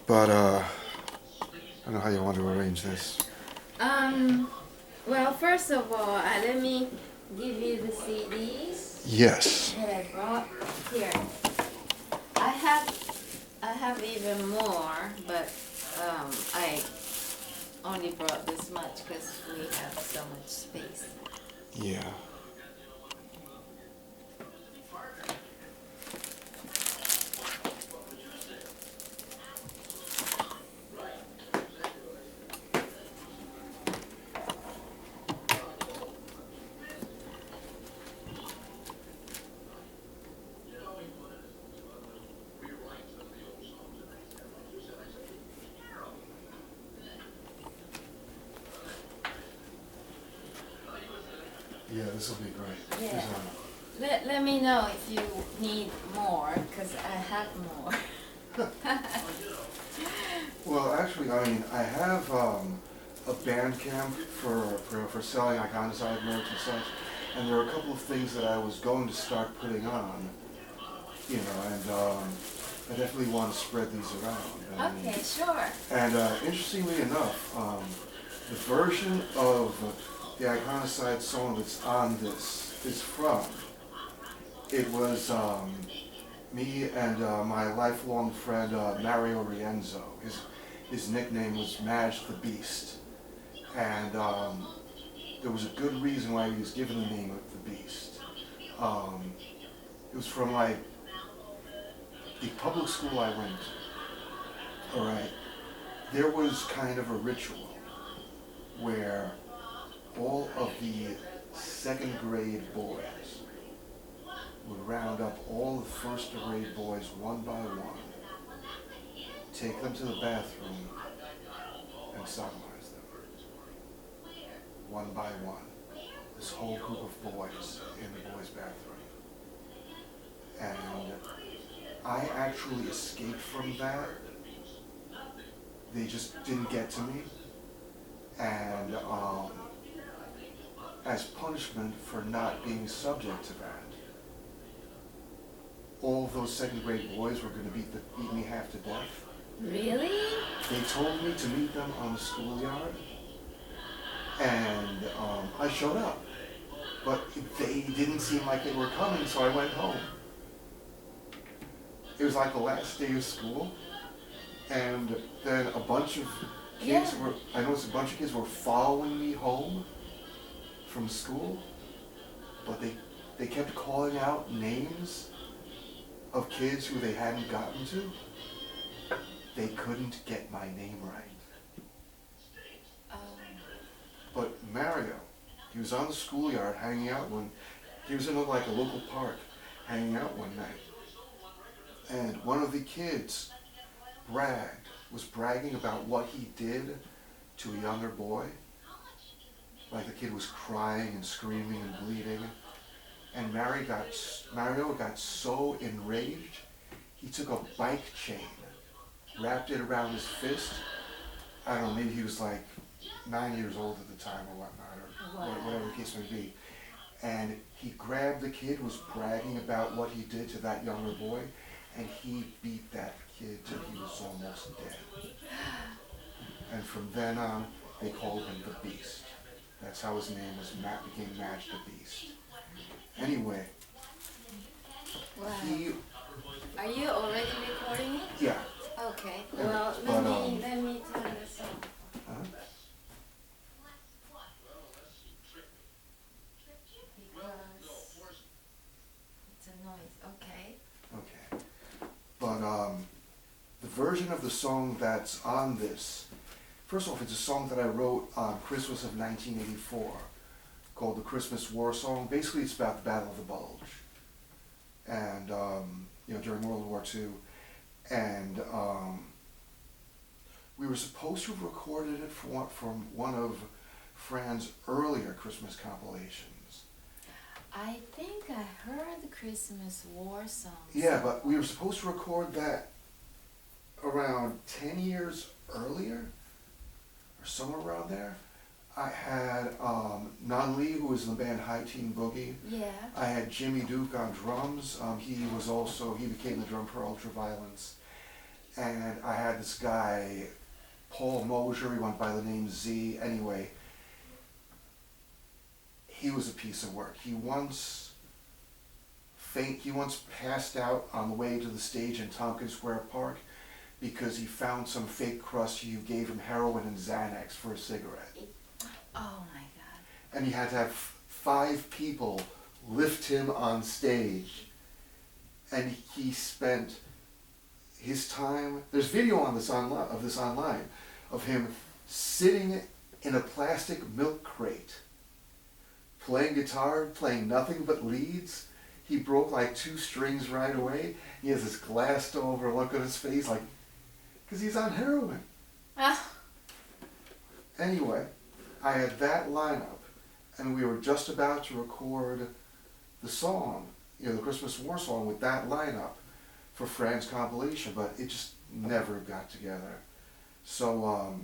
But I don't know how you want to arrange this. Well, first of all, let me give you the CDs Yes. that I brought here. I have even more, but I only brought this much because we have so much space. Yeah. Yeah, this will be great. Yeah. Let me know if you need more, because I have more. Well, actually, I mean, I have a band camp for selling Iconicide merch and such, and there are a couple of things that I was going to start putting on, you know, and I definitely want to spread these around. Okay, sure. And interestingly enough, the version of the Iconicide song that's on this is from, it was me and my lifelong friend Mario Rienzo. His nickname was Madge the Beast. And there was a good reason why he was given the name of the Beast. It was from like the public school I went to. Alright. There was kind of a ritual where all of the second grade boys would round up all the first grade boys one by one, take them to the bathroom, and sodomize them. One by one. This whole group of boys in the boys' bathroom. And I actually escaped from that. They just didn't get to me. And as punishment for not being subject to that, all of those second grade boys were going to beat me half to death. Really? They told me to meet them on the schoolyard, and I showed up. But they didn't seem like they were coming, so I went home. It was like the last day of school, and then a bunch of kids I noticed a bunch of kids were following me home from school, but they kept calling out names of kids who they hadn't gotten to. They couldn't get my name right. But Mario, he was on the schoolyard hanging out he was in like a local park hanging out one night. And one of the kids was bragging about what he did to a younger boy. Like the kid was crying and screaming and bleeding. And Mario got so enraged, he took a bike chain, wrapped it around his fist. I don't know, maybe he was like 9 years old at the time or whatnot, or whatever the case may be. And he grabbed the kid who was bragging about what he did to that younger boy, and he beat that kid till he was almost dead. And from then on, they called him the Beast. That's how his name became Madge the Beast. Anyway, wow. Are you already recording it? Yeah. Okay. Well, let me turn this on. Huh? Because it's a noise. Okay. Okay. But the version of the song that's on this, first off, it's a song that I wrote on Christmas of 1984. Called the Christmas War Song. Basically, it's about the Battle of the Bulge, and during World War II, and we were supposed to have recorded it from one of Fran's earlier Christmas compilations. I think I heard the Christmas War Song. Yeah, but we were supposed to record that around 10 years earlier, or somewhere around there. I had Nan Lee, who was in the band High Teen Boogie. Yeah. I had Jimmy Duke on drums. He became the drum for Ultraviolence. and I had this guy, Paul Mosier, he went by the name Z. Anyway, he was a piece of work. He once passed out on the way to the stage in Tompkins Square Park because he found some fake crusty who gave him heroin and Xanax for a cigarette. Oh my God. And he had to have 5 people lift him on stage. And he spent his time, there's video on this online of him sitting in a plastic milk crate, playing guitar, playing nothing but leads. He broke like 2 strings right away. He has this glassed over look on his face, like, because he's on heroin. Anyway, I had that lineup, and we were just about to record the song, the Christmas War song with that lineup for Fran's compilation, but it just never got together. So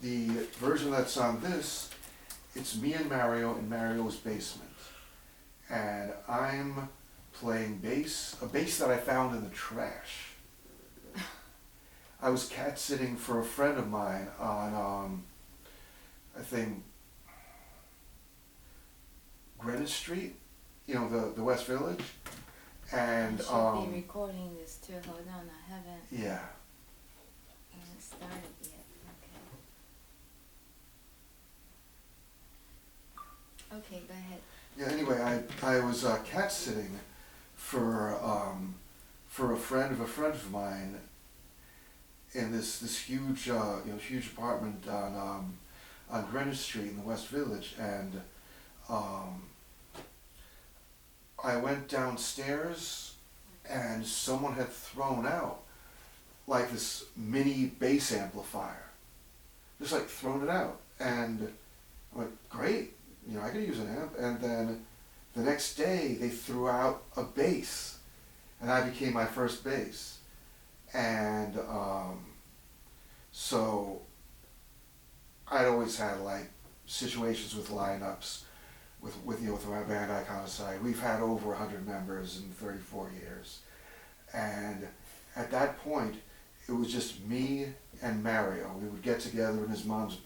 the version that's on this, it's me and Mario in Mario's basement. And I'm playing bass, a bass that I found in the trash. I was cat sitting for a friend of mine on, I think, Greenwich Street, the West Village. And I should be recording this too. Hold on, I haven't started yet. Okay, go ahead. Yeah. Anyway, I was cat sitting for a friend of mine in this huge huge apartment on Greenwich Street in the West Village, and I went downstairs and someone had thrown out like this mini bass amplifier, just like thrown it out, and I'm like, great, I could use an amp. And then the next day they threw out a bass, and I became my first bass. And so I'd always had like situations with lineups with my band Iconicide. We've had over 100 members in 34 years, and at that point it was just me and Mario. We would get together in his mom's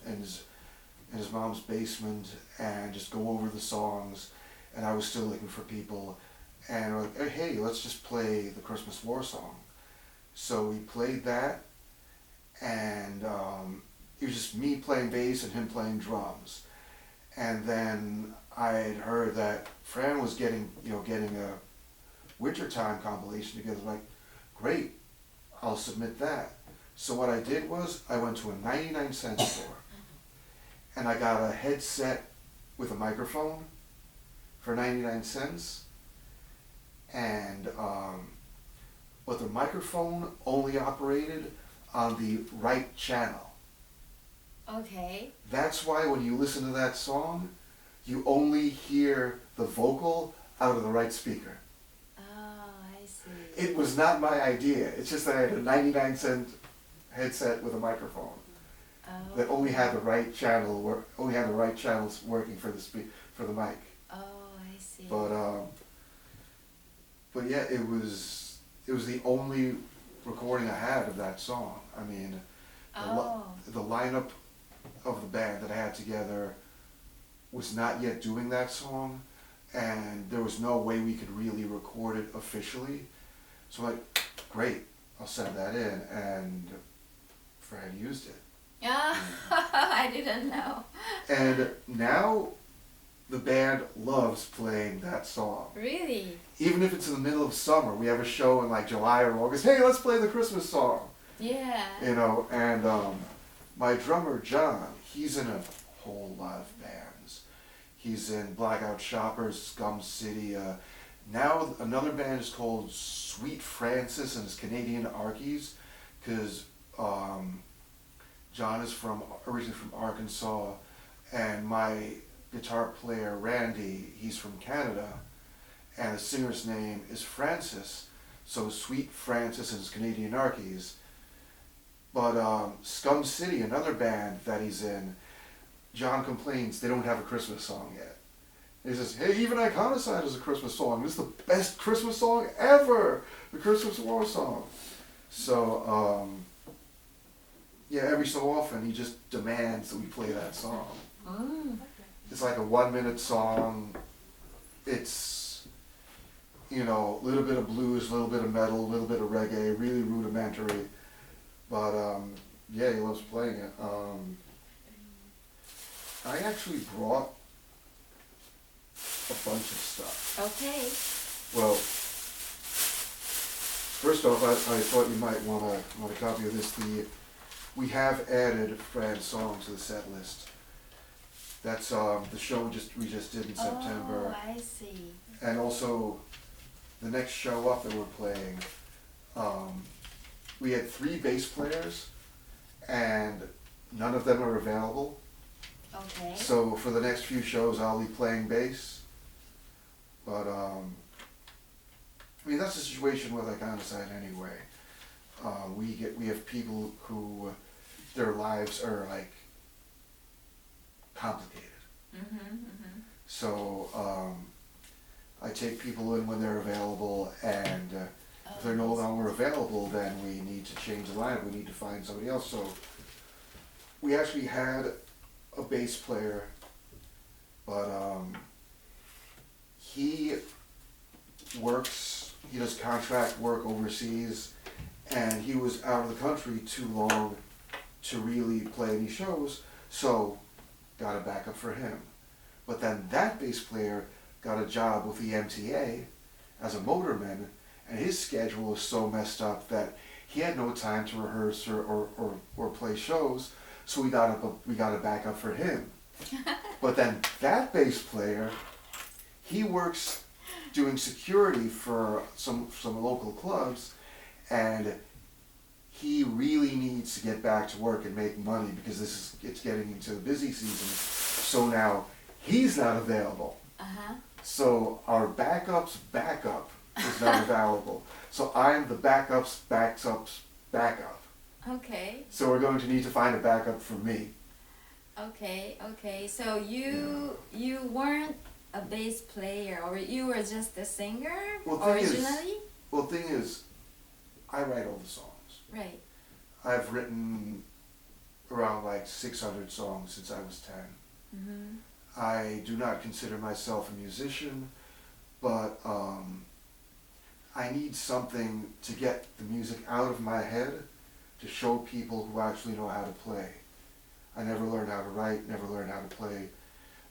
basement and just go over the songs, and I was still looking for people, and we're like, hey, let's just play the Christmas War song. So we played that, and it was just me playing bass and him playing drums. And then I had heard that Fran was getting a wintertime compilation together. Like, great, I'll submit that. So what I did was I went to a 99-cent store, and I got a headset with a microphone for 99 cents. And but the microphone only operated on the right channel. Okay. That's why when you listen to that song, you only hear the vocal out of the right speaker. Oh, I see. It was not my idea. It's just that I had a 99-cent headset with a microphone that only had the right channel, only had the right channels working for the mic. Oh, I see. But yeah, it was the only recording I had of that song. I mean, the lineup of the band that I had together was not yet doing that song, and there was no way we could really record it officially. So I'm like, great, I'll send that in, and Fran used it. I didn't know. And now the band loves playing that song. Really? Even if it's in the middle of summer, we have a show in like July or August, hey, let's play the Christmas song. Yeah. And my drummer, John, he's in a whole lot of bands. He's in Blackout Shoppers, Scum City. Now another band is called Sweet Francis and his Canadian Archies, because John is originally from Arkansas, and my guitar player, Randy, he's from Canada, and the singer's name is Francis, so Sweet Francis and his Canadian Archies. But Scum City, another band that he's in, John complains they don't have a Christmas song yet. He says, hey, even Iconicide is a Christmas song. This is the best Christmas song ever, the Christmas War song. So, yeah, every so often he just demands that we play that song. Mm. It's like a 1 minute song. It's, you know, a little bit of blues, a little bit of metal, a little bit of reggae, really rudimentary. But yeah, he loves playing it. I actually brought a bunch of stuff. Okay. Well, first off, I thought you might want a copy of this. We have added Fran's song to the set list. That's the show we just did in September. Oh, I see. And also, the next show up that we're playing, we had 3 bass players, and none of them are available. Okay. So for the next few shows, I'll be playing bass. But I mean, that's the situation with Iconicide anyway. We have people who their lives are like complicated. So I take people in when they're available, and if they're no longer available, then we need to change the lineup. We need to find somebody else. So we actually had a bass player, but he does contract work overseas, and he was out of the country too long to really play any shows, so got a backup for him. But then that bass player got a job with the MTA as a motorman, and his schedule was so messed up that he had no time to rehearse or play shows, so we got a backup for him. But then that bass player, he works doing security for some local clubs, and he really needs to get back to work and make money because it's getting into the busy season. So now he's not available. So our backup's backup is not available. So I'm the backup's backup. Okay. So we're going to need to find a backup for me. Okay. So you weren't a bass player, or you were just a singer originally? Well, the thing is, I write all the songs. Right. I've written around like 600 songs since I was 10. I do not consider myself a musician, but I need something to get the music out of my head to show people who actually know how to play. I never learned how to write, never learned how to play.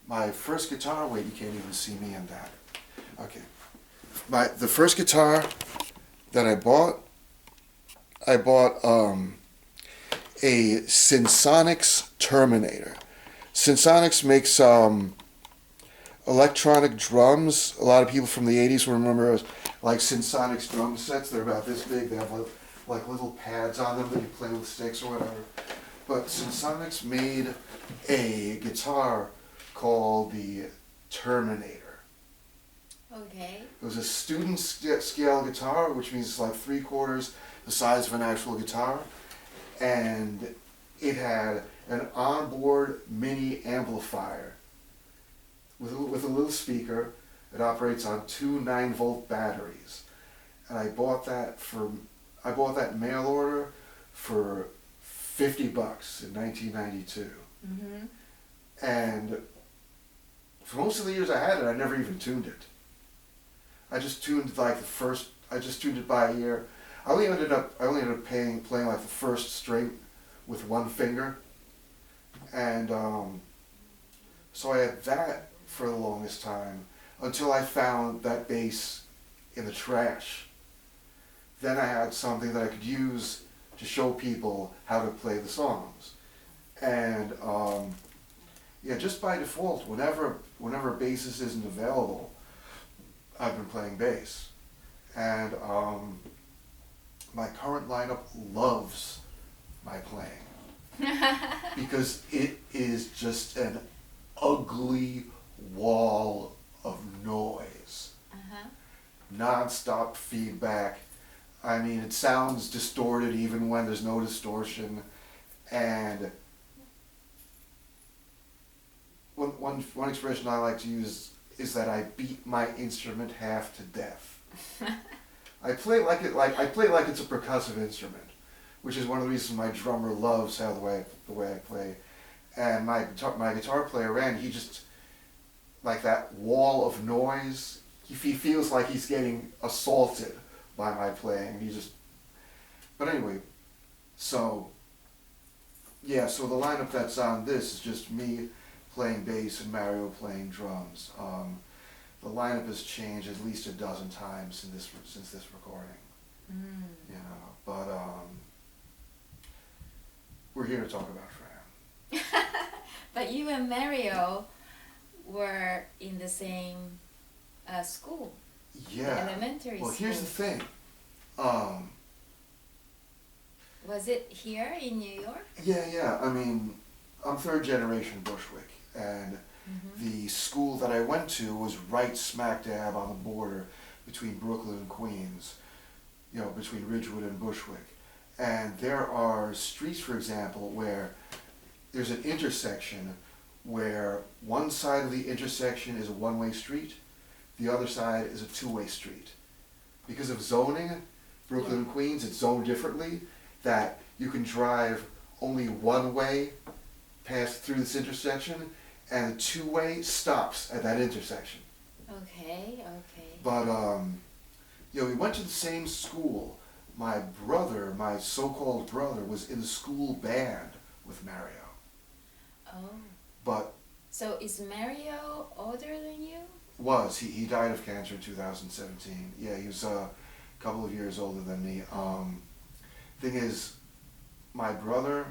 My first guitar, wait, you can't even see me in that. Okay. The first guitar that I bought a Synsonics Terminator. Synsonics makes electronic drums. A lot of people from the 80s will remember like Synsonics drum sets. They're about this big. They have like little pads on them that you play with sticks or whatever. But Synsonics made a guitar called the Terminator. Okay. It was a student scale guitar, which means it's like 3/4 the size of an actual guitar, and it had an onboard mini amplifier with a little speaker that operates on 2 9-volt batteries. And I bought that mail order for $50 in 1992. And for most of the years I had it, I never even tuned it. I just tuned it by ear. I only ended up playing like the first string with one finger, and so I had that for the longest time until I found that bass in the trash. Then I had something that I could use to show people how to play the songs, and yeah, just by default, whenever bassist isn't available, I've been playing bass, and my current lineup loves my playing because it is just an ugly wall of noise, non-stop feedback. I mean, it sounds distorted even when there's no distortion, and one expression I like to use is that I beat my instrument half to death. I play like it's a percussive instrument, which is one of the reasons my drummer loves how the way I play. And my guitar player, Rand, he just, like that wall of noise, he feels like he's getting assaulted by my playing. But anyway, so the lineup that's on this is just me playing bass and Mario playing drums. The lineup has changed at least a dozen times since this recording. You know, but we're here to talk about Fran. But you and Mario were in the same school. Yeah. Elementary school. Well, here's the thing. Was it here in New York? Yeah. I mean, I'm third generation Bushwick, and the school that I went to was right smack dab on the border between Brooklyn and Queens, you know, between Ridgewood and Bushwick. And there are streets, for example, where there's an intersection where one side of the intersection is a one-way street, the other side is a two-way street. Because of zoning, Brooklyn and Queens, it's zoned differently, that you can drive only one way past through this intersection, and the two-way stops at that intersection. Okay. But, you know, we went to the same school. My brother, my so-called brother, was in the school band with Mario. Oh. But... So is Mario older than you? He died of cancer in 2017. Yeah, he was a couple of years older than me. Thing is, my brother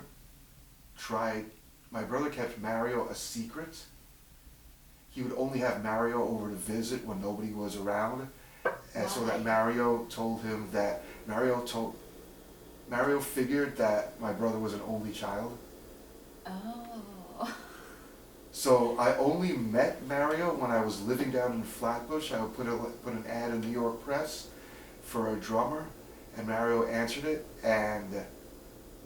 kept Mario a secret. He would only have Mario over to visit when nobody was around. And so that Mario figured that my brother was an only child. Oh. So I only met Mario when I was living down in Flatbush. I would put an ad in the New York Press for a drummer, and Mario answered it, and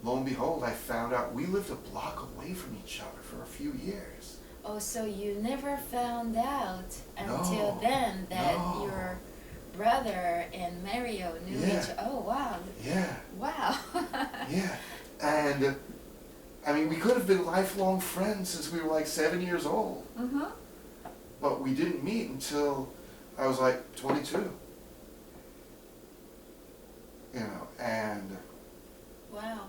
lo and behold, I found out we lived a block away from each other for a few years. Oh, so you never found out until then that your brother and Mario knew each other? Oh, wow. Yeah. Wow. Yeah. And, I mean, we could have been lifelong friends since we were like 7 years old. But we didn't meet until I was like 22. You know, and... Wow.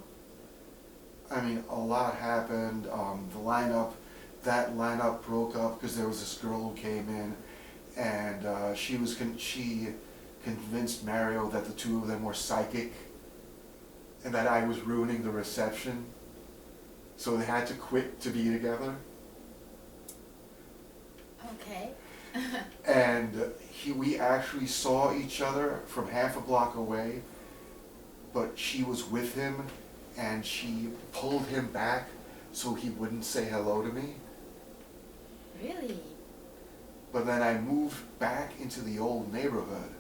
I mean, a lot happened. That lineup broke up because there was this girl who came in, and she convinced Mario that the two of them were psychic, and that I was ruining the reception. So they had to quit to be together. Okay. And we actually saw each other from half a block away, but she was with him, and she pulled him back so he wouldn't say hello to me. Really? But then I moved back into the old neighborhood,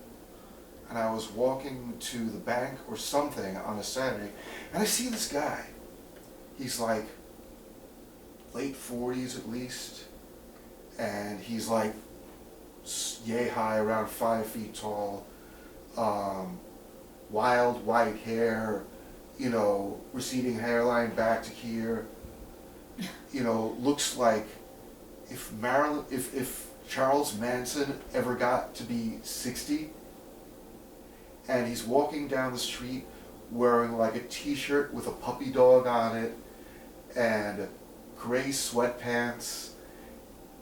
and I was walking to the bank or something on a Saturday, and I see this guy. He's like late 40s at least, and he's like yay high, around 5 feet tall, wild white hair, you know, receding hairline back to here, you know, looks like if Charles Manson ever got to be 60, and he's walking down the street wearing like a t-shirt with a puppy dog on it, and gray sweatpants,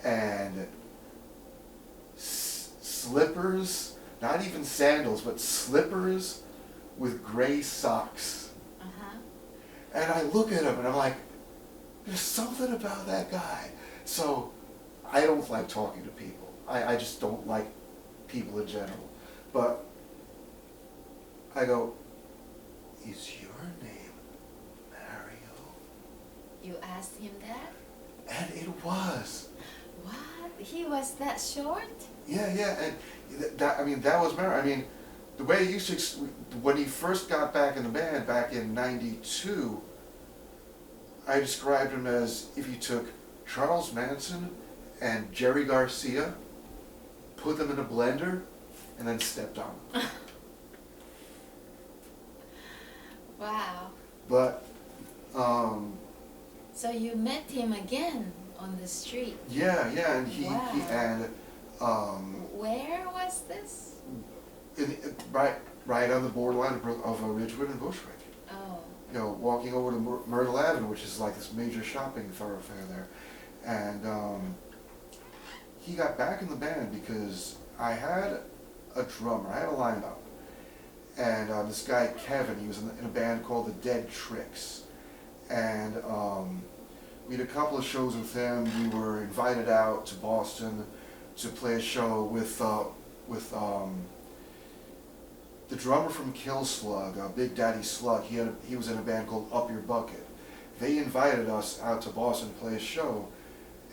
and slippers, not even sandals, but slippers with gray socks. And I look at him and I'm like, there's something about that guy. So I don't like talking to people. I just don't like people in general. But I go, is your name Mario? You asked him that? And it was. What? He was that short? Yeah, and that was Mario. I mean, the way he used to, when he first got back in the band back in '92, I described him as if you took Charles Manson and Jerry Garcia, put them in a blender, and then stepped on them. Wow. But, So you met him again on the street. yeah, and Where was this? right on the borderline of Ridgewood and Bushwick. Oh. You know, walking over to Myrtle Avenue, which is like this major shopping thoroughfare there. And he got back in the band because I had a drummer, I had a lineup. And this guy, Kevin, he was in a band called the Dead Tricks. And we had a couple of shows with him. We were invited out to Boston to play a show with the drummer from Kill Slug, Big Daddy Slug. He was in a band called Up Your Bucket. They invited us out to Boston to play a show,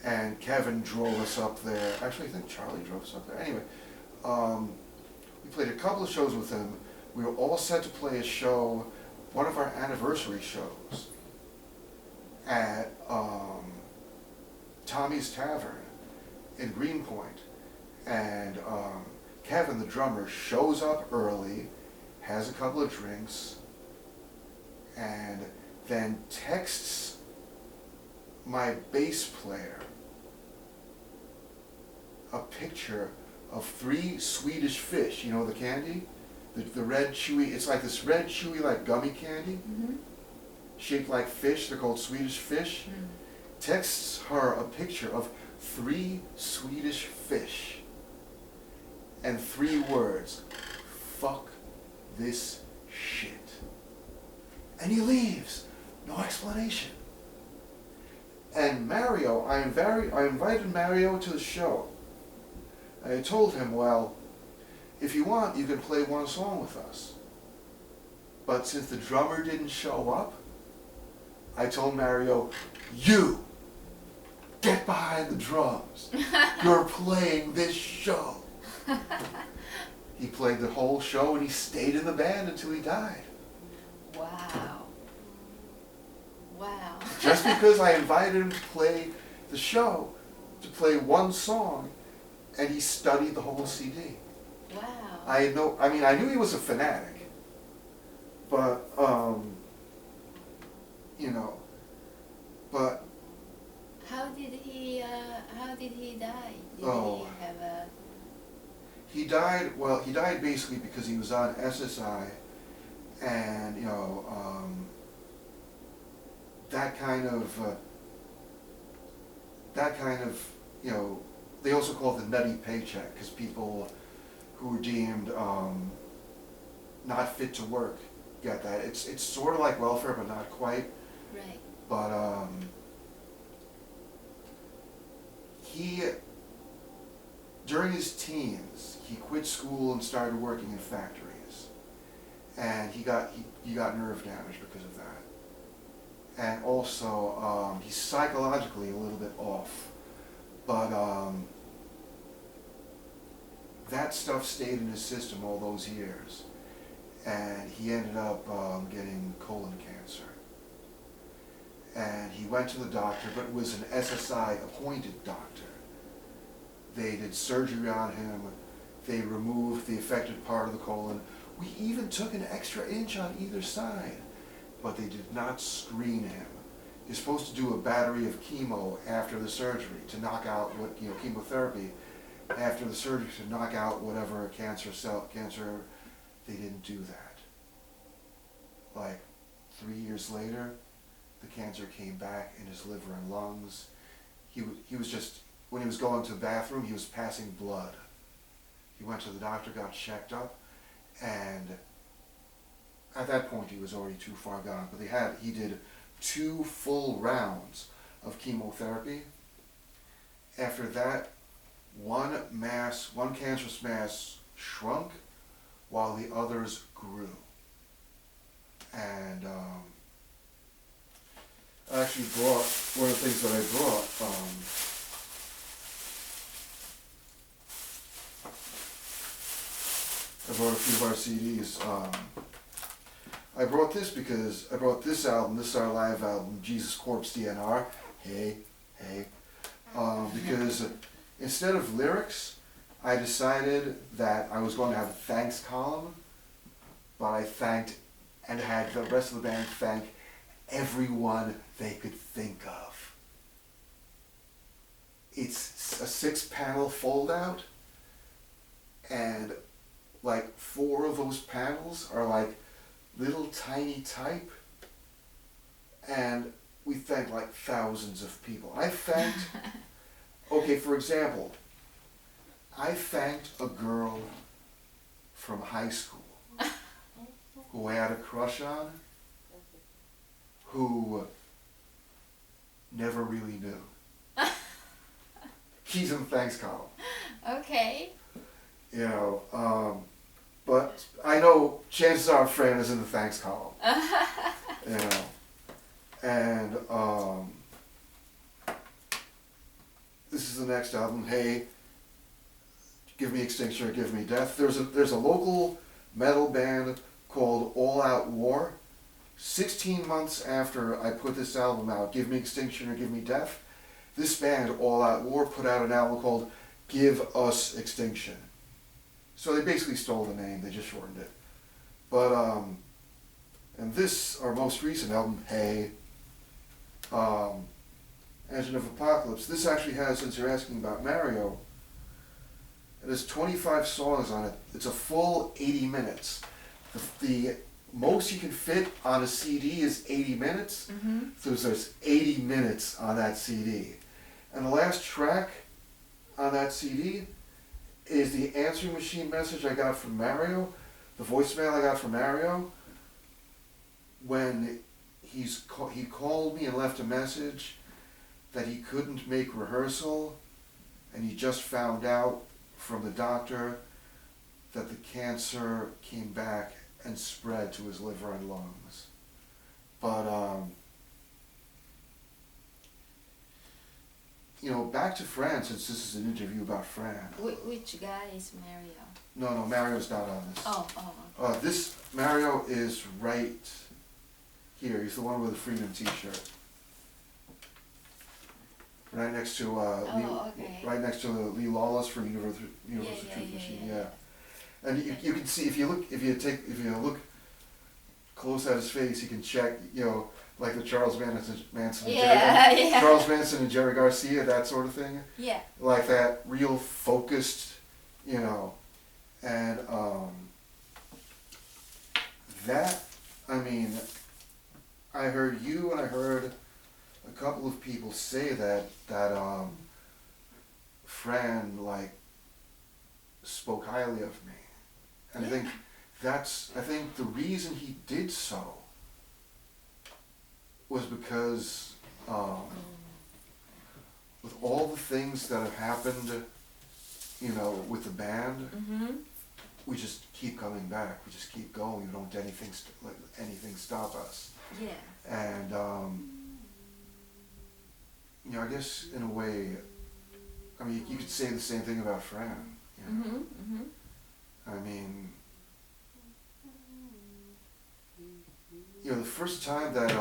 and Kevin drove us up there. Actually, I think Charlie drove us up there. Anyway, we played a couple of shows with him. We were all set to play a show, one of our anniversary shows, at Tommy's Tavern in Greenpoint. And Kevin, the drummer, shows up early, has a couple of drinks, and then texts my bass player a picture of 3 Swedish fish. You know the candy? The red chewy, it's like this red chewy like gummy candy, shaped like fish. They're called Swedish fish. Texts her a picture of 3 Swedish fish and 3 words: fuck this shit. And he leaves, no explanation. And Mario, I invited Mario to the show. I told him, well, if you want, you can play one song with us. But since the drummer didn't show up, I told Mario, you get behind the drums. You're playing this show. He played the whole show and he stayed in the band until he died. Wow. Wow. Just because I invited him to play the show, to play one song, and he studied the whole CD. Wow. I knew he was a fanatic, but, but... How did he die? Did he have a... He died basically because he was on SSI, and, that kind of, they also call it the nutty paycheck, because people who are deemed not fit to work get that. It's sort of like welfare, but not quite. Right. But he, during his teens, he quit school and started working in factories, and he got nerve damage because of that. And also, he's psychologically a little bit off, but that stuff stayed in his system all those years, and he ended up getting colon cancer. And he went to the doctor, but it was an SSI appointed doctor. They did surgery on him. They removed the affected part of the colon. We even took an extra inch on either side, but they did not screen him. You're supposed to do a battery of chemo after the surgery to knock out chemotherapy after the surgery to knock out whatever cancer. They didn't do that. Like 3 years later, the cancer came back in his liver and lungs. He was just, when he was going to the bathroom, he was passing blood. He went to the doctor, got checked up, and at that point he was already too far gone. But he did 2 full rounds of chemotherapy. After that, one cancerous mass shrunk while the others grew. And I actually brought, one of the things that I brought, I brought a few of our CDs. I brought this because I brought this album, this is our live album, Jesus Corpse DNR, because instead of lyrics, I decided that I was going to have a thanks column, but I thanked and had the rest of the band thank everyone they could think of. It's a 6-panel fold out, and like 4 of those panels are like little tiny type, and we thanked like thousands of people. I thanked, okay, for example, I thanked a girl from high school who I had a crush on, who never really knew. She's in the thanks column. Okay. You know, but I know chances are Fran is in the thanks column. You know, and this is the next album. Hey, Give Me Extinction or Give Me Death. There's a local metal band called All Out War. 16 months after I put this album out, Give Me Extinction or Give Me Death, this band, All Out War, put out an album called Give Us Extinction. So they basically stole the name, they just shortened it. But, and this, our most recent album, Hey, Engine of Apocalypse, this actually has, since you're asking about Mario, it has 25 songs on it. It's a full 80 minutes. The most you can fit on a CD is 80 minutes. Mm-hmm. So there's 80 minutes on that CD. And the last track on that CD is the answering machine message I got from Mario, the voicemail I got from Mario, when he called me and left a message that he couldn't make rehearsal, and he just found out from the doctor that the cancer came back and spread to his liver and lungs. But, you know, back to Fran, since this is an interview about Fran. Which guy is Mario? No, Mario's not on this. Oh, okay. This Mario is right here. He's the one with the Freedom T-shirt. Right next to okay. right next to Lee Lawless from Universal Truth Machine. Yeah. And you can see if you look close at his face, you can check, you know, like the Charles Manson and Charles Manson and Jerry Garcia, that sort of thing. Yeah. Like that real focused, you know, and that, I mean, I heard you and I heard a couple of people say that Fran like spoke highly of me. And I think the reason he did so was because with all the things that have happened, you know, with the band, Mm-hmm. we just keep coming back. We just keep going. We don't let anything stop us. Yeah. And you know, I guess in a way, I mean, you could say the same thing about Fran. You know? Mm-hmm. Mm-hmm. I mean, you know, the first time that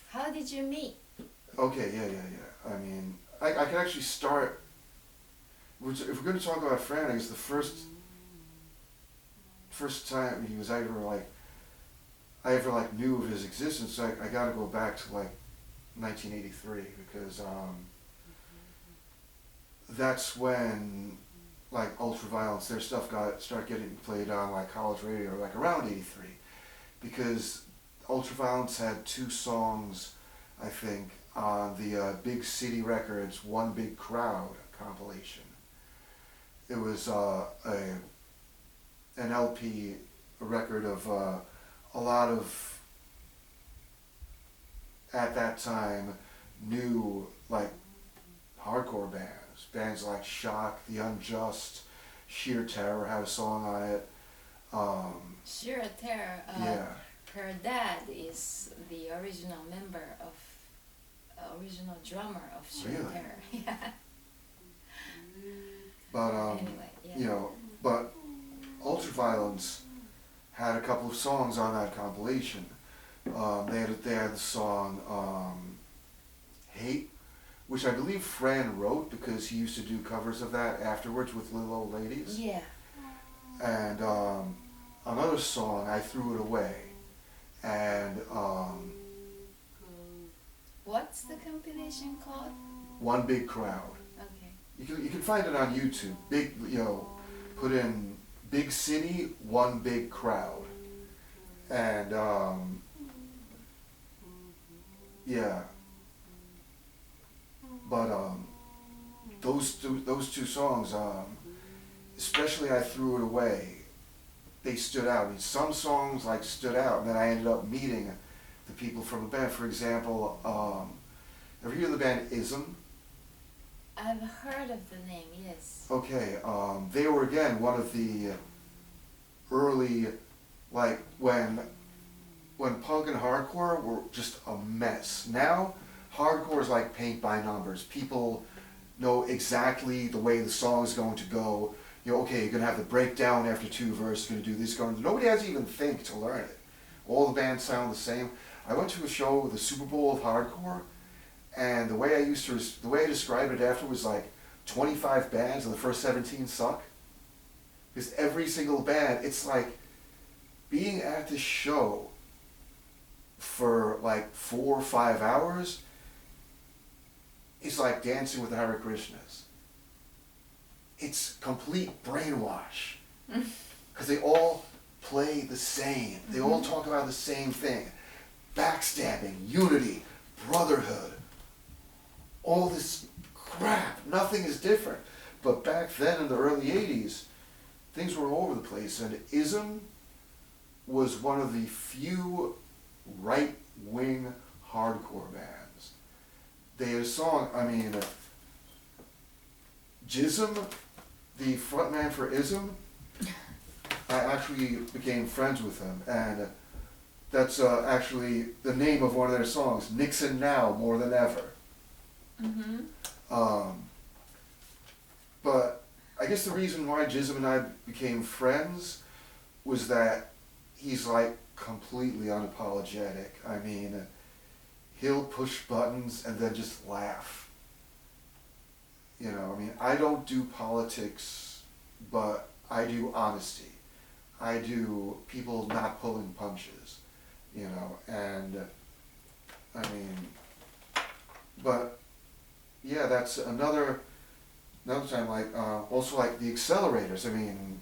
How did you meet? okay, yeah. I mean, I can actually start. If we're going to talk about Fran, I guess the first time he was I ever knew of his existence. So I got to go back to like 1983 because that's when like Ultraviolence, their stuff started getting played on like college radio, like around '83, because Ultraviolence had 2 songs, I think, on the Big City Records One Big Crowd compilation. It was an LP, a record of a lot of, at that time, new like hardcore bands like Shock, The Unjust, Sheer Terror had a song on it. Sheer Terror. Yeah. Her dad is the original drummer of Sheer Really? Terror. Yeah. But Anyway, yeah. you know, but Ultraviolence had a couple of songs on that compilation. They had the song Hate, which I believe Fran wrote because he used to do covers of that afterwards with Little Old Ladies. Yeah. And another song, I threw it away. And What's the compilation called? One Big Crowd. Okay. You can find it on YouTube. Put in Big City, One Big Crowd. And yeah. But those two songs, especially I Threw It Away, they stood out. I mean, some songs like stood out, and then I ended up meeting the people from the band. For example, ever hear of the band Ism? I've heard of the name, yes. Okay, they were again one of the early, like when punk and hardcore were just a mess. Now, hardcore is like paint by numbers. People know exactly the way the song is going to go. Okay, you're gonna have the breakdown after 2 verses. You're gonna do this. Nobody has to even think to learn it. All the bands sound the same. I went to a show with the Super Bowl of hardcore, and the way I described it after was like 25 bands and the first 17 suck. Because every single band, it's like being at this show for like 4 or 5 hours is like dancing with the Hare Krishnas. It's complete brainwash. Because they all play the same. They all talk about the same thing. Backstabbing, unity, brotherhood. All this crap. Nothing is different. But back then in the early 80s, things were all over the place. And Ism was one of the few right-wing hardcore bands. They had a song, Jism, the frontman for Ism, I actually became friends with him, and that's actually the name of one of their songs, Nixon Now More Than Ever. But I guess the reason why Jism and I became friends was that he's like completely unapologetic. I mean, he'll push buttons and then just laugh. I don't do politics, but I do honesty. I do people not pulling punches, and but yeah, that's another time, also like the Accelerators. Then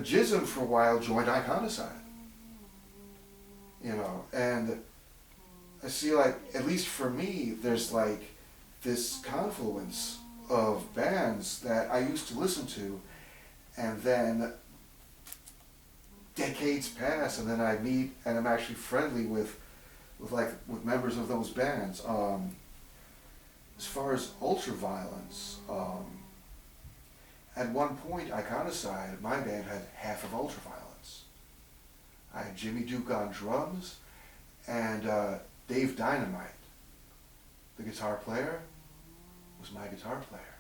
Jism for a while joined Iconicide, and I see at least for me, there's this confluence of bands that I used to listen to, and then decades pass, and then I meet and I'm actually friendly with members of those bands. As far as ultraviolence, at one point, Iconicide, my band, had half of ultraviolence. I had Jimmy Duke on drums, and Dave Dynamite, the guitar player, was my guitar player.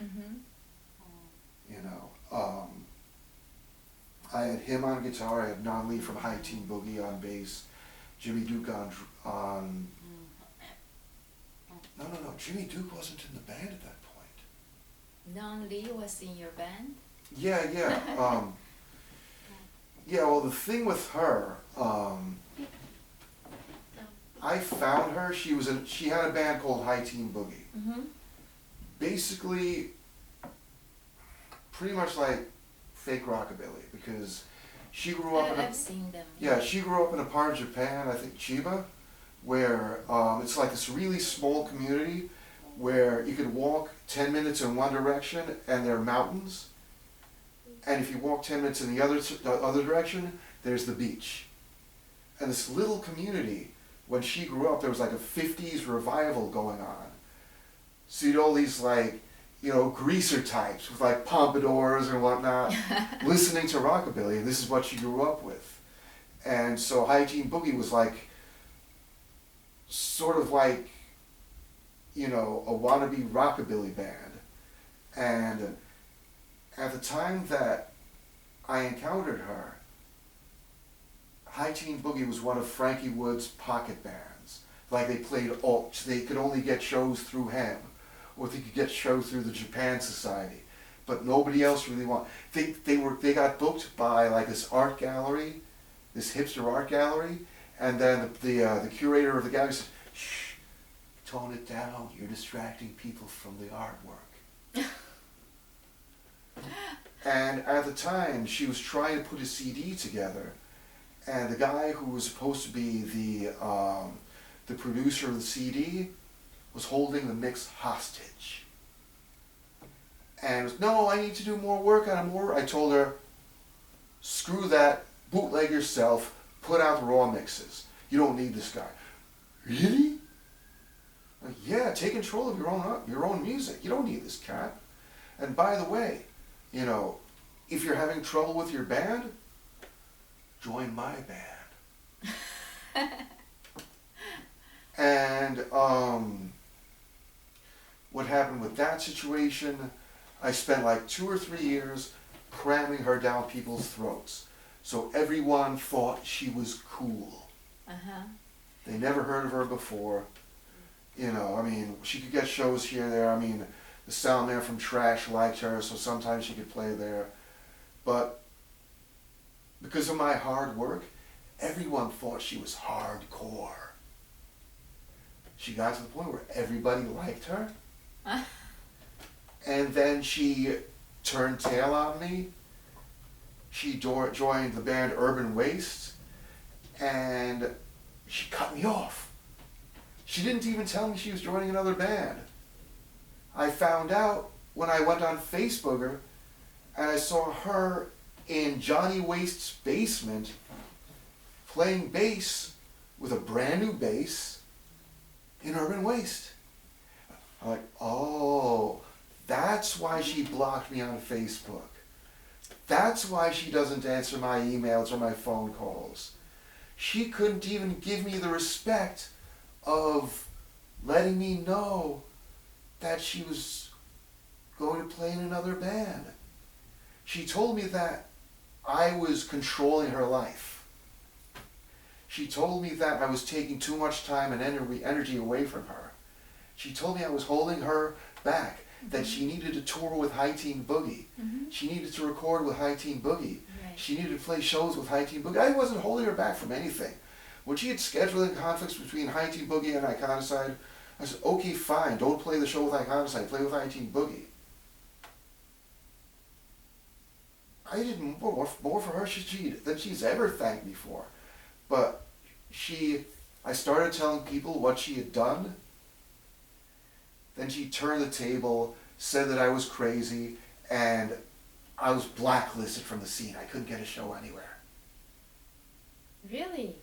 I had him on guitar. I had Non Lee from High Teen Boogie on bass. Jimmy Duke on. No. Jimmy Duke wasn't in the band at that point. Non Lee was in your band? Yeah. Well, the thing with her, I found her. She had a band called High Teen Boogie. Basically, pretty much like fake rockabilly, because she grew up I've seen them. Yeah, she grew up in a part of Japan, I think Chiba, where it's like this really small community where you could walk 10 minutes in one direction and there are mountains, and if you walk 10 minutes in the other direction, there's the beach. And this little community, when she grew up, there was like a 50s revival going on. So you'd all these greaser types with pompadours and whatnot, listening to rockabilly, and this is what she grew up with. And so High Teen Boogie was sort of a wannabe rockabilly band. And at the time that I encountered her, High Teen Boogie was one of Frankie Wood's pocket bands. They could only get shows through him, or they could get shows through the Japan Society. but nobody else really wanted. They got booked by like this art gallery, this hipster art gallery, and then the curator of the gallery said, "Shh, tone it down. You're distracting people from the artwork." And at the time, she was trying to put a CD together, and the guy who was supposed to be the producer of the CD was holding the mix hostage. And was, no, I need to do more work on more. I told her, screw that, bootleg yourself, put out the raw mixes. You don't need this guy. Really? Like, yeah, take control of your own music. You don't need this cat. And by the way, you know, if you're having trouble with your band, join my band. And what happened with that situation, I spent like 2 or 3 years cramming her down people's throats. So everyone thought she was cool. Uh-huh. They never heard of her before. You know, I mean, she could get shows here and there. I mean, the sound man from Trash liked her, so sometimes she could play there. But because of my hard work, everyone thought she was hardcore. She got to the point where everybody liked her. And then she turned tail on me. She joined the band Urban Waste, and she cut me off. She didn't even tell me she was joining another band. I found out when I went on Facebook and I saw her in Johnny Waste's basement playing bass with a brand new bass in Urban Waste. I'm like, oh, that's why she blocked me on Facebook. That's why she doesn't answer my emails or my phone calls. She couldn't even give me the respect of letting me know that she was going to play in another band. She told me that I was controlling her life. She told me that I was taking too much time and energy away from her. She told me I was holding her back, that she needed to tour with High Teen Boogie. Mm-hmm. She needed to record with High Teen Boogie. Right. She needed to play shows with High Teen Boogie. I wasn't holding her back from anything. When she had scheduling conflicts between High Teen Boogie and Iconicide, I said, okay, fine, don't play the show with Iconicide, play with High Teen Boogie. I did more for her than she's ever thanked me for. But I started telling people what she had done. Then she turned the table, said that I was crazy, and I was blacklisted from the scene. I couldn't get a show anywhere. Really?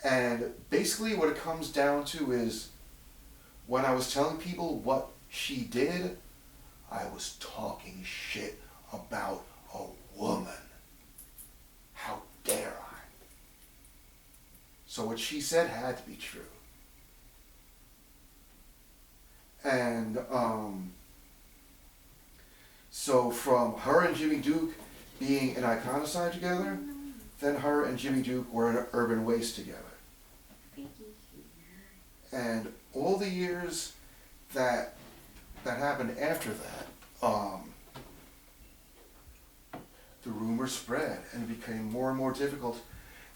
And basically what it comes down to is, when I was telling people what she did, I was talking shit about a woman. How dare I? So what she said had to be true. And so from her and Jimmy Duke being in Iconicide together, then her and Jimmy Duke were in Urban Waste together. And all the years that happened after that, the rumor spread and it became more and more difficult.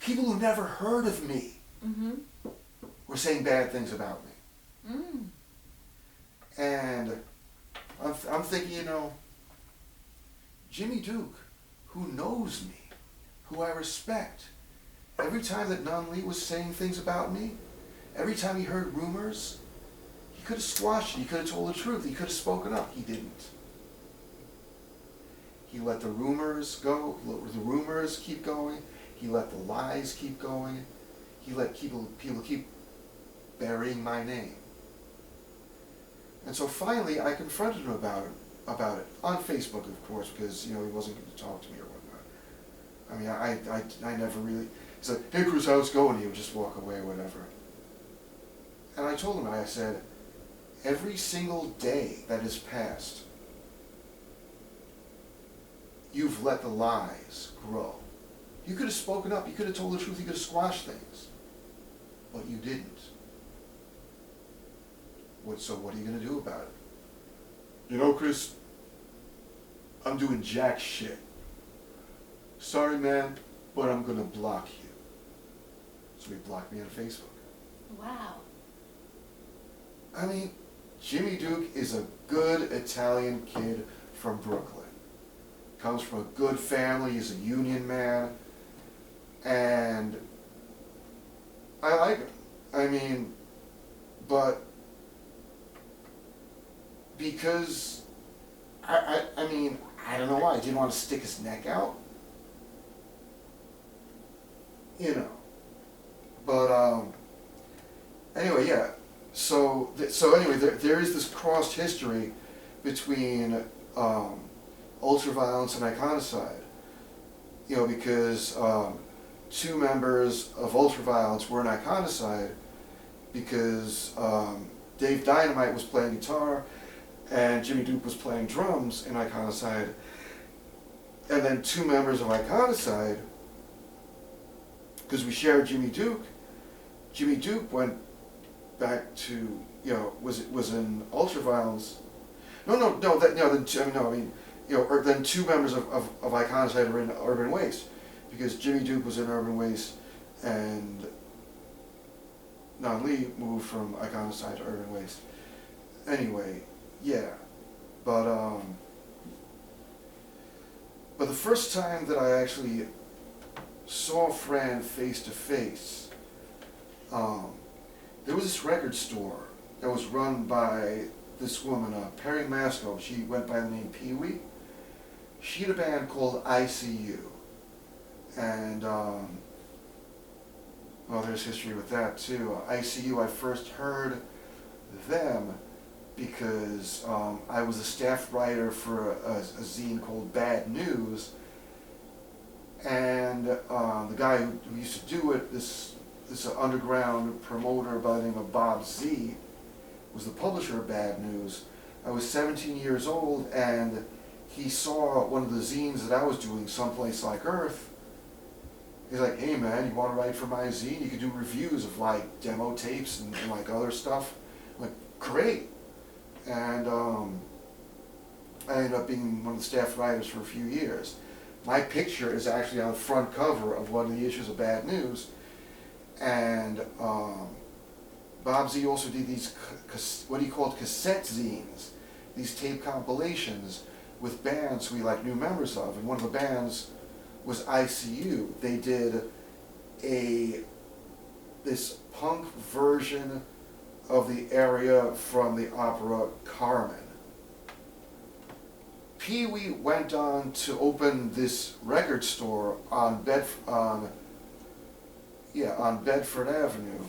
People who never heard of me were saying bad things about me. Mm. And I'm thinking, you know, Jimmy Duke, who knows me, who I respect, every time that Nun Lee was saying things about me, every time he heard rumors, he could have squashed it, he could have told the truth, he could have spoken up. He didn't. He let the rumors go, the rumors keep going, he let the lies keep going, he let people keep burying my name. And so finally I confronted him about it, on Facebook of course, because, you know, he wasn't going to talk to me or whatnot. I mean, I never really, he said, hey Cruz, how's it going? He would just walk away or whatever. And I told him, I said, every single day that has passed, you've let the lies grow. You could have spoken up, you could have told the truth, you could have squashed things, but you didn't. So what are you going to do about it? You know, Chris, I'm doing jack shit. Sorry, man, but I'm gonna block you. So he blocked me on Facebook. Wow. I mean, Jimmy Duke is a good Italian kid from Brooklyn. Comes from a good family, he's a union man, and I like him. I mean, but because, I mean, I don't know why, he didn't want to stick his neck out. You know. But, anyway, yeah. So anyway, there is this crossed history between ultraviolence and iconicide. You know, because two members of ultraviolence were in iconicide because Dave Dynamite was playing guitar and Jimmy Duke was playing drums in iconicide. And then two members of iconicide, because we shared Jimmy Duke went back to, you know, was in ultraviolence. Then two members of Iconicide were in Urban Waste, because Jimmy Duke was in Urban Waste and Nan Lee moved from Iconicide to Urban Waste. Anyway, yeah, but the first time that I actually saw Fran face to face, there was this record store that was run by this woman, Perry Masco. She went by the name Pee Wee. She had a band called ICU, and well, there's history with that too. ICU, I first heard them because I was a staff writer for a zine called Bad News, and the guy who used to do it, this underground promoter by the name of Bob Z, was the publisher of Bad News. I was 17 years old, and he saw one of the zines that I was doing, Someplace Like Earth. He's like, "Hey man, you want to write for my zine? You can do reviews of like demo tapes and like other stuff." I'm like, great. And I ended up being one of the staff writers for a few years. My picture is actually on the front cover of one of the issues of Bad News. And Bob Z also did these, what he called cassette zines, these tape compilations with bands we like new members of. And one of the bands was ICU. They did this punk version of the aria from the opera Carmen. Pee Wee went on to open this record store on Bedford Avenue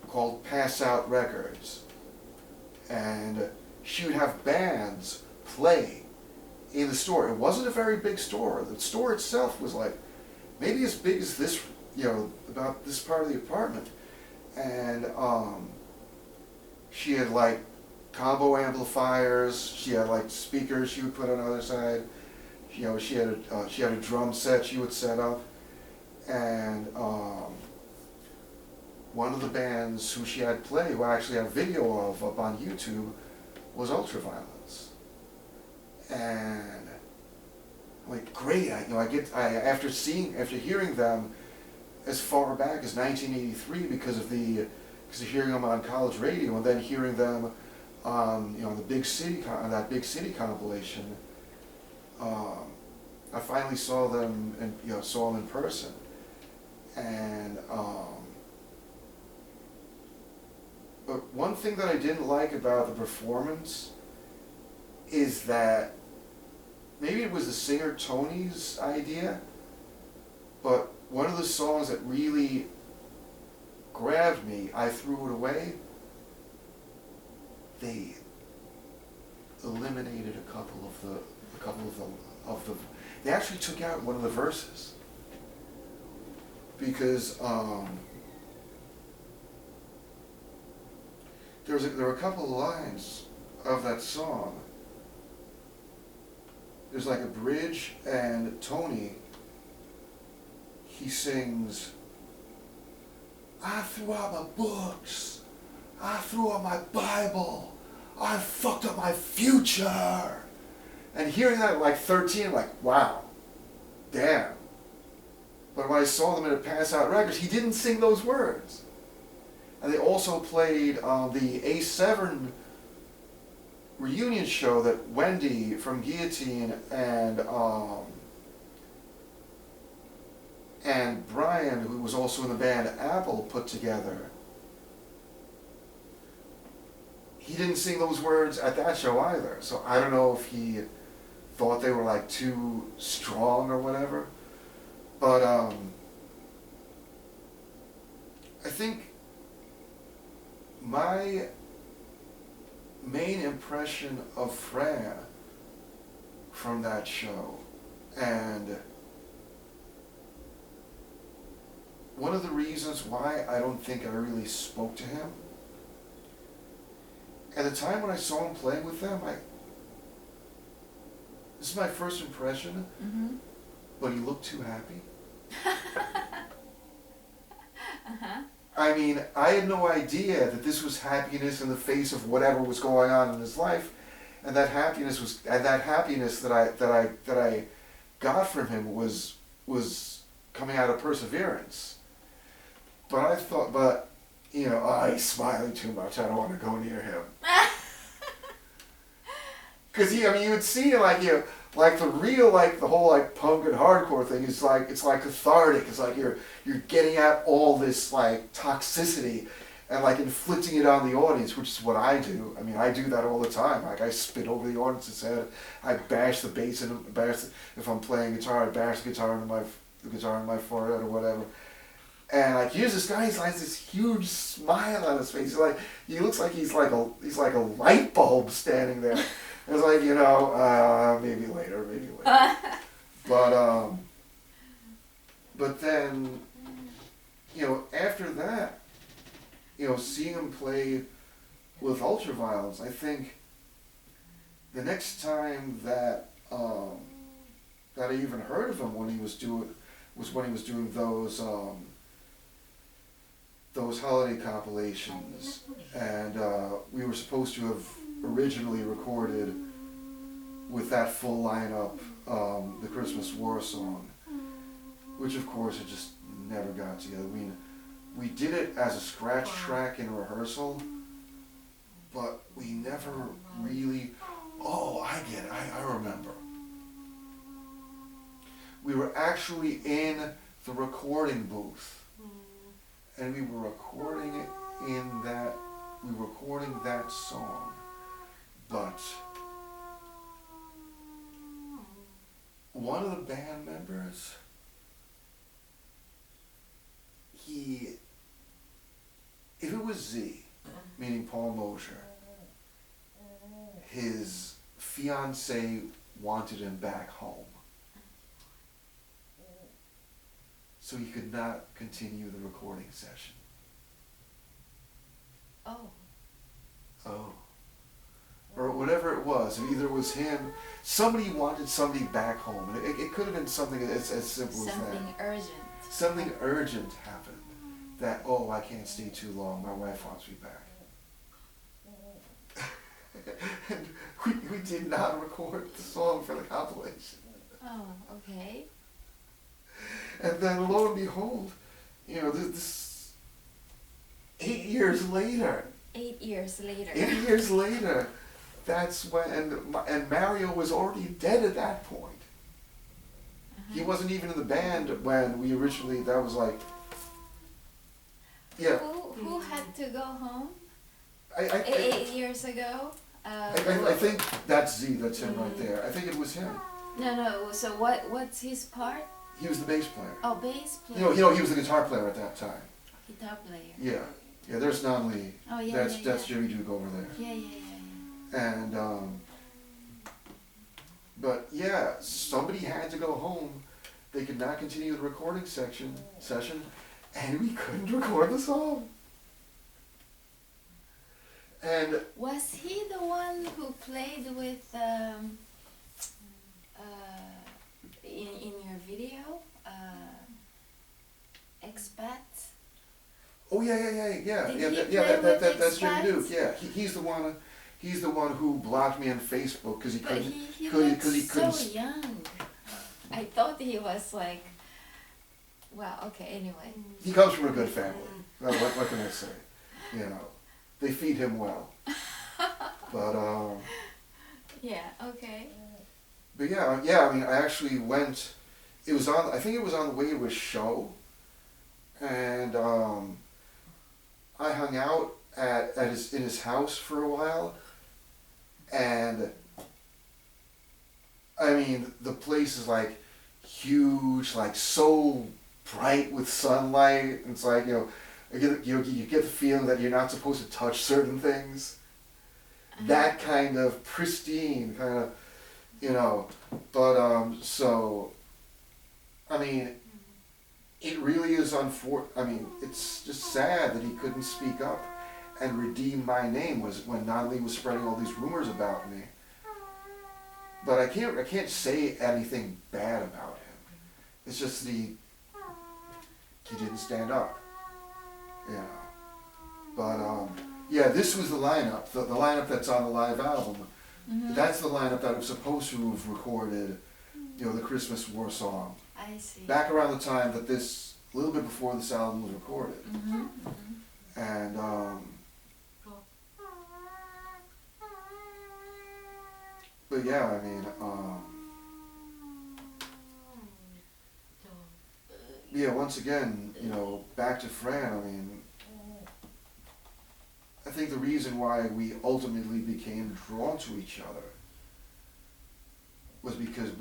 called Pass Out Records, and she would have bands play in the store. It wasn't a very big store. The store itself was like maybe as big as this, about this part of the apartment, and she had like combo amplifiers. She had like speakers she would put on the other side. She had a drum set she would set up, and one of the bands who she had play, who I actually have video of up on YouTube, was Ultraviolence. And I'm like, great! After hearing them as far back as 1983, because of hearing them on college radio, and then hearing them on that Big City compilation, I finally saw them and saw them in person, and but one thing that I didn't like about the performance is that maybe it was the singer Tony's idea, but one of the songs that really grabbed me, I threw it away. They eliminated a couple of the. They actually took out one of the verses because there were a couple of lines of that song. There's like a bridge, and Tony, he sings, "I threw out my books, I threw out my Bible, I fucked up my future." And hearing that at like 13, like, wow, damn. But when I saw them at Pass Out Records, he didn't sing those words. And they also played the A7 reunion show that Wendy from Guillotine and Brian, who was also in the band Apple, put together. He didn't sing those words at that show either. So I don't know if he thought they were like too strong or whatever. But I think my main impression of Fran from that show, and one of the reasons why I don't think I really spoke to him, at the time when I saw him playing with them, this is my first impression, but he looked too happy. I mean, I had no idea that this was happiness in the face of whatever was going on in his life, and that happiness that I got from him was coming out of perseverance. But you know, oh, he's smiling too much. I don't want to go near him. Because you would see like the real, like the whole like punk and hardcore thing is like, it's like cathartic. It's like you're getting at all this like toxicity and like inflicting it on the audience, which is what I do. I mean, I do that all the time. Like I spit over the audience's head. I bash the bass and if I'm playing guitar, I bash the guitar into my forehead or whatever. And like here's this guy, he's like this huge smile on his face. He looks like he's like a light bulb standing there. It's like, maybe later. But then, after that, seeing him play with Ultraviolence, I think the next time that I even heard of him was when he was doing those holiday compilations, and we were supposed to have originally recorded with that full lineup the Christmas War song, which of course it just never got together. We did it as a scratch track in rehearsal, but we never really, I get it, I remember. We were actually in the recording booth, and we were recording that song. But one of the band members, if it was Z, meaning Paul Mosher, his fiancée wanted him back home. So he could not continue the recording session. Oh. Or whatever it was. Either it was him, somebody wanted somebody back home. And it could have been something as simple as that. Something urgent. Something urgent happened. That, I can't stay too long. My wife wants me back. And we did not record the song for the compilation. Oh, okay. And then lo and behold, this 8 years later. 8 years later. 8 years later, that's when, and Mario was already dead at that point. He wasn't even in the band when we originally, that was like, yeah. Who had to go home? 8 years ago? I think that's Z, that's him right there. I think it was him. No, so what's his part? He was the bass player. Oh, bass player. He was the guitar player at that time. Guitar player. Yeah, there's Nunley. Oh, yeah, That's Jimmy Duke over there. Yeah. And, but yeah, somebody had to go home. They could not continue the recording session, and we couldn't record the song. And was he the one who played with in your video, Expat? Oh yeah. Did he play with That's Jimmy Expat? Duke. Yeah, he's the one he's the one who blocked me on Facebook because he But couldn't. he Because he looks couldn't. so young. I thought he was like, well, okay, anyway. He comes from a good family. Well, what can I say? You know, they feed him well. But Yeah, okay. But yeah. I mean, I actually went. It was on. I think it was on the way to a show, and I hung out in his house for a while, and I mean, the place is like huge, like so bright with sunlight. And it's like, you get the feeling that you're not supposed to touch certain things. That kind of pristine kind of, but so, I mean, it really is I mean, it's just sad that he couldn't speak up and redeem my name when Natalie was spreading all these rumors about me. But I can't say anything bad about him. It's just he didn't stand up, But yeah, this was the lineup. The lineup that's on the live album. That's the lineup that was supposed to have recorded, the Christmas War song. I see. Back around the time that a little bit before this album was recorded. And but yeah, I mean, yeah, once again, back to Fran, I mean, I think the reason why we ultimately became drawn to each other was because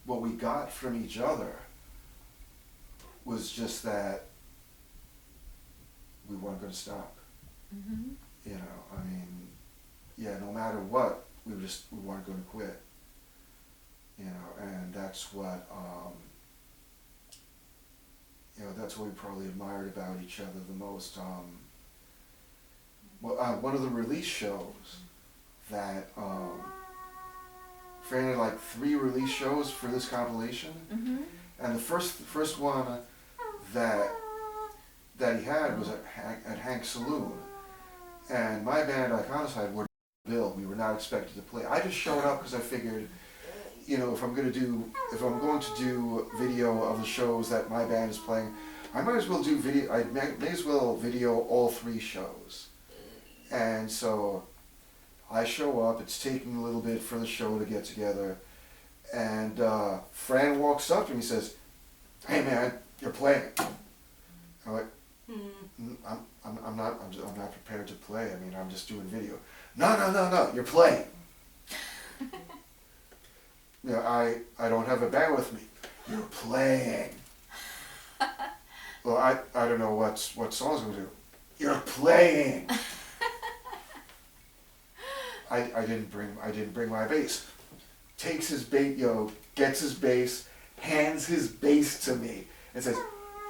what we got from each other was just that we weren't going to stop. I mean, yeah, no matter what, we weren't going to quit. And that's what, that's what we probably admired about each other the most. One of the release shows that, Fran had like 3 release shows for this compilation. And the first one that he had was at Hank's Saloon. And my band, Iconicide, were bill. We were not expected to play. I just showed up because I figured, if I'm going to do video of the shows that my band is playing, I might as well do video. I may as well video all 3 shows. And so I show up. It's taking a little bit for the show to get together, and Fran walks up to me and says, "Hey man, you're playing." I'm like, I'm not prepared to play. I mean, I'm just doing video. No, you're playing. I don't have a band with me. You're playing. Well, I don't know what songs I'm gonna do. You're playing. I didn't bring my bass. Takes his bass, gets his bass, hands his bass to me, and says,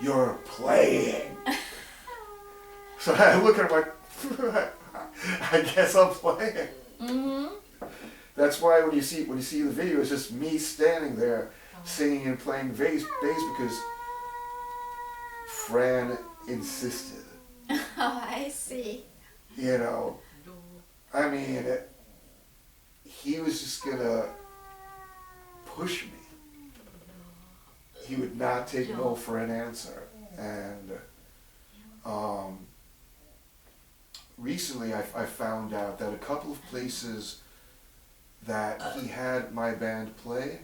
"You're playing." So I look at him like, I guess I'm playing. That's why when you see the video, it's just me standing there singing and playing bass because Fran insisted. Oh, I see. I mean, he was just gonna push me. He would not take no for an answer. And recently I found out that a couple of places that he had my band play,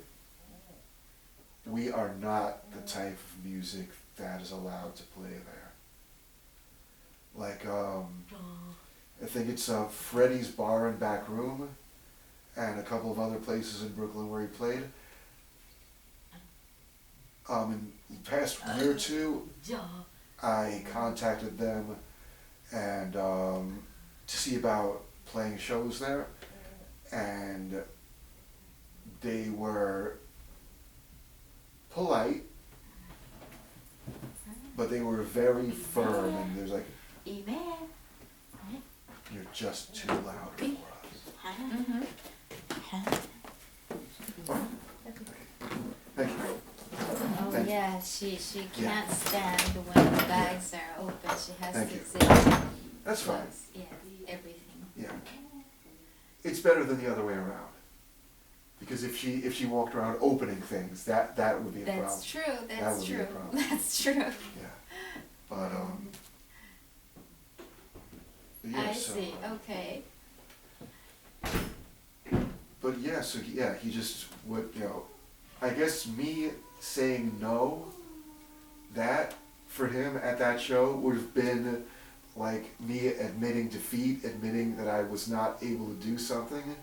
we are not the type of music that is allowed to play there. Like, I think it's Freddy's Bar and Back Room, and a couple of other places in Brooklyn where he played. In the past year or 2, I contacted them and to see about playing shows there, and they were polite, but they were very firm, and there's like, "You're just too loud for us." Thank you. Oh Thank you. yeah, she can't stand when the bags are open. She has Thank to you. zip. That's fine. Yeah, everything. Yeah. It's better than the other way around. Because if she walked around opening things, that would be a problem. That's true. That That's would be true. a problem. That's true. Yeah. But yeah, I so, see. Okay. But yeah, so he just would, I guess me saying no, that for him at that show would have been like me admitting defeat, admitting that I was not able to do something,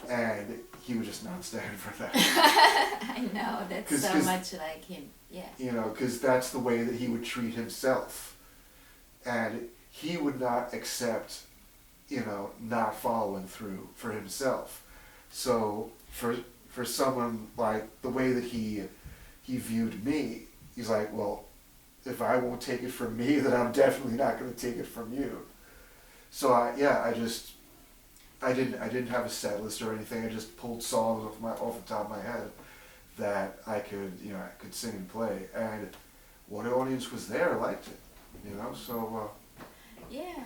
and he would just not stand for that. I know, that's so much like him. Yeah. Because that's the way that he would treat himself. And he would not accept, not following through for himself. So for someone like the way that he viewed me, he's like, well, if I won't take it from me, then I'm definitely not going to take it from you. So I didn't have a set list or anything. I just pulled songs off the top of my head that I could sing and play, and what audience was there liked it, So yeah.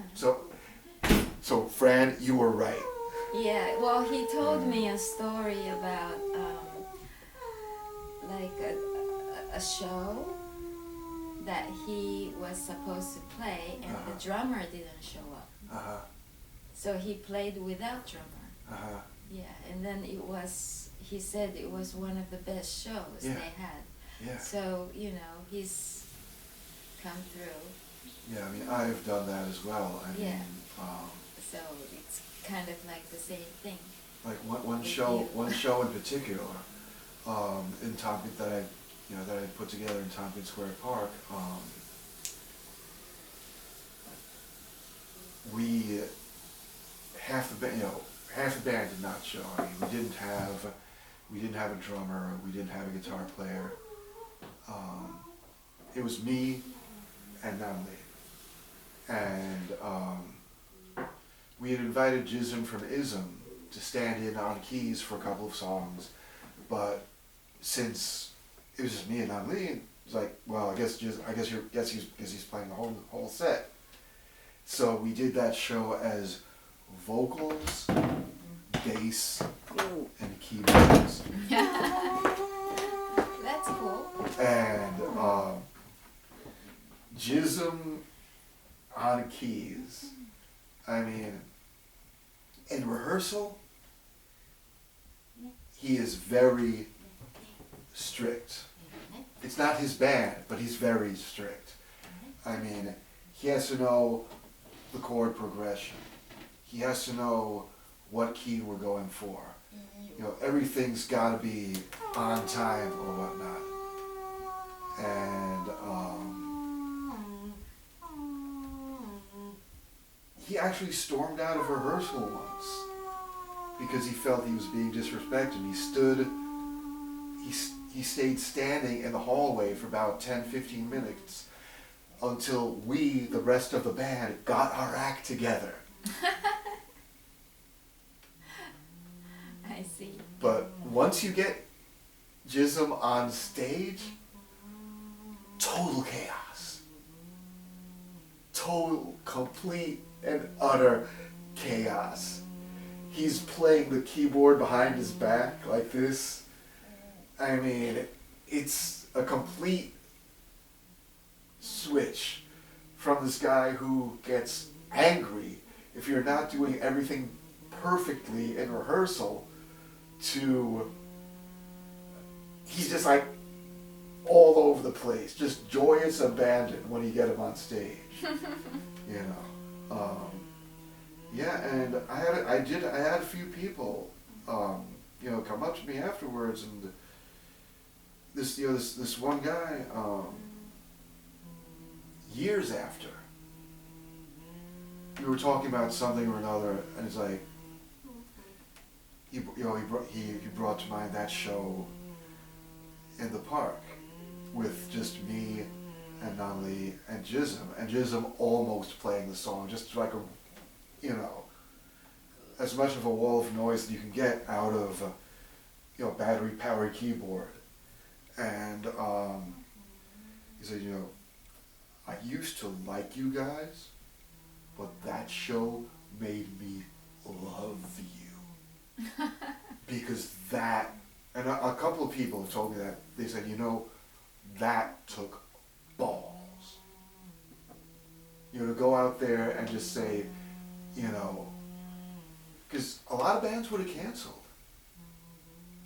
So Fran, you were right. Yeah. Well, he told me a story about like a show that he was supposed to play, and the drummer didn't show up. So he played without drummer. Yeah, and then he said it was one of the best shows they had. Yeah. So, he's come through. Yeah, I mean, I've done that as well. I mean, so it's kind of like the same thing. Like one show in particular, in Tompkins that I put together in Tompkins Square Park. Half the band did not show. I mean, we didn't have a drummer. We didn't have a guitar player. It was me and Namli. And we had invited Jism from Ism to stand in on keys for a couple of songs, but since it was just me and Namli, it was like, well, I guess he's playing the whole set. So we did that show as vocals, bass, and keyboards. That's cool. And Jism on keys. I mean, in rehearsal, he is very strict. It's not his band, but he's very strict. I mean, he has to know the chord progression. He has to know what key we're going for. Everything's got to be on time or whatnot. And he actually stormed out of rehearsal once because he felt he was being disrespected. He stayed standing in the hallway for about 10-15 minutes until we, the rest of the band, got our act together. I see. But once you get Jism on stage, total chaos. Total, complete, and utter chaos. He's playing the keyboard behind his back like this. I mean, it's a complete switch from this guy who gets angry if you're not doing everything perfectly in rehearsal to he's just like all over the place, just joyous abandon when you get him on stage. And I had a few people come up to me afterwards, and this one guy years after we were talking about something or another, and it's like he brought to mind that show in the park with just me and Nanli and Jism almost playing the song, just like as much of a wall of noise that you can get out of battery powered keyboard. And he said, I used to like you guys, but that show made me love you. Because that, and a couple of people have told me that, they said, you know, that took balls. You know, to go out there and just say, you know, because a lot of bands would have canceled.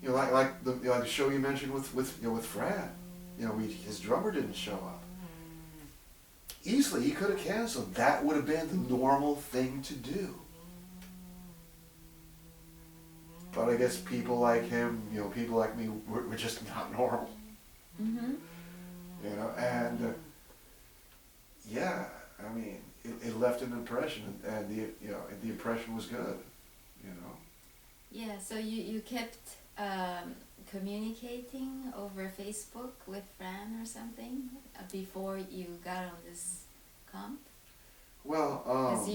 You know, like the show you mentioned with Fran. You know, his drummer didn't show up. Easily, he could have canceled. That would have been the normal thing to do. But I guess people like him, you know, people like me, we're just not normal. Mm-hmm. You know, and yeah, I mean, it left an impression, and the impression was good. You know. Yeah. So you kept communicating over Facebook with Fran or something before you got on this comp? Well, because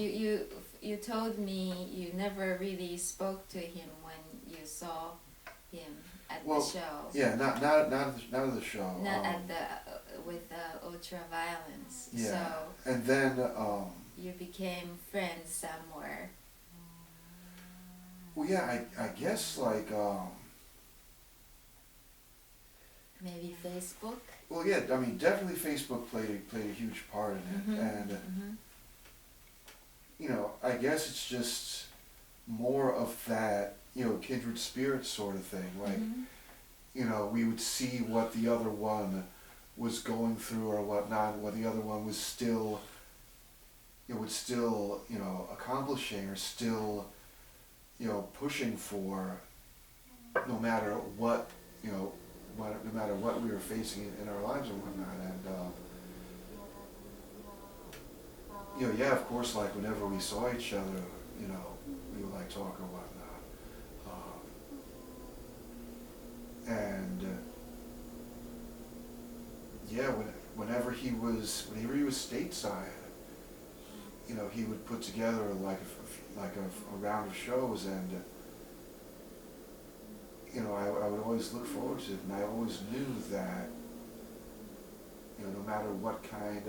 you told me you never really spoke to him when you saw him at the show. Yeah, not at the show. Not at the with Ultra Violence. Yeah, so and then you became friends somewhere. Well, yeah, I guess like maybe Facebook. Well, yeah, I mean, definitely Facebook played a huge part in it, Mm-hmm. and Mm-hmm. you know, I guess it's just more of that, you know, kindred spirit sort of thing. Like, Mm-hmm. you know, we would see what the other one was going through or whatnot, what the other one was still, you know, accomplishing or still, you know, pushing for, no matter what, you know, no matter what we were facing in our lives and whatnot. And, you know, yeah, of course, like whenever we saw each other, you know, we would like talk or whatnot. Yeah, whenever he was stateside, you know, he would put together like a round of shows, and you know, I would always look forward to it, and I always knew that, you know, no matter what kind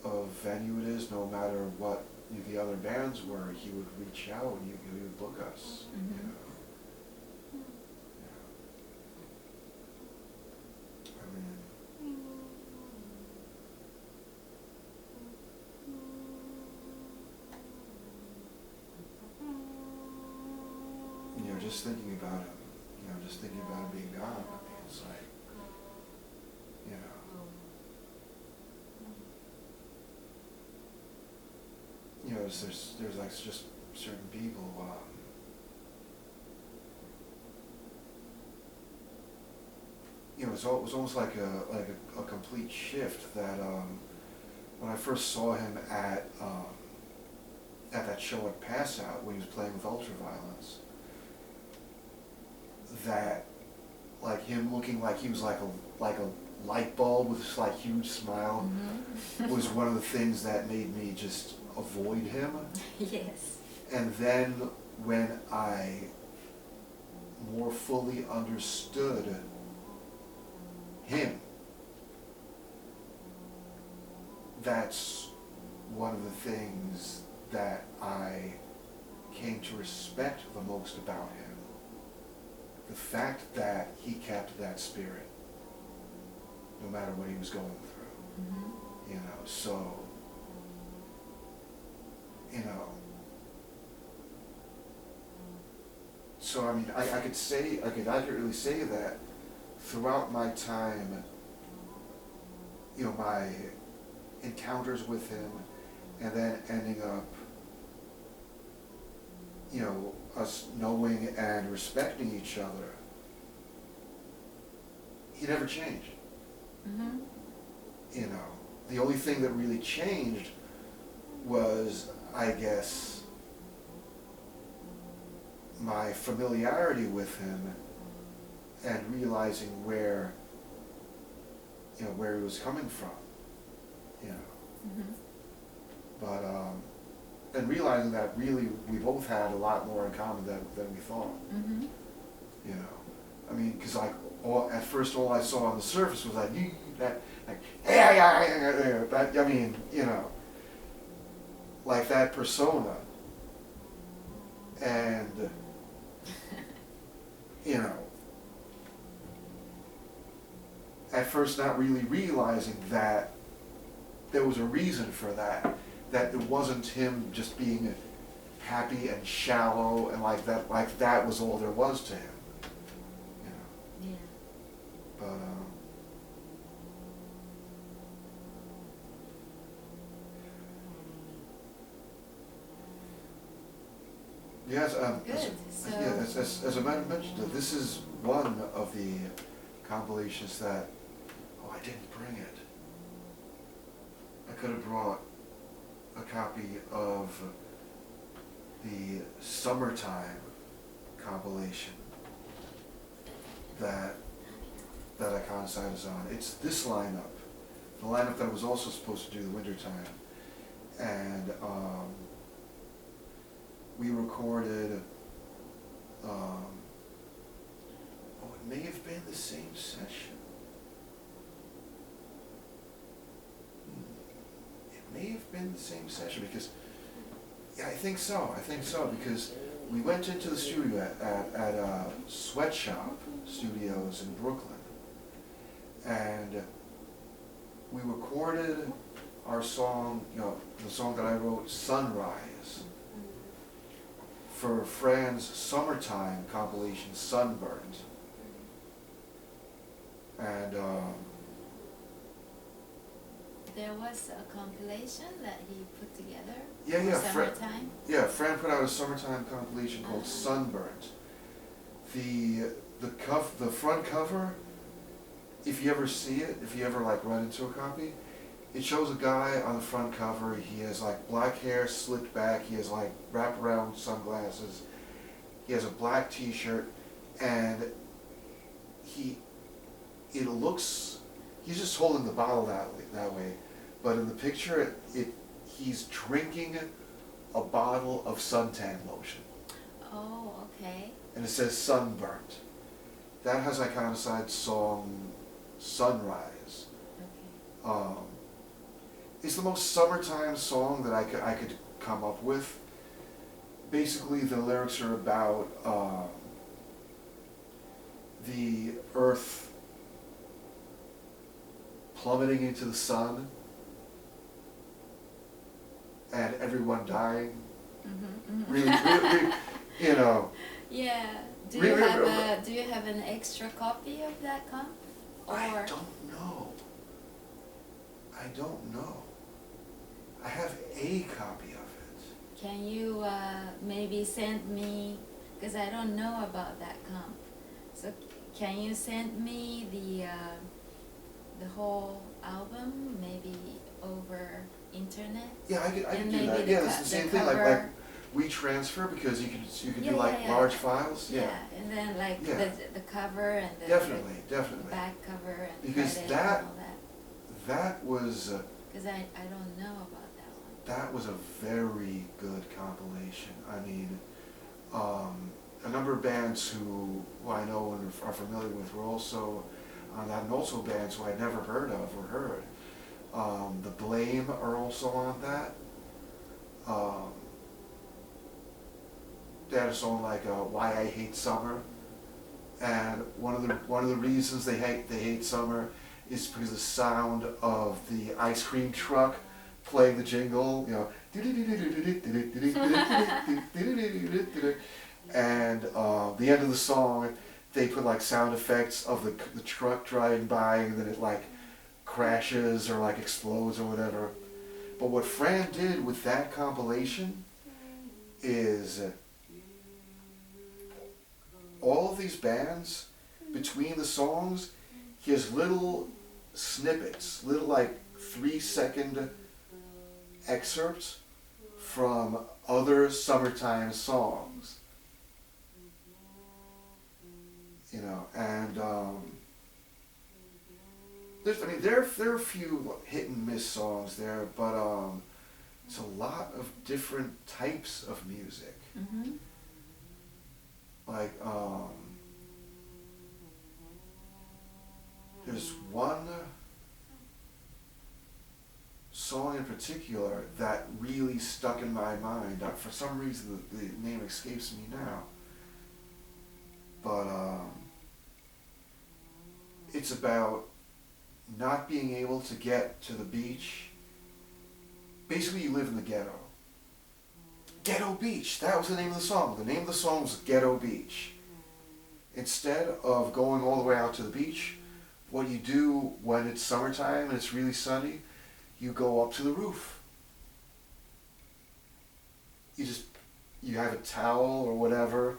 of venue it is, no matter what the other bands were, he would reach out and he would book us. Mm-hmm. You know. You know, just thinking about him, you know, just thinking about him being gone, I mean, it's like, you know, there's like just certain people, you know, it was almost like a complete shift that when I first saw him at that show at Pass Out when he was playing with Ultraviolence, that like him looking like he was like a light bulb with this like huge smile Mm-hmm. was one of the things that made me just avoid him. Yes. And then when I more fully understood him, that's one of the things that I came to respect the most about him. The fact that he kept that spirit, no matter what he was going through. Mm-hmm. You know, so, you know, so I mean, I could accurately say that throughout my time, you know, my encounters with him, and then ending up, you know, us knowing and respecting each other, he never changed. Mm-hmm. You know, the only thing that really changed was, I guess, my familiarity with him and realizing where, you know, where he was coming from, you know. Mm-hmm. But, and realizing that really we both had a lot more in common than we thought, Mm-hmm. you know. I mean, because like, at first all I saw on the surface was like, that, like, that, I mean, you know, like that persona, And, you know, at first not really realizing that there was a reason for that it wasn't him just being happy and shallow and like that was all there was to him, you know. Yeah. But yes, Good. as I might have mentioned, this is one of the compilations that, oh, I didn't bring it. I could have brought a copy of the Summertime compilation that Iconicide is on. It's this lineup, the lineup that was also supposed to do the Wintertime, and we recorded. Oh, it may have been the same session. It may have been the same session because, yeah, I think so because we went into the studio at Sweatshop Studios in Brooklyn, and we recorded our song, you know, the song that I wrote, Sunrise, for Fran's Summertime compilation, Sunburnt. And there was a compilation that he put together yeah, for Summertime? Fran put out a Summertime compilation called Sunburnt. The front cover, if you ever see it, if you ever like run into a copy, it shows a guy on the front cover. He has like black hair slicked back, he has like wraparound sunglasses, he has a black t-shirt, and he's just holding the bottle that way, but in the picture he's drinking a bottle of suntan lotion. Oh, okay. And it says Sunburnt. That has Iconicide's song Sunrise. Okay. It's the most summertime song that I could come up with. Basically, the lyrics are about the earth plummeting into the sun and everyone dying. Mm-hmm, mm-hmm. Really, you know. Yeah. Do you have an extra copy of that comp? Or I don't know. I have a copy of it. can you maybe send me, because I don't know about that comp. So can you send me the whole album, maybe over internet? Yeah, I can do maybe that. the Yeah, that's the same thing. Like we transfer because you can do like large files. Yeah. And then like the cover and the definitely back cover and because credit and all that. That was Because I don't know about that one. that was a very good compilation. I mean, a number of bands who I know and are familiar with were also on that, and also bands who I'd never heard of or heard. The Blame are also on that. They had a song like "Why I Hate Summer," and one of the reasons they hate summer is because the sound of the ice cream truck playing the jingle, you know, and the end of the song, they put like sound effects of the truck driving by, and then it like crashes or like explodes or whatever. But what Fran did with that compilation is all of these bands, between the songs, he has little snippets, little like 3-second excerpts from other summertime songs. You know, and there are a few hit and miss songs there, but it's a lot of different types of music. Mm-hmm. Like there's one song in particular that really stuck in my mind. For some reason, the name escapes me now. But it's about not being able to get to the beach. Basically, you live in the ghetto. Ghetto Beach, that was the name of the song. The name of the song was Ghetto Beach. Instead of going all the way out to the beach, what you do when it's summertime and it's really sunny, you go up to the roof. You have a towel or whatever,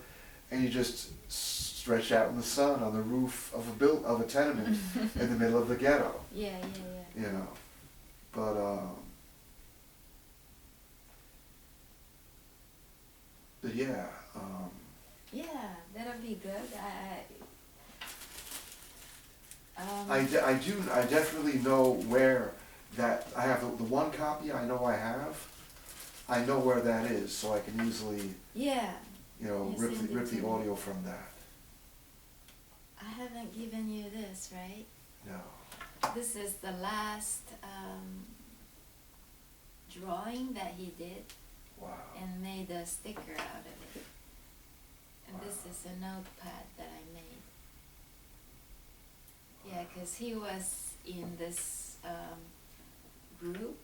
and you just stretch out in the sun on the roof of a tenement in the middle of the ghetto. Yeah. You know, but yeah. Yeah, that'll be good. I definitely know where that, I have the one copy I know I have. I know where that is, so I can easily, rip the audio from that. I haven't given you this, right? No. This is the last drawing that he did. Wow. And made a sticker out of it. And Wow. this is a notepad that I made. Yeah, because he was in this group,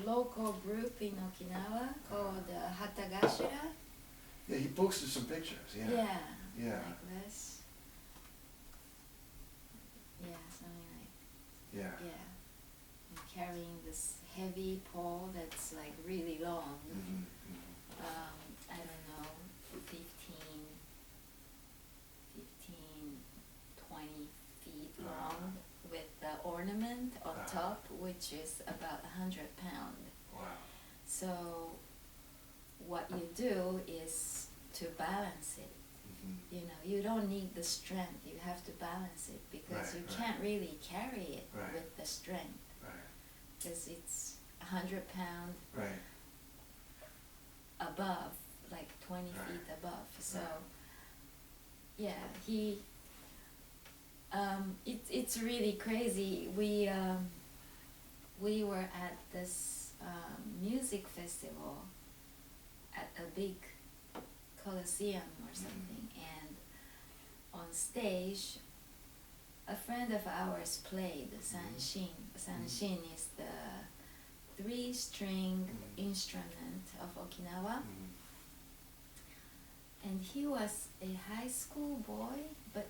local group in Okinawa called Hatagashira. Yeah, he posted some pictures, yeah. Yeah. Like this. Yeah, something like, Yeah. yeah. And carrying this heavy pole that's like really long. I don't know, 15, 20 feet long, with the ornament on top, which is about 100 pounds. Wow. So what you do is to balance it. You know, you don't need the strength, you have to balance it, because you can't really carry it with the strength. Because it's 100 pounds above, like 20 feet above. So, yeah, it's really crazy. We were at this music festival at a big coliseum or something, and on stage, a friend of ours played sanshin. Sanshin is the 3-string instrument of Okinawa. And he was a high school boy, but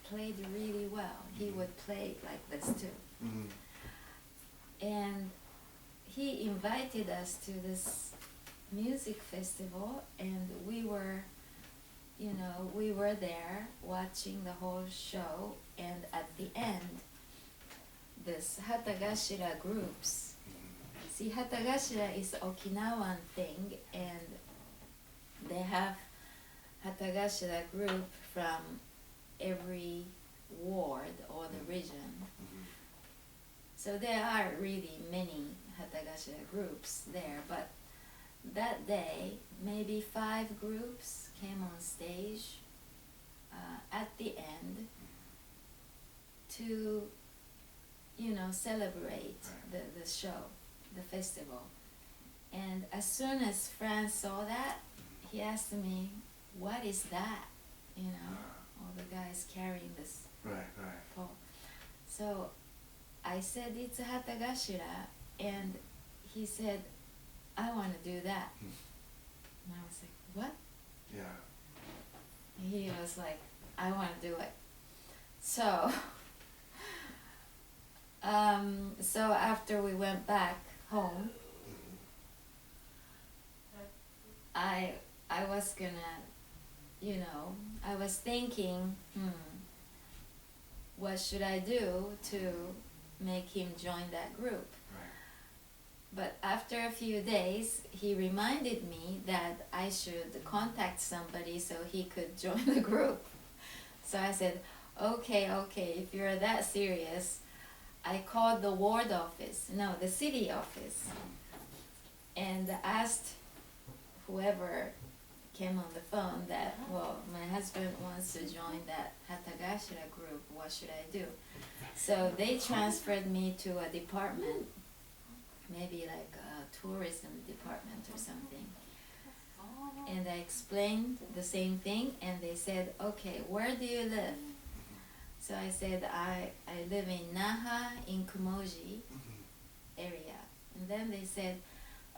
played really well. He would play like this too. And he invited us to this music festival, and we were there watching the whole show, and at the end, this Hatagashira groups. See, Hatagashira is Okinawan thing, and they have Hatagashira group from every ward or the region. So there are really many Hatagashira groups there, but that day, maybe 5 groups came on stage at the end to, celebrate the show, the festival. And as soon as Fran saw that, he asked me, "What is that?" All the guys carrying this pole. So I said, "It's a Hatagashira," and he said, "I want to do that." And I was like, "What?" Yeah. And he was like, "I want to do it." So, so after we went back home, I was gonna, I was thinking, what should I do to make him join that group? But after a few days, he reminded me that I should contact somebody so he could join the group. So I said, okay, if you're that serious, I called the ward office, no, the city office, and asked whoever came on the phone that, well, my husband wants to join that Hatagashira group, what should I do? So they transferred me to a department, maybe like a tourism department or something. And I explained the same thing, and they said, okay, where do you live? So I said, I live in Naha, in Kumoji area. And then they said,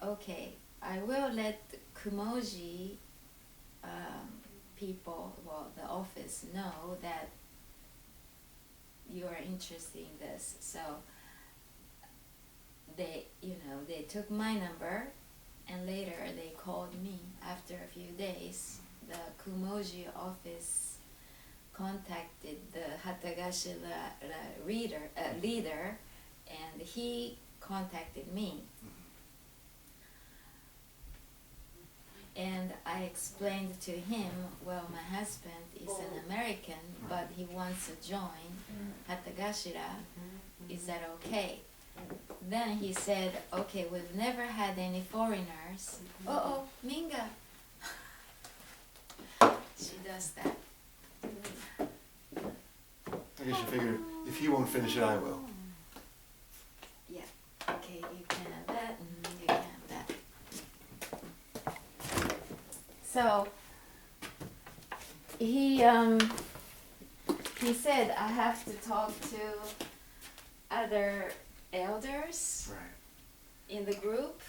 okay, I will let Kumoji people, well, the office, know that you are interested in this. So they, they took my number, and later they called me after a few days. The Kumoji office contacted the Hatagashira leader, and he contacted me. And I explained to him, well, my husband is an American, but he wants to join Hatagashira. Is that okay? Then he said, okay, we've never had any foreigners. Oh, Minga. She does that. I guess you figured if he won't finish it, I will. Yeah. Okay, you can have that, and you can have that. So he said I have to talk to other elders in the group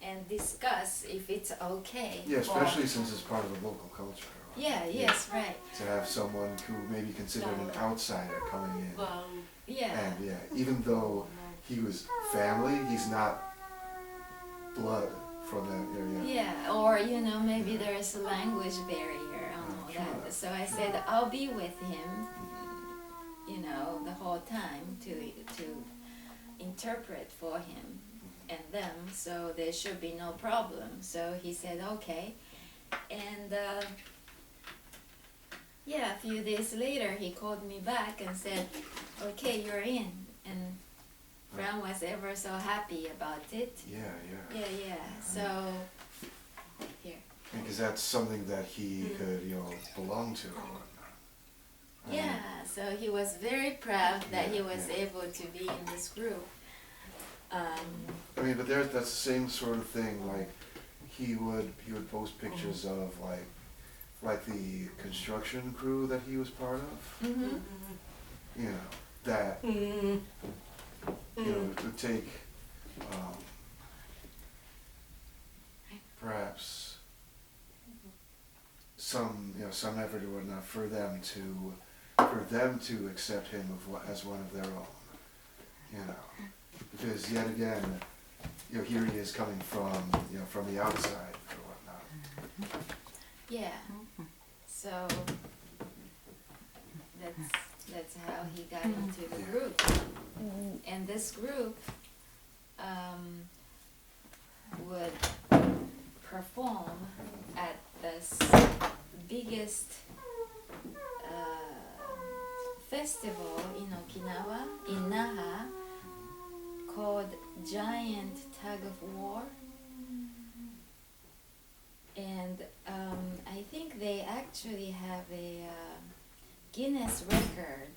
and discuss if it's okay. Yeah, especially since it's part of the local culture. Yeah, yes, right. To have someone who may be considered an outsider coming in. Yeah. And even though he was family, he's not blood from that area. Yeah, or maybe there's a language barrier and all that. So I said I'll be with him, the whole time to interpret for him and them, so there should be no problem. So he said okay, and a few days later he called me back and said, okay, you're in, and Fran was ever so happy about it. Yeah. So here. Because that's something that he could, belong to. Yeah, so he was very proud that he was able to be in this group. But that's the same sort of thing. Like he would post pictures of like the construction crew that he was part of. That it would take perhaps some effort or whatnot for them to accept him as one of their own. Because yet again, here he is coming from the outside or whatnot. Yeah. So that's how he got into the group. And this group would perform at this biggest festival in Okinawa, in Naha, called Giant Tug of War. And I think they actually have a Guinness record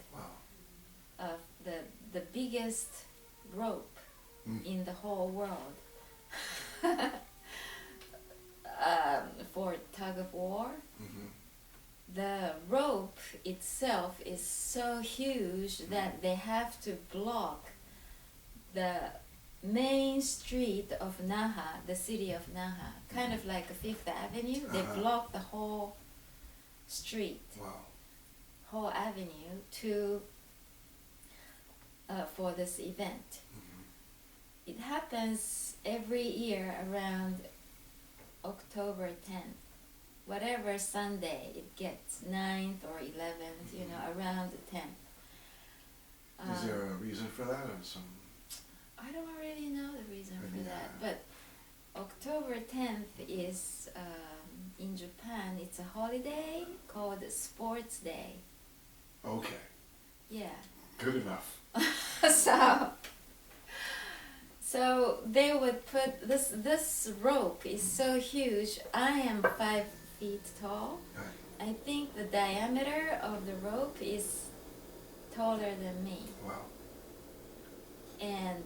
of the biggest rope in the whole world for tug of war. The rope itself is so huge that they have to block the main street of Naha, the city of Naha, kind of like a Fifth Avenue. They block the whole street, whole avenue for this event. It happens every year around October 10th. Whatever Sunday it gets, 9th or 11th, around the 10th. Is there a reason for that or some? I don't really know the reason for that, but October 10th is, in Japan, it's a holiday called Sports Day. Okay. Yeah. Good enough. So So they would put this rope is so huge. I am 5 feet tall. Right. I think the diameter of the rope is taller than me. Wow. And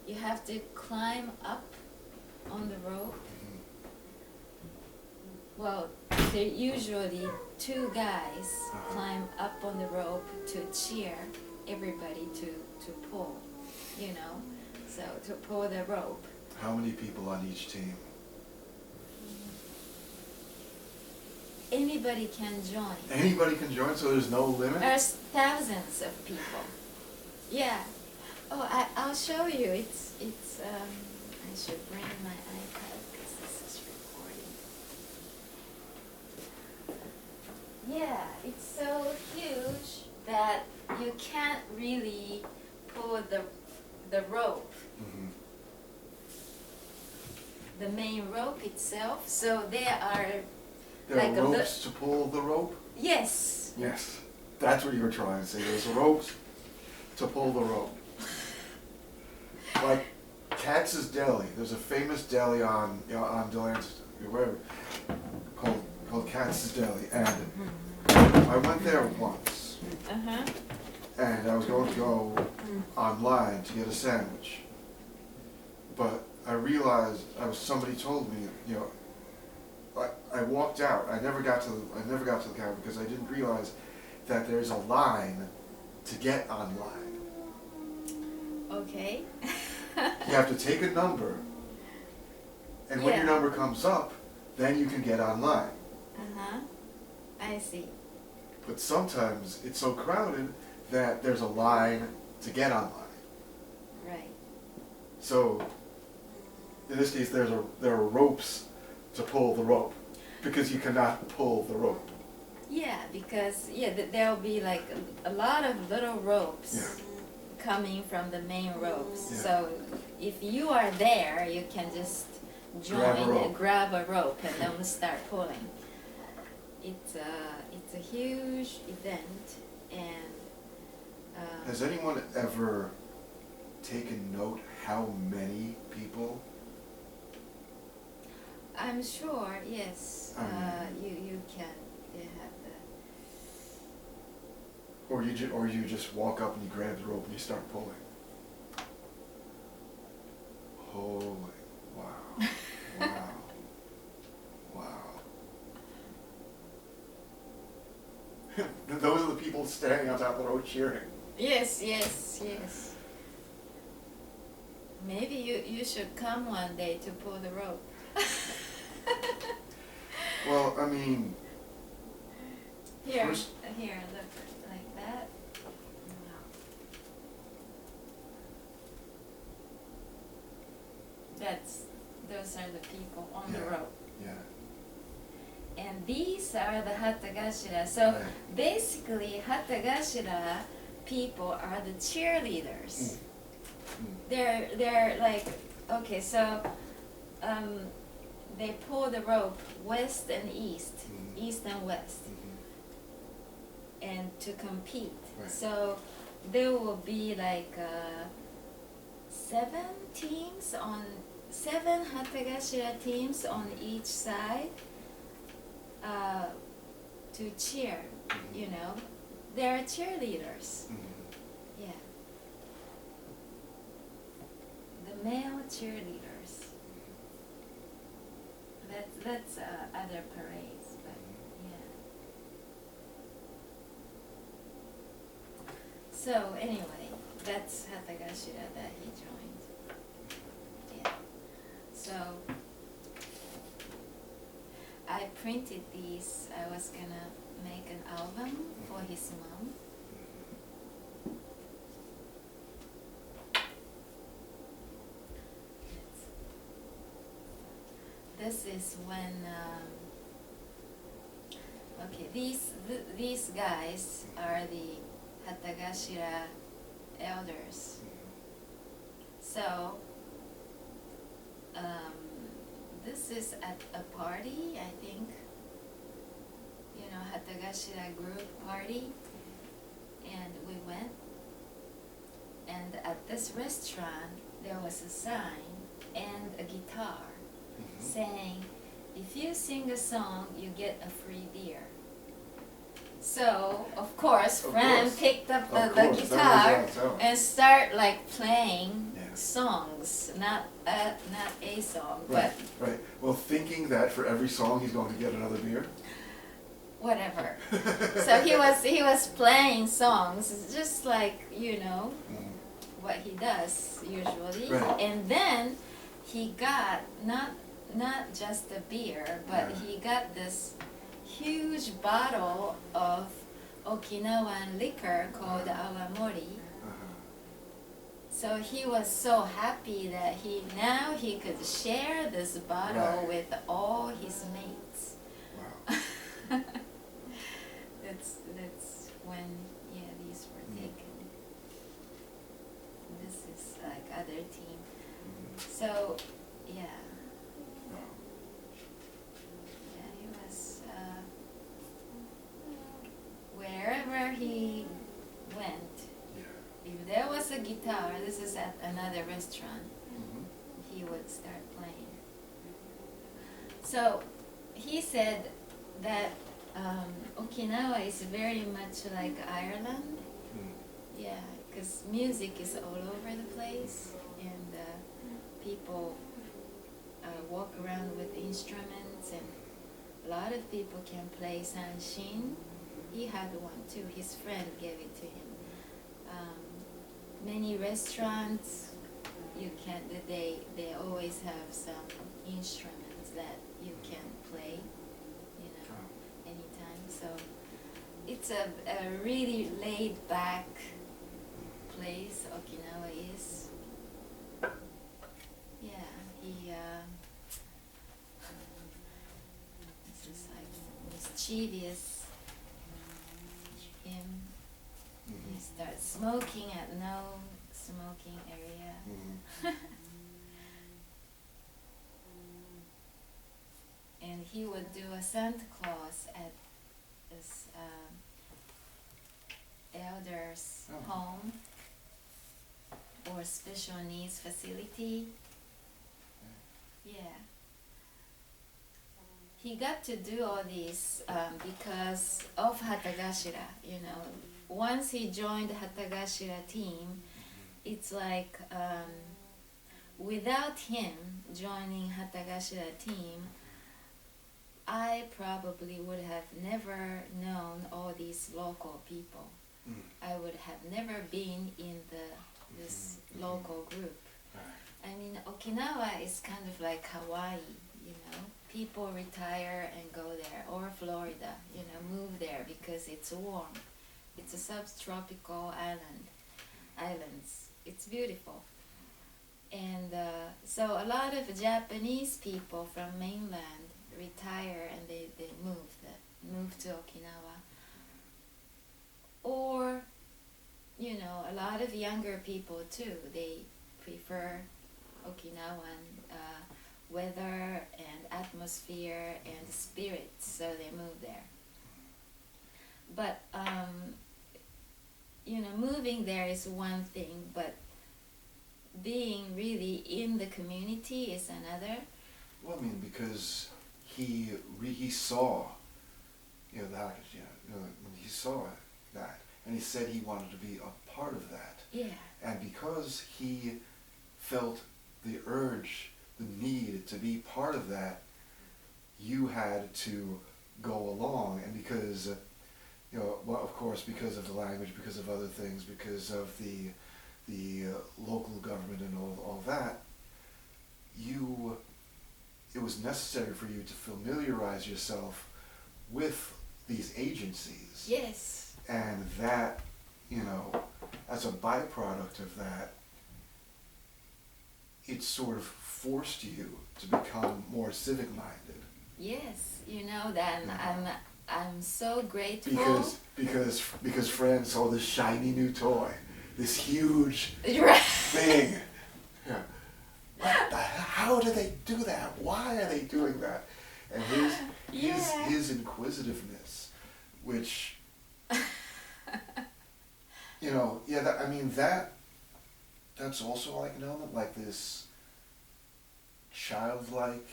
you have to climb up on the rope. Well, there usually 2 guys climb up on the rope to cheer everybody to pull, you know, so to pull the rope. How many people on each team? Anybody can join. Anybody can join, so there's no limit? There's thousands of people. Yeah. Oh, I'll show you. It's I should bring my iPad because this is recording. Yeah, it's so huge that you can't really pull the rope, the main rope itself. So there are like ropes to pull the rope? Yes. Yes. That's what you were trying to say. There's ropes to pull the rope. Like Katz's Deli. There's a famous deli on Delancey, wherever, called Katz's Deli, and I went there once. And I was going to go online to get a sandwich, but I realized somebody told me, you know, I walked out. I never got to the counter because I didn't realize that there's a line to get online. Okay. You have to take a number, and when your number comes up, then you can get online. I see. But sometimes it's so crowded that there's a line to get online. Right. So in this case, there are ropes to pull the rope, because you cannot pull the rope. Yeah, because there'll be like a lot of little ropes coming from the main ropes. Yeah. So if you are there, you can just join and grab a rope and then start pulling. It's a huge event, and has anyone ever taken note how many people? I'm sure, yes. You can. They have the. Or you just walk up and you grab the rope and you start pulling. Holy, wow, wow, wow. Those are the people standing on top of the road cheering. Yes, yes, yes. Maybe you should come one day to pull the rope. Well, I mean... Here, look, like that. Those are the people on the rope. Yeah. And these are the Hatagashira. So basically, Hatagashira people are the cheerleaders. They're like, okay, so they pull the rope west and east, east and west, and to compete. Right. So there will be like 7 Hatagashira teams on each side to cheer, you know. They're cheerleaders. Yeah. The male cheerleaders. That's other parades, but yeah. So anyway, that's Hatagashira that he joined. Yeah. So I printed these. I was gonna make an album for his mom. This is when okay, these guys are the Hatagashira elders. So this is at a party, I think, you know, Hatagashira group party, and we went, and at this restaurant there was a sign and a guitar saying, if you sing a song, you get a free beer. So, of course, Fran picked up the guitar and start like playing songs, not a song, but right. Well, thinking that for every song he's going to get another beer. Whatever. So he was playing songs, just like what he does usually, and then he got not just a beer, but he got this huge bottle of Okinawan liquor called awamori. So he was so happy that now he could share this bottle with all his mates. Wow. That's when these were taken. This is like other team. So he was wherever he went. If there was a guitar, this is at another restaurant, he would start playing. So he said that Okinawa is very much like Ireland. Yeah, because music is all over the place, and people walk around with instruments, and a lot of people can play sanshin. He had one too. His friend gave it to him. Many restaurants, they always have some instruments that you can play, anytime. So it's a really laid back place. Okinawa is. Yeah, this is like mischievous. Him. He starts smoking at no smoking area. And he would do a Santa Claus at this elder's home or special needs facility. Yeah. He got to do all these because of Hatagashira, Once he joined the Hatagashira team, it's like without him joining Hatagashira team, I probably would have never known all these local people. I would have never been in this local group. I mean, Okinawa is kind of like Hawaii, People retire and go there, or Florida, move there because it's warm. It's a subtropical islands. It's beautiful. And so a lot of Japanese people from mainland retire and they move to Okinawa. Or, a lot of younger people too, they prefer Okinawan weather and atmosphere and spirits, so they move there. But moving there is one thing, but being really in the community is another. Well, I mean, because he saw, that, he saw that, and he said he wanted to be a part of that. Yeah. And because he felt the urge, the need to be part of that, you had to go along, and because, of course, because of the language, because of other things, because of the local government and all that, it was necessary for you to familiarize yourself with these agencies. Yes. And that, as a byproduct of that, it sort of forced you to become more civic-minded. Yes, that I'm so grateful. Because Fran saw this shiny new toy, this huge thing. Yeah. How do they do that? Why are they doing that? And his inquisitiveness, which, that's also like an element, like this childlike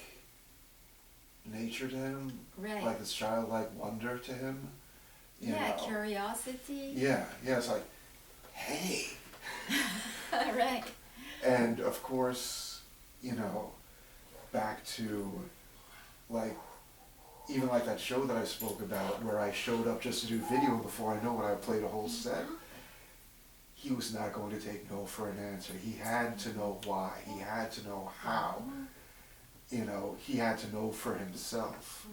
nature to him, Right. like this childlike wonder to him. You know? Curiosity. Yeah, it's like, hey. Right. And of course, back to like, even like that show that I spoke about where I showed up just to do video before I know what I played a whole set. He was not going to take no for an answer. He had to know why. He had to know how. He had to know for himself.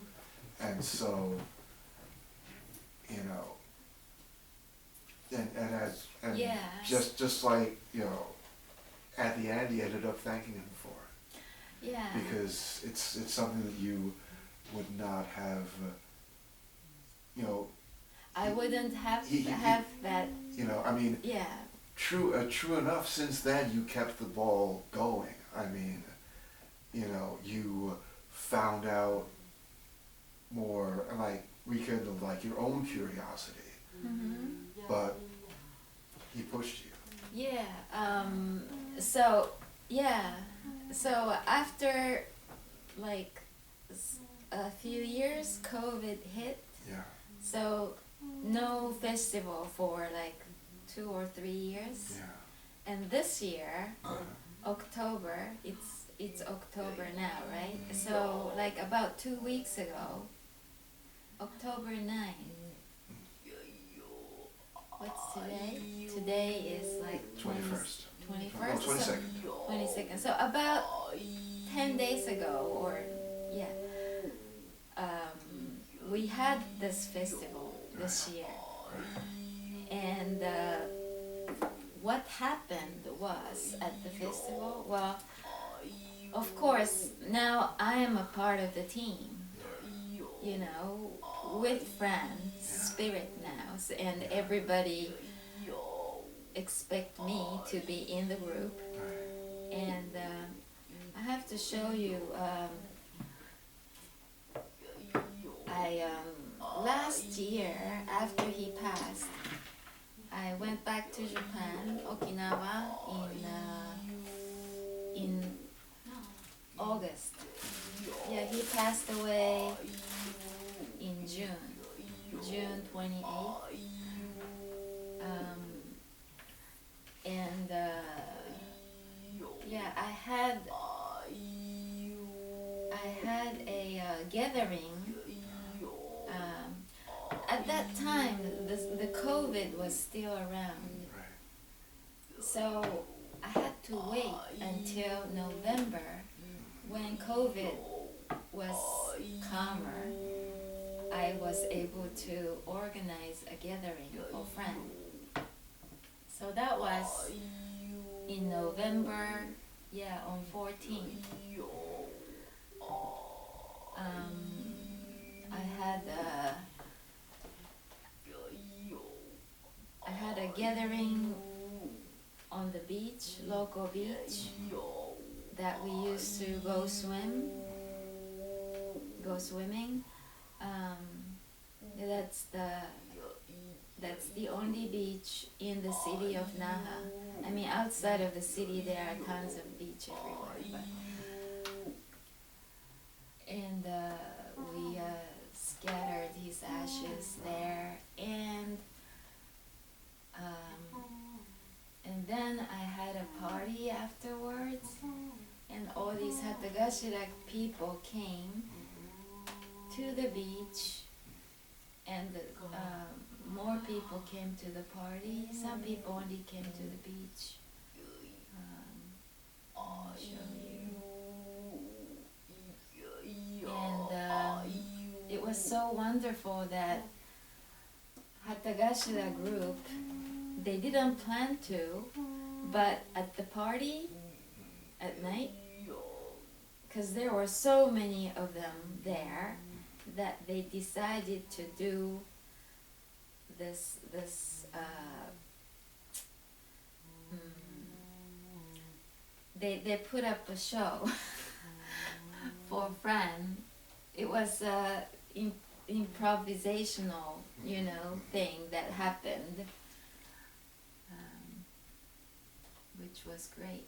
And so, and yes. just like, at the end he ended up thanking him for it. Yeah. Because it's something that you would not have, I wouldn't have that. Yeah. True enough, since then you kept the ball going. I mean, you found out more, like, rekindled, like, your own curiosity. Mm-hmm. But he pushed you. Yeah. So after, like, a few years, COVID hit. Yeah. So no festival for like 2 or 3 years. Yeah. And this year, October, it's October now, right? So like about 2 weeks ago, October 9. What's today? Today is like 21st. 21st? No, 22nd. 22nd. So about 10 days ago, or yeah, we had this festival this year. And what happened was at the festival, well, of course, now I am a part of the team, with Fran's spirit now, and everybody expect me to be in the group. And I have to show you, last year, after he passed, I went back to Japan, Okinawa, in August. Yeah, he passed away in June 28th. I had a gathering. At that time, the COVID was still around. So I had to wait until November when COVID was calmer. I was able to organize a gathering for friends. So that was in November, on 14th. I had a gathering on the beach, local beach, that we used to go swimming. That's the only beach in the city of Naha. I mean, outside of the city, there are tons of beach everywhere. And we scattered his ashes there, and then I had a party afterwards, and all these Hatagashira people came to the beach, and more people came to the party. Some people only came to the beach. I'll show you. And it was so wonderful that Hatagashira group, they didn't plan to, but at the party at night, because there were so many of them there, that they decided to do this they put up a show for Fran. It was a improvisational, thing that happened, which which was great.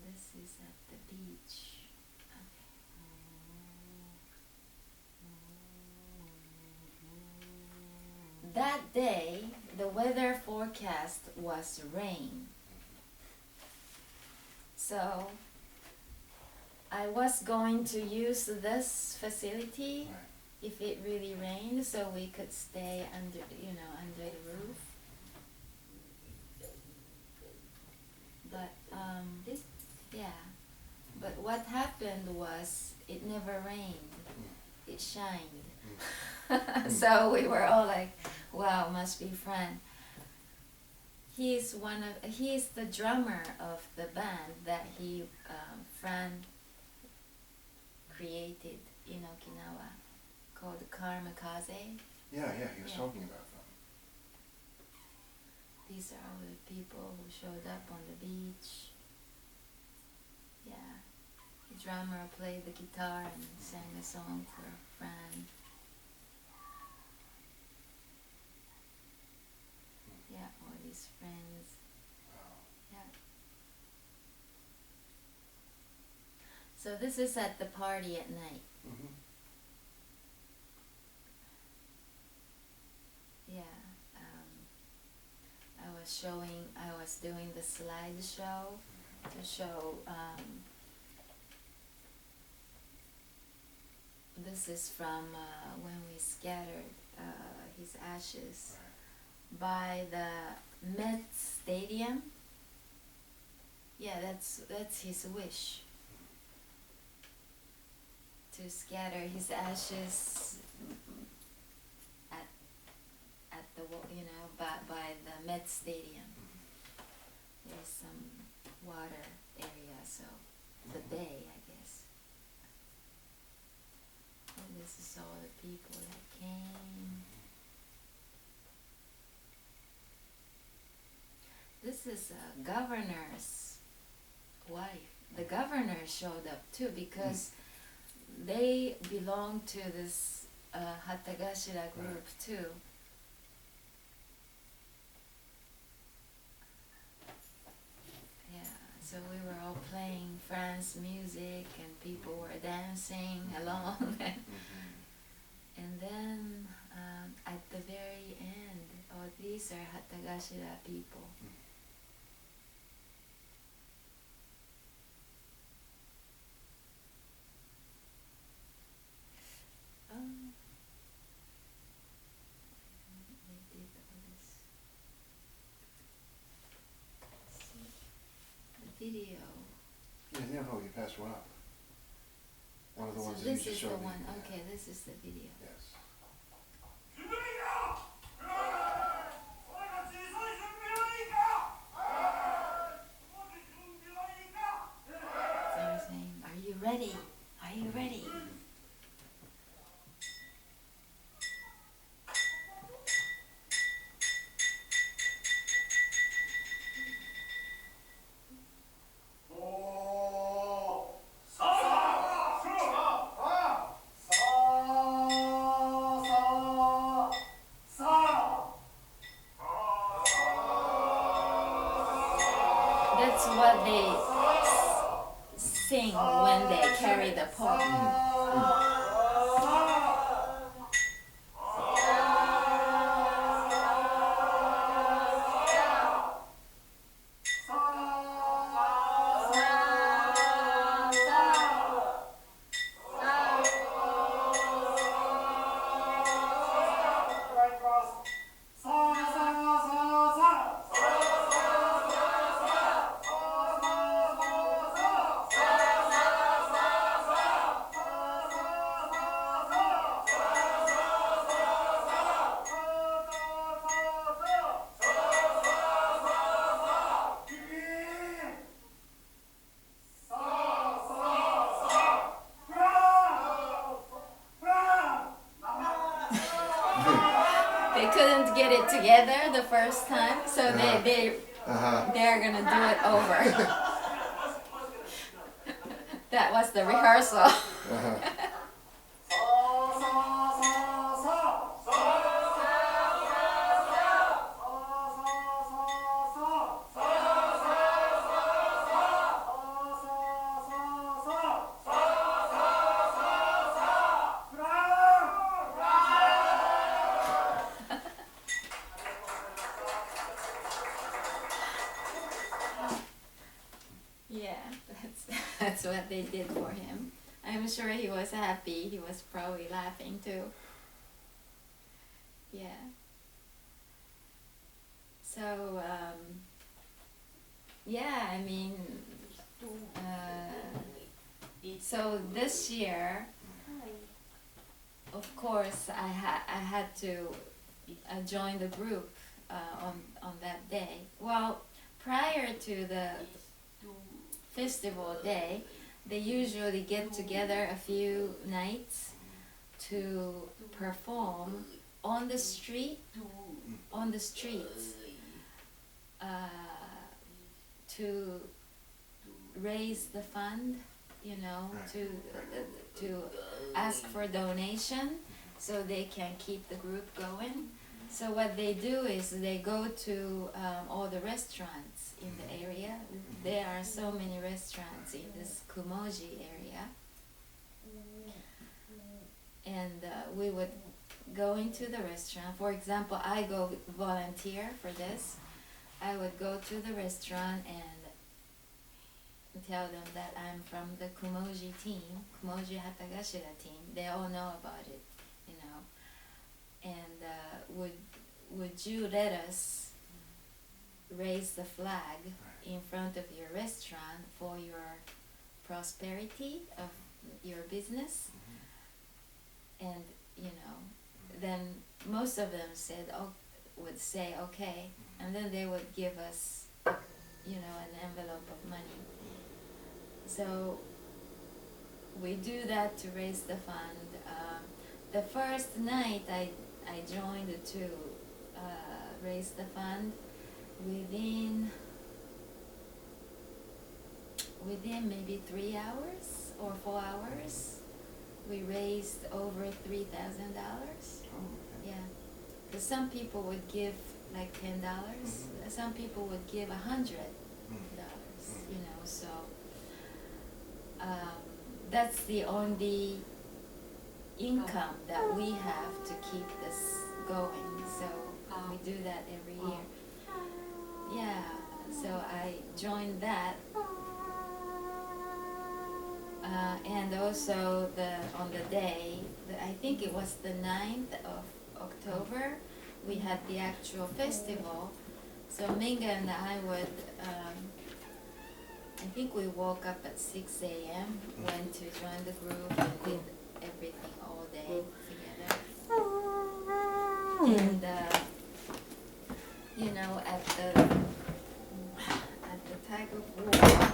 This is at the beach. That day, the weather forecast was rain. So, I was going to use this facility if it really rained, so we could stay under, under the roof. But, yeah. But what happened was, it never rained. It shined. So we were all like, wow, must be Fran. He's the drummer of the band that Fran created in Okinawa called Kamikaze. Yeah, he was talking about them. These are all the people who showed up on the beach. Yeah. The drummer played the guitar and sang a song for Fran. Yeah, all these friends. Wow. Yeah. So this is at the party at night. Mm-hmm. Yeah. I was doing the slideshow to show, this is from when we scattered his ashes by the Met Stadium. Yeah, that's his wish, to scatter his ashes at the by the Met Stadium. There's some water area, so the bay, I guess. And this is all the people that came. This is a governor's wife. The governor showed up too because they belong to this Hatagashira group too. Yeah, so we were all playing Fran's music and people were dancing along. And then at the very end, these are Hatagashira people. They did all this. The video. Yeah, no, you passed one up. One of the ones So that you this just is showed the me. one. Yeah. Okay, this is the video. Yes. So I'm saying, are you ready? Are you ready? That's what they sing when they carry the pole. They couldn't get it together the first time, so they they're gonna do it over. That was the rehearsal. Yeah, that's what they did for him. I'm sure he was happy. He was probably laughing too. Yeah. So, yeah, I mean, so this year, of course, I had to join the group on that day. Well, prior to the festival day, they usually get together a few nights to perform on the streets, to raise the fund, you know, to ask for donation so they can keep the group going. So what they do is they go to all the restaurants in the area. There are so many restaurants in this Kumoji area. And we would go into the restaurant. For example, I go volunteer for this. I would go to the restaurant and tell them that I'm from the Kumoji team, Kumoji Hatagashira team. They all know about it, you know. And would you let us raise the flag in front of your restaurant for your prosperity of your business? And you know, then most of them would say okay, and then they would give us, you know, an envelope of money. So we do that to raise the fund. The first night I joined to raise the fund. Within maybe 3 hours or 4 hours, we raised over $3,000. Yeah, because some people would give like $10. Some people would give $100. You know, so that's the only income that we have to keep this going. So we do that every year. Yeah, so I joined that. And also on the day, I think it was the 9th of October, we had the actual festival. So Minga and I would, I think we woke up at 6 a.m., went to join the group and did everything all day together. And, you know, at the tag of war,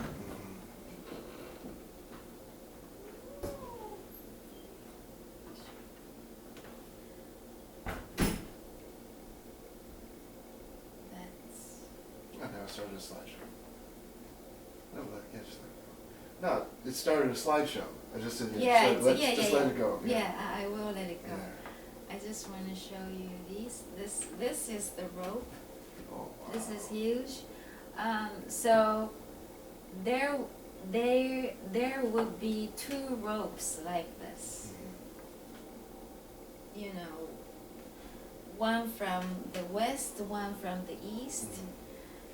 started a slideshow. No, yeah, just let it go. No, it started a slideshow. I just said, let it go. Yeah, I will let it go. Yeah. I just want to show you these. This is the rope. Oh, wow. This is huge. So there would be 2 ropes like this. You know, one from the west, one from the east.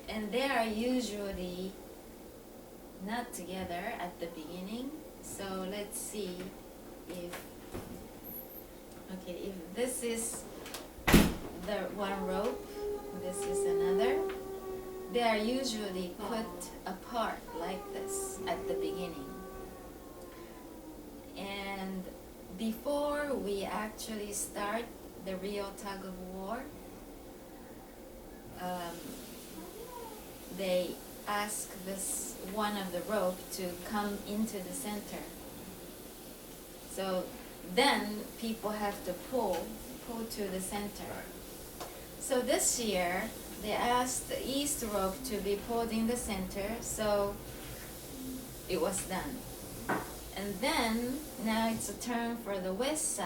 And they are usually not together at the beginning. So let's see if this is the one rope, this is another. They are usually put apart like this at the beginning. And before we actually start the real tug of war, they ask this one of the rope to come into the center. So then people have to pull to the center. So this year they asked the east rope to be pulled in the center, so it was done. And then now it's a turn for the west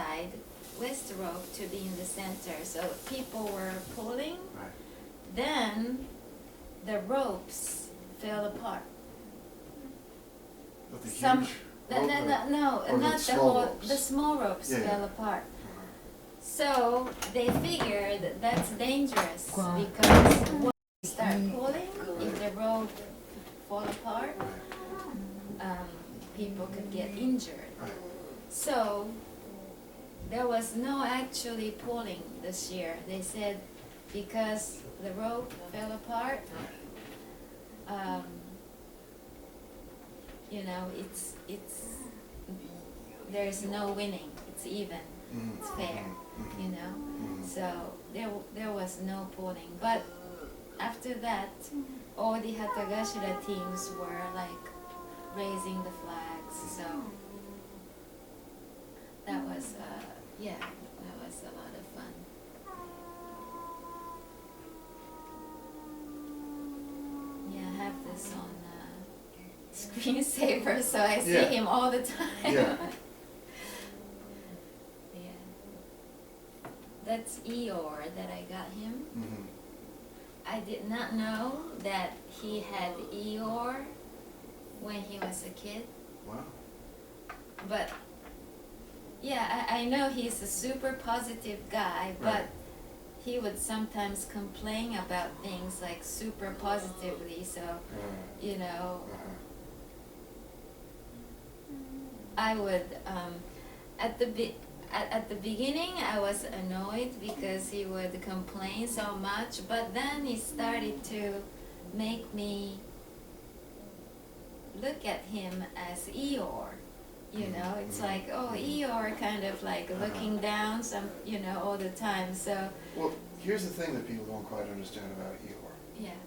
rope to be in the center. So people were pulling. Right. Then the ropes fell apart. Of the Some huge no, rope, or not the small whole. ropes? The small ropes Yeah, fell yeah. apart. Uh-huh. So they figured that's dangerous because when you start pulling, if the rope fall apart, people could get injured. Right. So there was no actually pulling this year. They said because the rope fell apart, you know, it's there's no winning. It's even. Mhm. It's fair. Mhm. You know. Mhm. So there was no pulling. But after that, all the Hatagashira teams were like raising the flags. So that was that was a lot of fun. Yeah, I have this on screensaver, so I see Yeah. him all the time. Yeah. Yeah. That's Eeyore that I got him. Mhm. I did not know that he had Eeyore when he was a kid. Wow. But yeah, I know he's a super positive guy, but Right. he would sometimes complain about things like super positively. So, you know, Uh-huh. I would at the beginning I was annoyed because he would complain so much, but then he started to make me look at him as Eeyore. You know, it's like, oh, Eeyore, kind of like looking down all the time. So Well, here's the thing that people don't quite understand about Eeyore. yeah,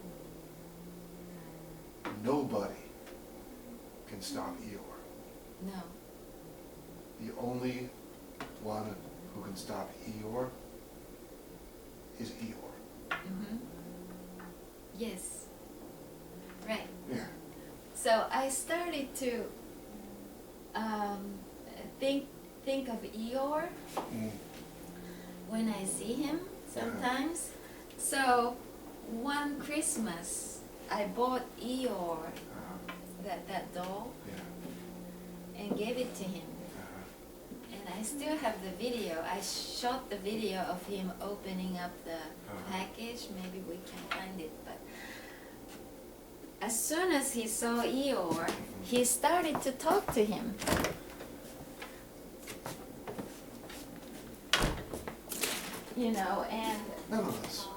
Nobody can stop Eeyore. no, The only one who can stop Eeyore is Eeyore. yes, right. Yeah. So I started to think of Eeyore Mm. when I see him sometimes. So one Christmas I bought Eeyore, that doll, Yeah. and gave it to him. And I still have the video. I shot the video of him opening up the package. Maybe we can find it. But as soon as he saw Eeyore, he started to talk to him. You know, and None of this.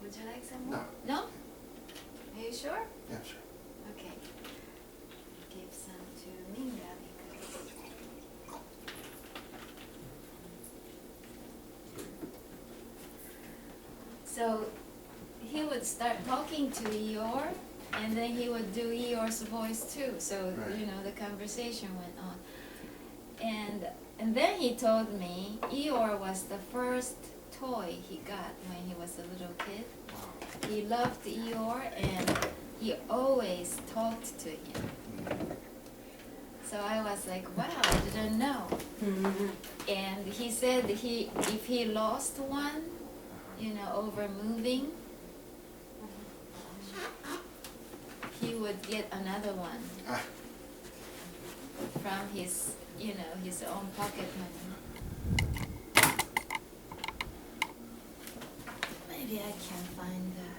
would you like some more? No. No? Are you sure? Yeah, sure. Okay. Give some to Minga because so he would start talking to Eeyore, and then he would do Eeyore's voice too. So Right. you know the conversation went on, and then he told me Eeyore was the first toy he got when he was a little kid. Wow. He loved Eeyore and he always talked to him. Mm. So I was like, wow, I didn't know. And he said if he lost one, you know, over moving, he would get another one Ah. from his, you know, his own pocket money. Maybe I can find the...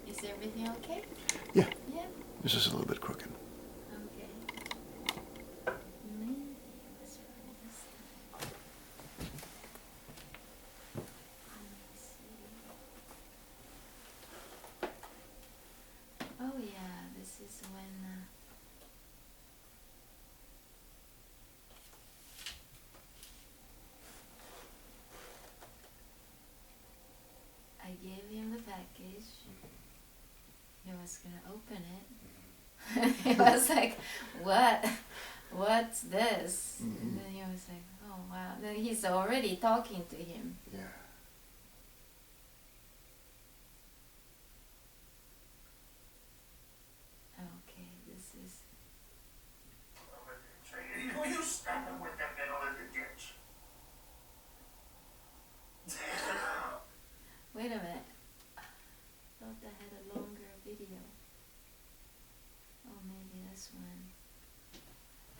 Is everything okay? Yeah. Yeah? This is a little bit crooked. Okay. Let's try this. was gonna open it. He was like, "What? What's this?" And then he was like, "Oh wow!" Then he's already talking to him. Yeah. Okay, this is. Who you standing with the middle of the ditch? Wait a minute. Thought I had a longer video. Oh, maybe this one.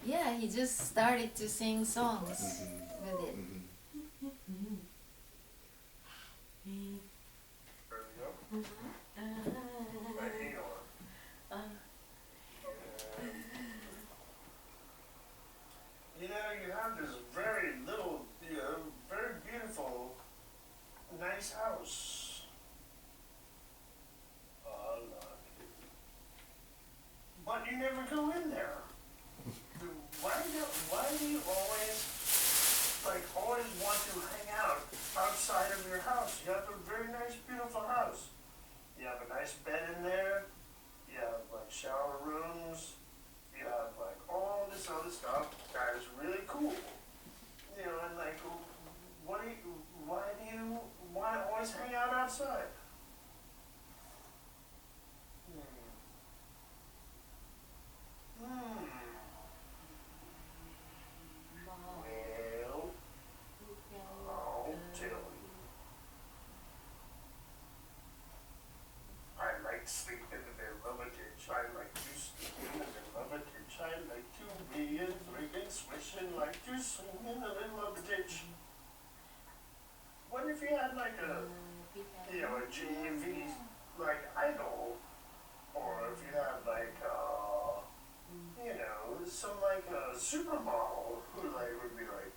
Yeah, he just started to sing songs with it. There we go. By Eeyore. You know, you have this very little, very beautiful, nice house. But you never go in there. Why do you always want to hang out outside of your house? You have a very nice, beautiful house. You have a nice bed in there. You have like shower rooms. You have like all this other stuff that is really cool. You know, and like, why always hang out outside? Well, I'll tell you. I like sleeping in the middle of a ditch. I like to sleep in the middle of a ditch. I like to be in drinking, swishing, like to swing in the middle of the ditch. What if you had like a GMV like idol, or if you had like some like a supermodel who like would be like,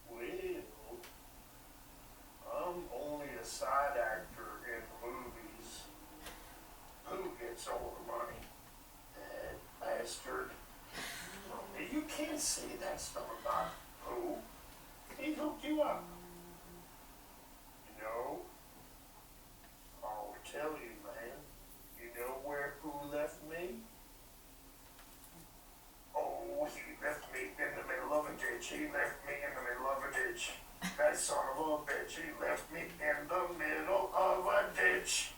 well, I'm only a side actor in movies. Who gets all the money? That bastard. You can't say that stuff about who. He hooked you up. You know? I'll tell you, man. You know where Pooh left me? Oh, he left me in the middle of a ditch. He left me in the middle of a ditch. That son of a bitch. He left me in the middle of a ditch.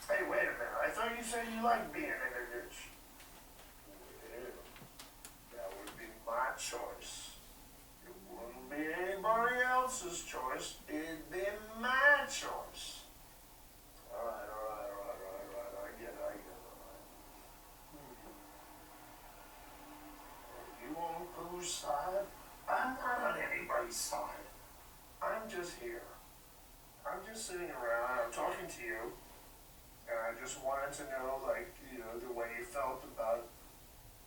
Hey, wait a minute. I thought you said you liked being in a ditch. Well, that would be my choice. It wouldn't be anybody else's choice. It'd be my choice. All right. I get it. You on whose side? I'm not on anybody's side. I'm just here. I'm just sitting around. I'm talking to you. And I just wanted to know, like, the way you felt about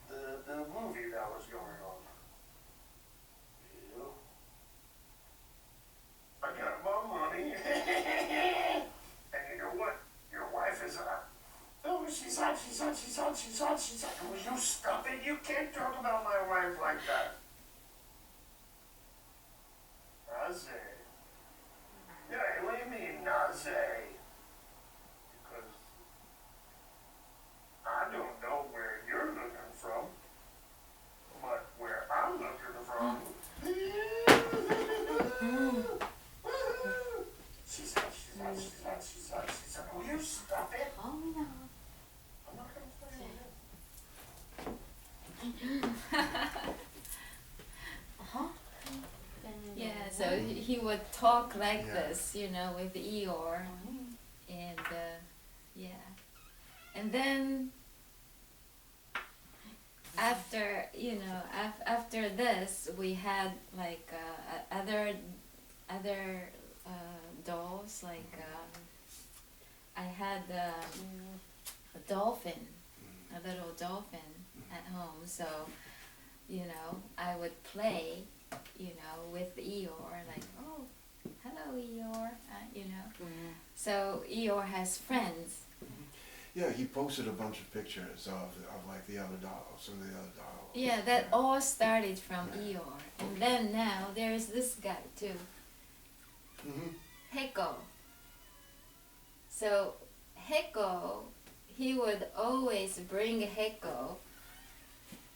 the movie that was going on. Yeah. I got my money. And you know what? Your wife is oh, she's hot. Will you stop it? You can't talk about my wife like that. Naze. Yeah, what do you mean, Naze? Because I don't know where you're looking from, but where I'm looking from. She's hot. Will you stop it? Oh no. I'm not gonna play it. Yeah, so he would talk like this, with Eeyore, and yeah, and then after after this we had like other dolls, like I had a dolphin, a little dolphin at home, so I would play with Eeyore, like, oh, hello Eeyore, So Eeyore has friends. Yeah, he posted a bunch of pictures of like the other dolls and the other dolls. Yeah, that all started from Eeyore, and then now there's this guy too, Heko. So Heko, he would always bring Heko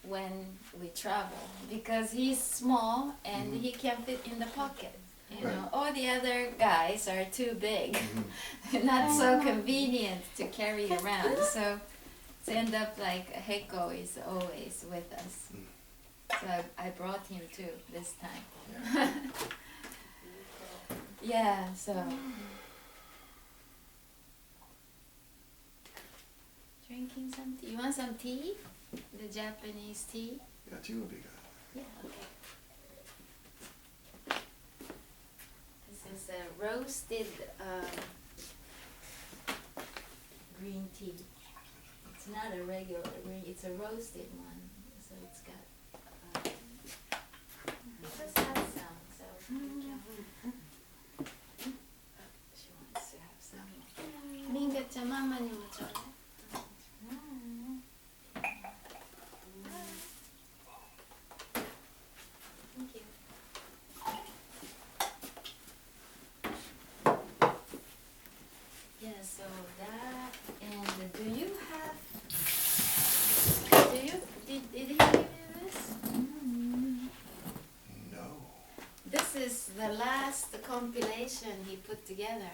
when we travel because he's small and he can fit in the pocket. You know, all the other guys are too big, not so convenient to carry around. So to end up like Heko is always with us. So I brought him too this time. Yeah, so. Drinking some tea. You want some tea? The Japanese tea? Yeah, tea would be good. Yeah, okay. This is a roasted green tea. It's not a regular green, it's a roasted one. So it's got, it just has some, so be careful. She wants to have some. Minga-chan, mama ni mo chodai. Thank you. Yeah, so that, and did he give you this? No. This is the last compilation he put together.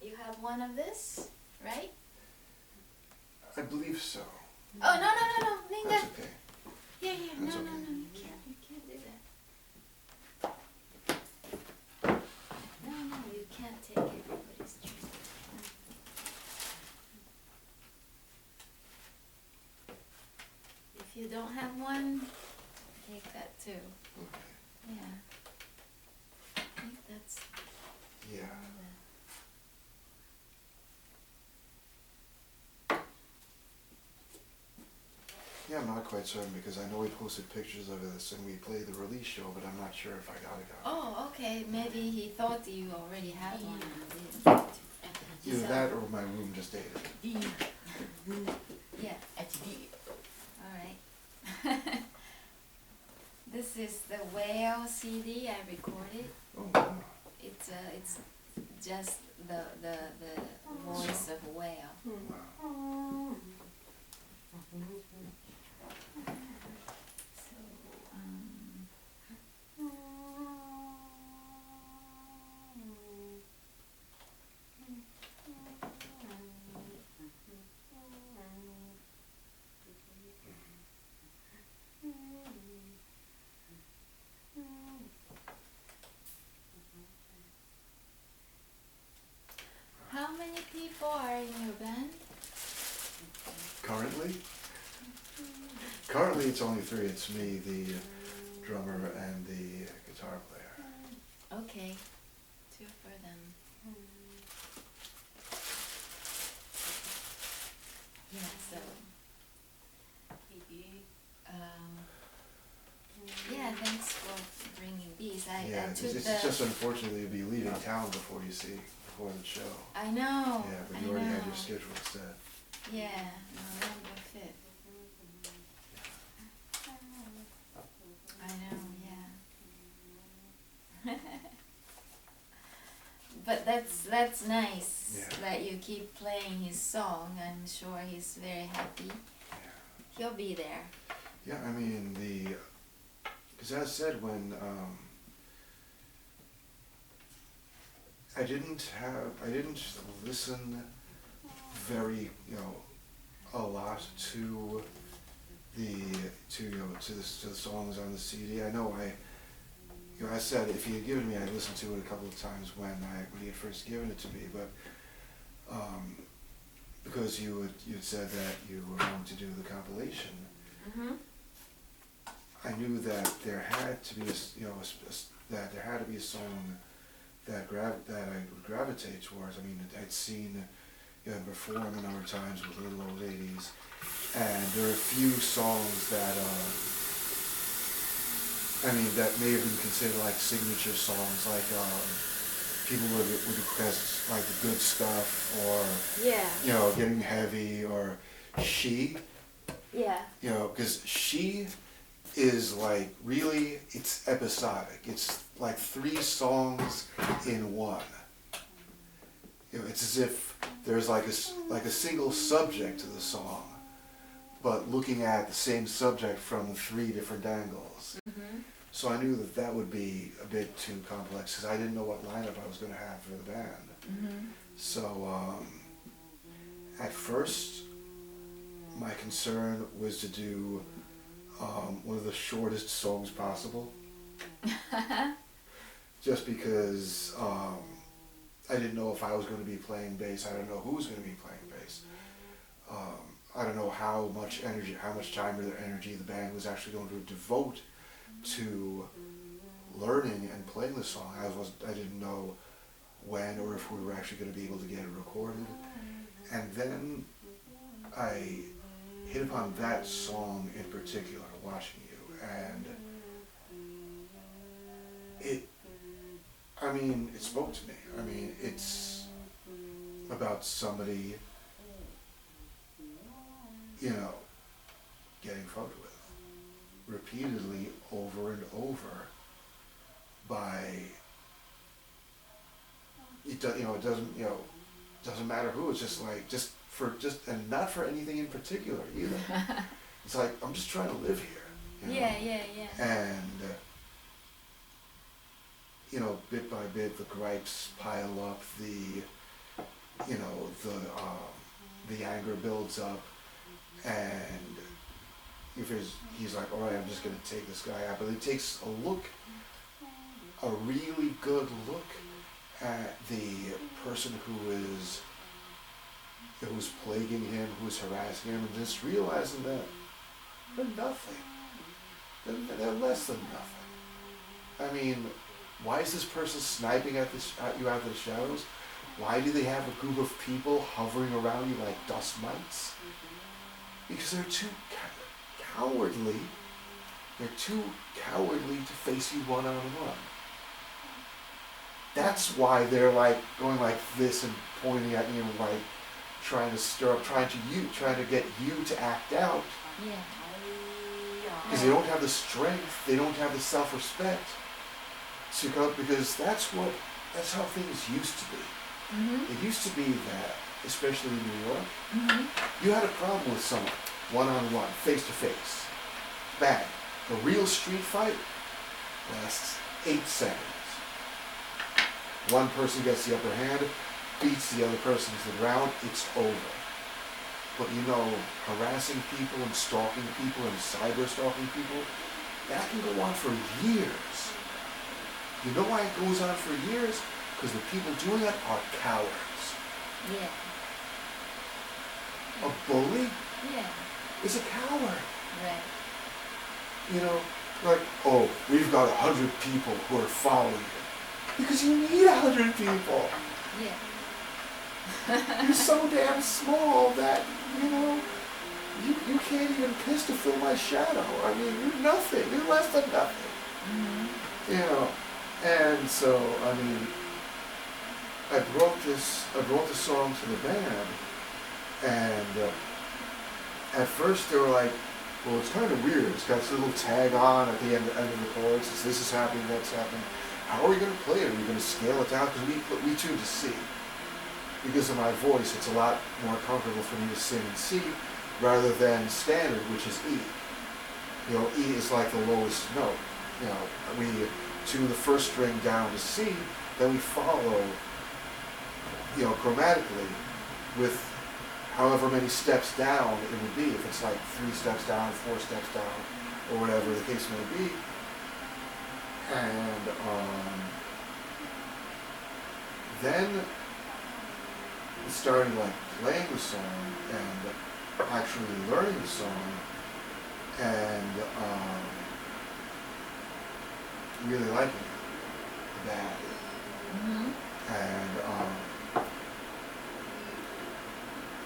You have one of this, right? I believe so. Oh, no, Linda. That's okay. Here, no, That's no, okay. you can't do that. No, you can't take everybody's drink. If you don't have one, take that too. Okay. Yeah. I think that's Yeah. Yeah, I'm not quite certain because I know we posted pictures of this and we played the release show, but I'm not sure if I got it. Oh, okay. Maybe he thought you already had one and didn't. Either that or my room just dated it. Yeah. Alright. This is the Whale CD I recorded. Oh, wow. It's just the voice of a whale. Wow. So, how many people are in your band? Currently? Currently it's only 3. It's me, the drummer, and the guitar player. Okay, 2 for them. Yeah, so. Yeah, thanks for bringing these. I It's took just unfortunately you'll be leaving town before the show. I know. Yeah, but I you already know. had your schedule set. Yeah, November 5th. I know, yeah. But that's nice that you keep playing his song. I'm sure he's very happy. Yeah. He'll be there. Yeah, I mean because as said, when I didn't listen very, a lot to the songs on the CD. I know I said if he had given me, I'd listened to it a couple of times when he had first given it to me, but because you'd said that you were going to do the compilation, I knew that there had to be a song that I would gravitate towards. I mean, I'd seen him perform a number of times with Little Old Ladies, and there are a few songs that that may have been considered like signature songs, like people would request like The Good Stuff, or Getting Heavy, or She. Yeah. Because She is like really, it's episodic. It's like 3 songs in one. You know, it's as if there's like a single subject to the song, but looking at the same subject from 3 different angles. Mm-hmm. So I knew that that would be a bit too complex because I didn't know what lineup I was going to have for the band. Mm-hmm. So at first, my concern was to do one of the shortest songs possible. Just because I didn't know if I was going to be playing bass. I don't know who was going to be playing bass. I don't know how much energy, how much time or energy the band was actually going to devote to learning and playing the song. I didn't know when or if we were actually going to be able to get it recorded. And then I hit upon that song in particular, Watching You, and it spoke to me. I mean, it's about somebody, you know, getting fucked with repeatedly over and over by, it doesn't matter who, it's just like, and not for anything in particular either. It's like, I'm just trying to live here. You know? Yeah. And, bit by bit, the gripes pile up, the anger builds up, and he's like, all right, I'm just going to take this guy out. But it takes a really good look at the person who's plaguing him, who's harassing him, and just realizing that they're nothing. They're less than nothing. I mean, why is this person sniping at you out of the shadows? Why do they have a group of people hovering around you like dust mites? Because they're too cowardly. They're too cowardly to face you one-on-one. That's why they're like going like this and pointing at you and like trying to stir up, trying to get you to act out. Yeah. Because they don't have the strength, they don't have the self-respect to go, because that's how things used to be. Mm-hmm. It used to be that, especially in New York, Mm-hmm. you had a problem with someone, one-on-one, face-to-face. Bang. A real street fight lasts 8 seconds. One person gets the upper hand, beats the other person to the ground, it's over. But harassing people and stalking people and cyber-stalking people, that can go on for years. You know why it goes on for years? Because the people doing it are cowards. Yeah. A bully Yeah. is a coward. Right. Like, oh, we've got 100 people who are following you. Because you need 100 people. Yeah. You're so damn small that, you can't even piss to fill my shadow. I mean, you're nothing. You're less than nothing. Mm-hmm. And so, I mean, I brought the song to the band, and at first they were like, well, it's kind of weird. It's got this little tag on at the end of the chorus. It's, this is happening, that's happening. How are we going to play it? Are we going to scale it down? Because we tune to C. Because of my voice, it's a lot more comfortable for me to sing in C rather than standard, which is E. E is like the lowest note. We tune the first string down to C, then we follow, chromatically with however many steps down it would be. If it's like 3 steps down, 4 steps down, or whatever the case may be. And then we started like playing the song and actually learning the song and really liking it badly. Mm-hmm. And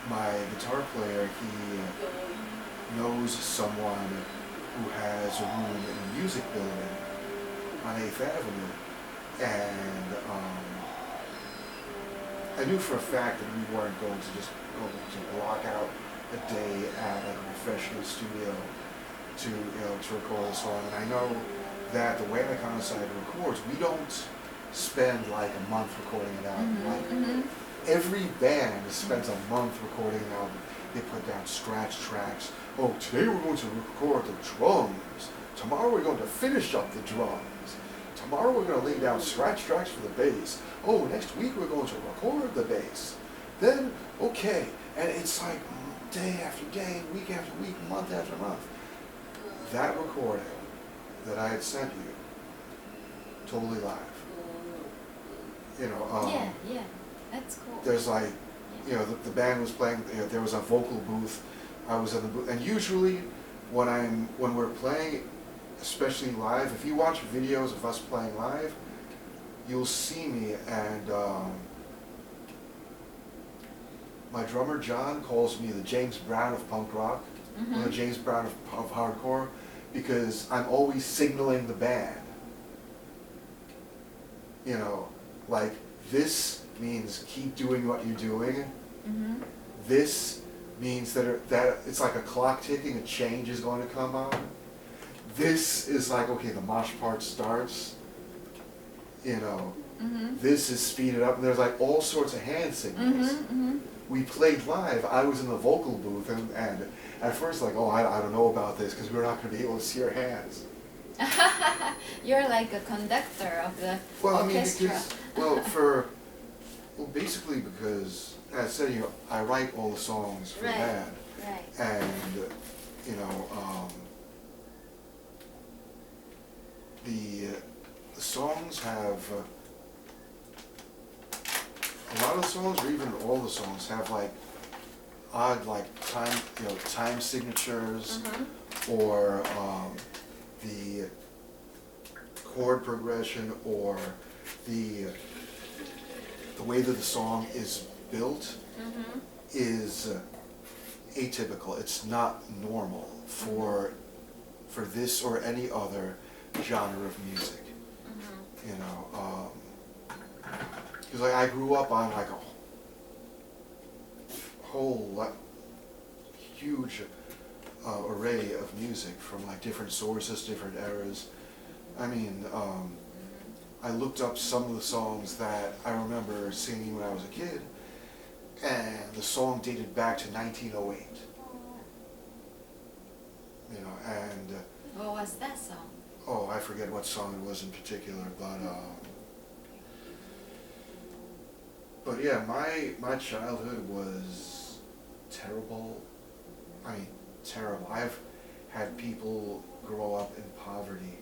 my guitar player, he knows someone who has a room in a music building on 8th Avenue, and I knew for a fact that we weren't going to just block out a day at like a professional studio to record a song, and I know that the way Iconicide records, we don't spend like a month recording an album. Like every band spends a month recording an album. They put down scratch tracks. Oh, today we're going to record the drums. Tomorrow we're going to finish up the drums. Tomorrow we're going to lay down scratch tracks for the bass. Oh, next week we're going to record the bass. Then, okay, and it's like day after day, week after week, month after month. That recording that I had sent you, totally live. Yeah, that's cool. There's like, the band was playing. There was a vocal booth. I was in the booth, and usually when we're playing, especially live, if you watch videos of us playing live, you'll see me, and my drummer John calls me the James Brown of punk rock, or the James Brown of hardcore, because I'm always signaling the band. Like, this means keep doing what you're doing. This means that it's like a clock ticking, a change is going to come on. This is like, okay, the mosh part starts. This is speeded up, and there's like all sorts of hand signals. We played live. I was in the vocal booth, and at first like, oh, I don't know about this because we're not going to be able to see our hands. You're like a conductor of the orchestra. Basically because, as I said, I write all the songs for the band. Right. And, the songs have, a lot of the songs, or even all the songs, have like odd like time signatures, or the chord progression, or the way that the song is built is atypical. It's not normal for this or any other genre of music. Because I grew up on like a whole huge array of music from like different sources, different eras. I mean, I looked up some of the songs that I remember singing when I was a kid, and the song dated back to 1908. And what was that song? Oh, I forget what song it was in particular, but yeah, my childhood was terrible. I mean, terrible. I've had people grow up in poverty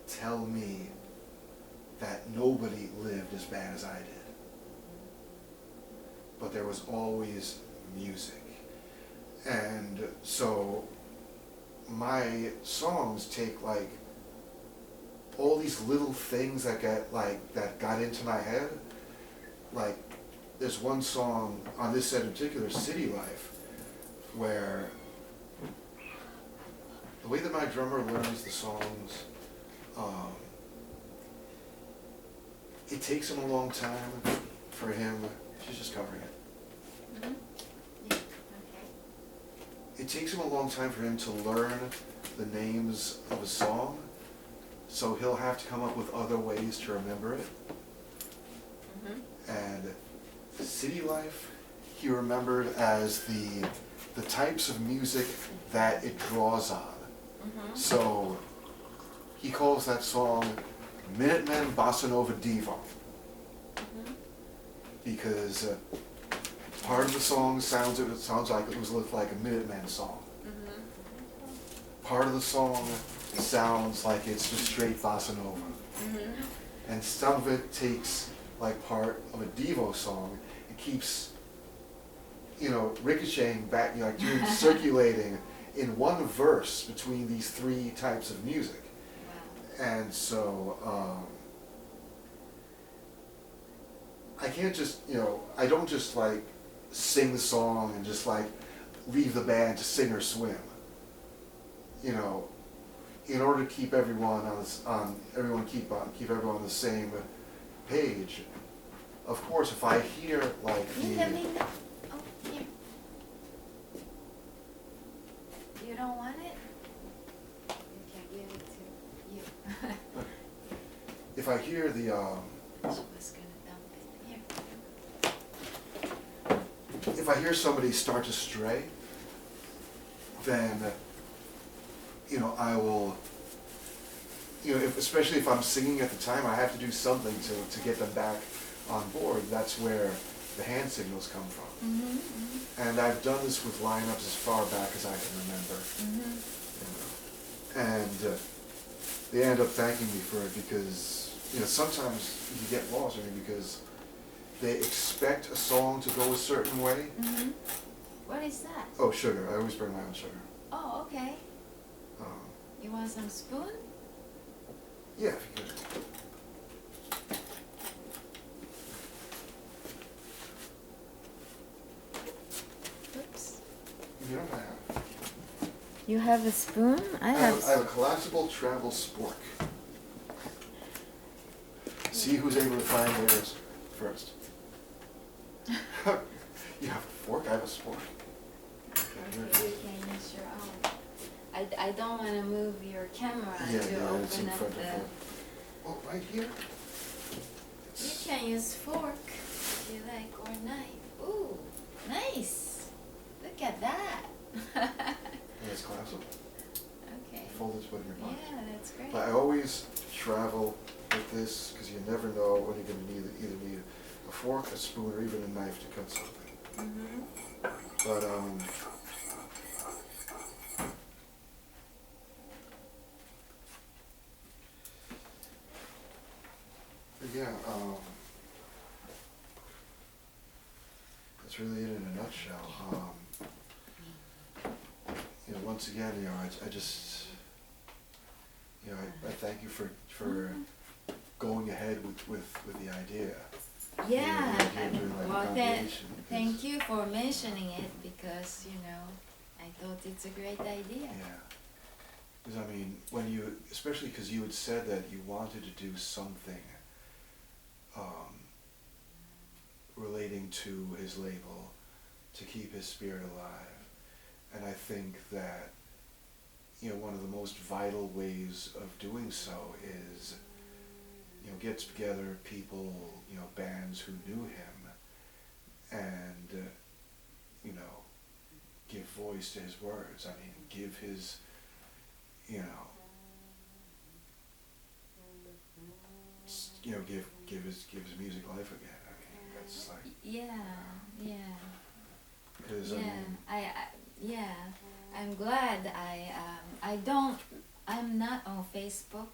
tell me that nobody lived as bad as I did. But there was always music. And so my songs take like all these little things that got into my head. Like, there's one song on this set in particular, City Life, where the way that my drummer learns the songs, it takes him a long time for him, she's just covering it. Yeah, okay. It takes him a long time for him to learn the names of a song, so he'll have to come up with other ways to remember it. And City Life, he remembered as the types of music that it draws on. So he calls that song Minutemen Bossa Nova Diva. Because part of the song sounds like it was like a Minutemen song. Part of the song sounds like it's just straight bossa nova. And some of it takes like part of a Devo song and keeps, ricocheting back, doing circulating in one verse between these three types of music. Wow. And so, I can't just, I don't just like sing the song and just like leave the band to sing or swim. In order to keep everyone keep everyone on the same page. Of course, if I hear like Oh, here. You don't want it? if I hear the, She was gonna dump it here. if I hear somebody start to stray, then, you know, I will, you know, especially if I'm singing at the time, I have to do something to get them back on board. That's where the hand signals come from. Mm-hmm, mm-hmm. And I've done this with lineups as far back as I can remember. Mm-hmm. You know. And they end up thanking me for it because, you know, sometimes you get lost, I mean, because they expect a song to go a certain way. Mm-hmm. What is that? Oh, sugar. I always bring my own sugar. Oh, okay. You want some spoon? Yeah, if you could. Oops. You know what I have? You have a spoon? I have. I have a collapsible travel spork. See who's able to find theirs first. You have a fork? I have a spork. Okay, You can use your own. I don't want to move your camera yeah, to yeah, it's in open front up of the. her. Oh, right here? You can use fork if you like, or knife. Ooh, nice. Look at that. And it's collapsible. Okay. Fold this with your pocket. Yeah, that's great. But I always travel with this because you never know when you're going to either need a fork, a spoon, or even a knife to cut something. Mm-hmm. But yeah, that's really it in a nutshell. You know, once again, you know, I just, you know, I thank you for going ahead with the idea. Yeah. The idea during, like, Well, congregation, because- thank you for mentioning it because, you know, I thought it's a great idea. Yeah. Because I mean, when you, especially because you had said that you wanted to do something relating to his label to keep his spirit alive. And I think that, you know, one of the most vital ways of doing so is, you know, get together people, you know, bands who knew him and, you know, give voice to his words. I mean, give his, you know, give his music life again. I mean, that's like, Yeah, yeah. because Yeah, I'm glad I'm not on Facebook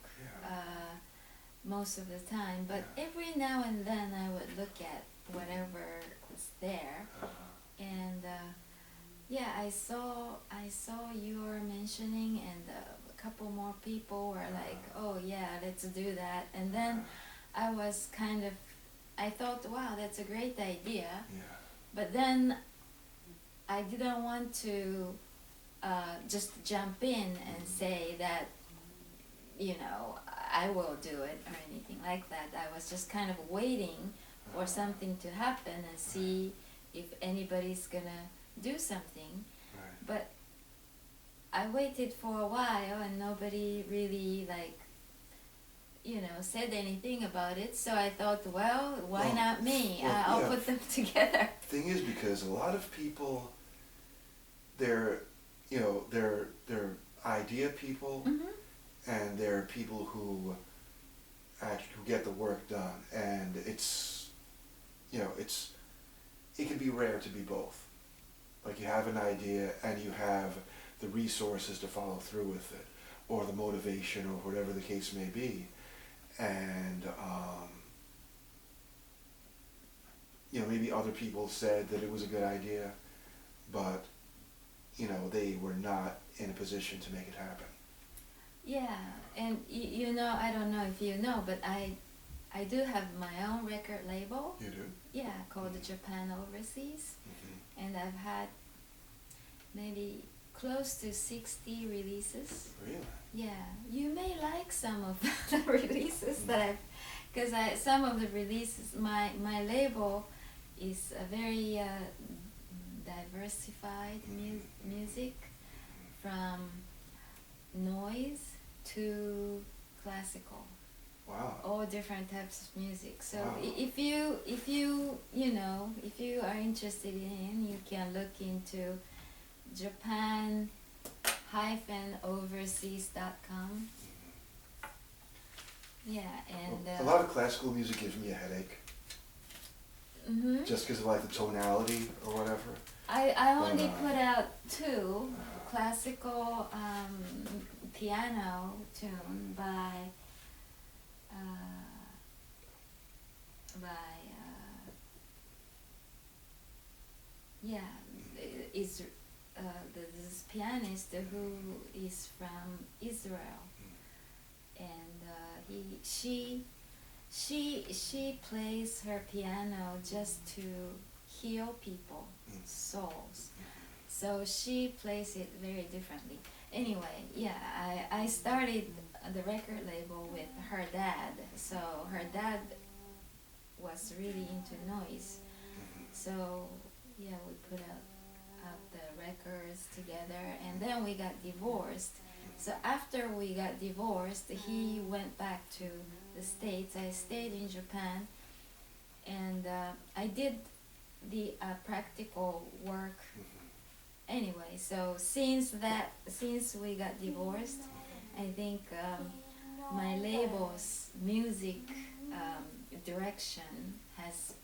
most of the time, but every now and then I would look at whatever is there, and yeah, I saw you were mentioning, and a couple more people were like, oh yeah, let's do that, and then I was I thought, wow, that's a great idea, but then I didn't want to just jump in and say that, you know, I will do it or anything like that. I was just kind of waiting for something to happen and see if anybody's gonna do something. But I waited for a while and nobody really, like, you know, said anything about it. So I thought, well, why not me? I'll put them together. Thing is, because a lot of people, they're idea people, and they're people who get the work done, and it's, you know, it can be rare to be both. Like, you have an idea and you have the resources to follow through with it, or the motivation, or whatever the case may be, and you know, maybe other people said that it was a good idea, but, you know, they were not in a position to make it happen. Yeah, and you know, I don't know if you know, but I do have my own record label. You do? Yeah, called Japan Overseas, and I've had maybe close to 60 releases. Really? Yeah, you may like some of the releases that I've, because some of the releases, my label is a very diversified music, from noise to classical, Wow. All different types of music. So Wow. if you are interested in, you can look into Japan-overseas.com. Yeah, and a lot of classical music gives me a headache. Mm-hmm. Just because of like the tonality or whatever. I only put out two classical piano tune by is this pianist who is from Israel, and she plays her piano just to heal people's souls. So she plays it very differently. Anyway, I started the record label with her dad. So her dad was really into noise. So we put out the records together, and then we got divorced. So after we got divorced, he went back to the States. I stayed in Japan, and I did the practical work anyway. So since we got divorced, I think my label's music direction has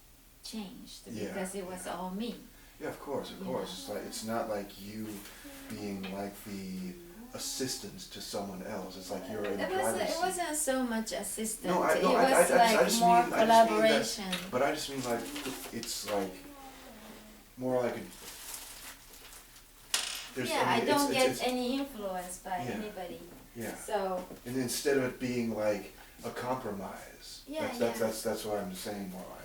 changed because it was all me. Yeah, of course. It's like, it's not like you being like the assistant to someone else. It's like you're in the driver's seat. It wasn't so much assistant. No, it was more collaboration. But I just mean like it's like more like I don't get any influence by anybody. Yeah. So. And instead of it being like a compromise. That's what I'm saying more like.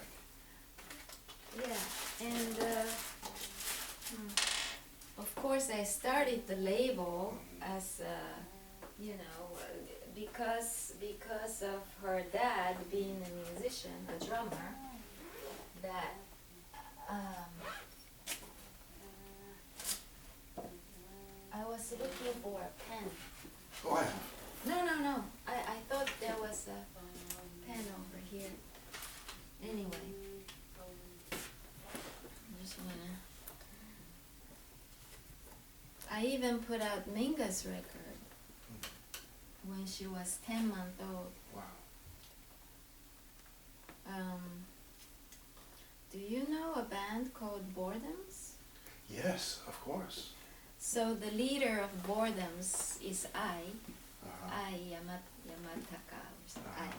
Yeah, and of course I started the label as because of her dad being a musician, a drummer, that I was looking for a pen. Oh, I have. No. I thought there was a pen over here. Anyway. I even put out Minga's record when she was 10 months old. Wow. Do you know a band called Boredoms? Yes, of course. So the leader of Boredoms is Yamataka or something.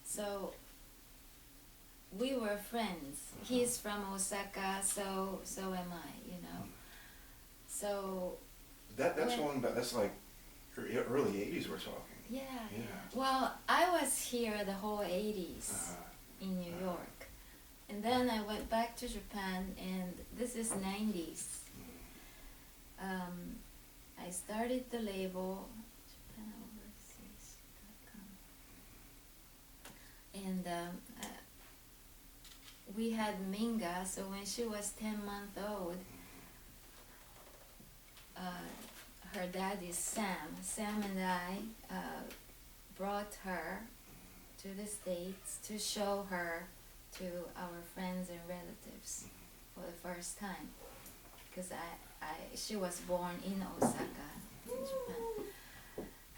So we were friends. He's from Osaka, so am I, So that's like early 80s we're talking. Yeah. Well, I was here the whole 80s in New York. And then I went back to Japan, and this is 90s. I started the label JapanOverseas.com. And we had Minga, so when she was 10 months old, her dad is Sam. Sam and I brought her to the States to show her to our friends and relatives for the first time, because she was born in Osaka, in Japan.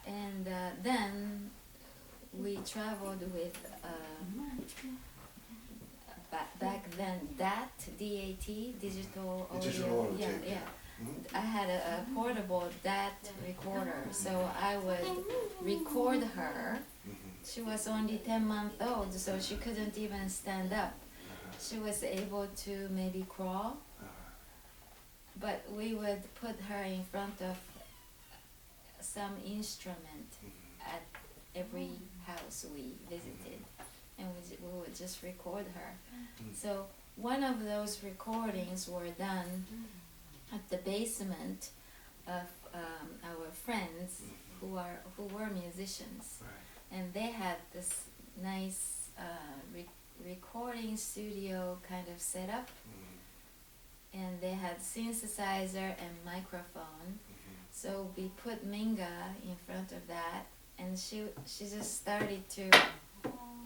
And then we traveled with back then DAT, digital audio. Yeah. I had a portable DAT recorder, so I would record her. She was only 10 months old, so she couldn't even stand up. She was able to maybe crawl, but we would put her in front of some instrument at every house we visited, and we would just record her. So one of those recordings were done at the basement of our friends who were musicians, and they had this nice recording studio kind of setup, and they had synthesizer and microphone. So we put Minga in front of that, and she just started to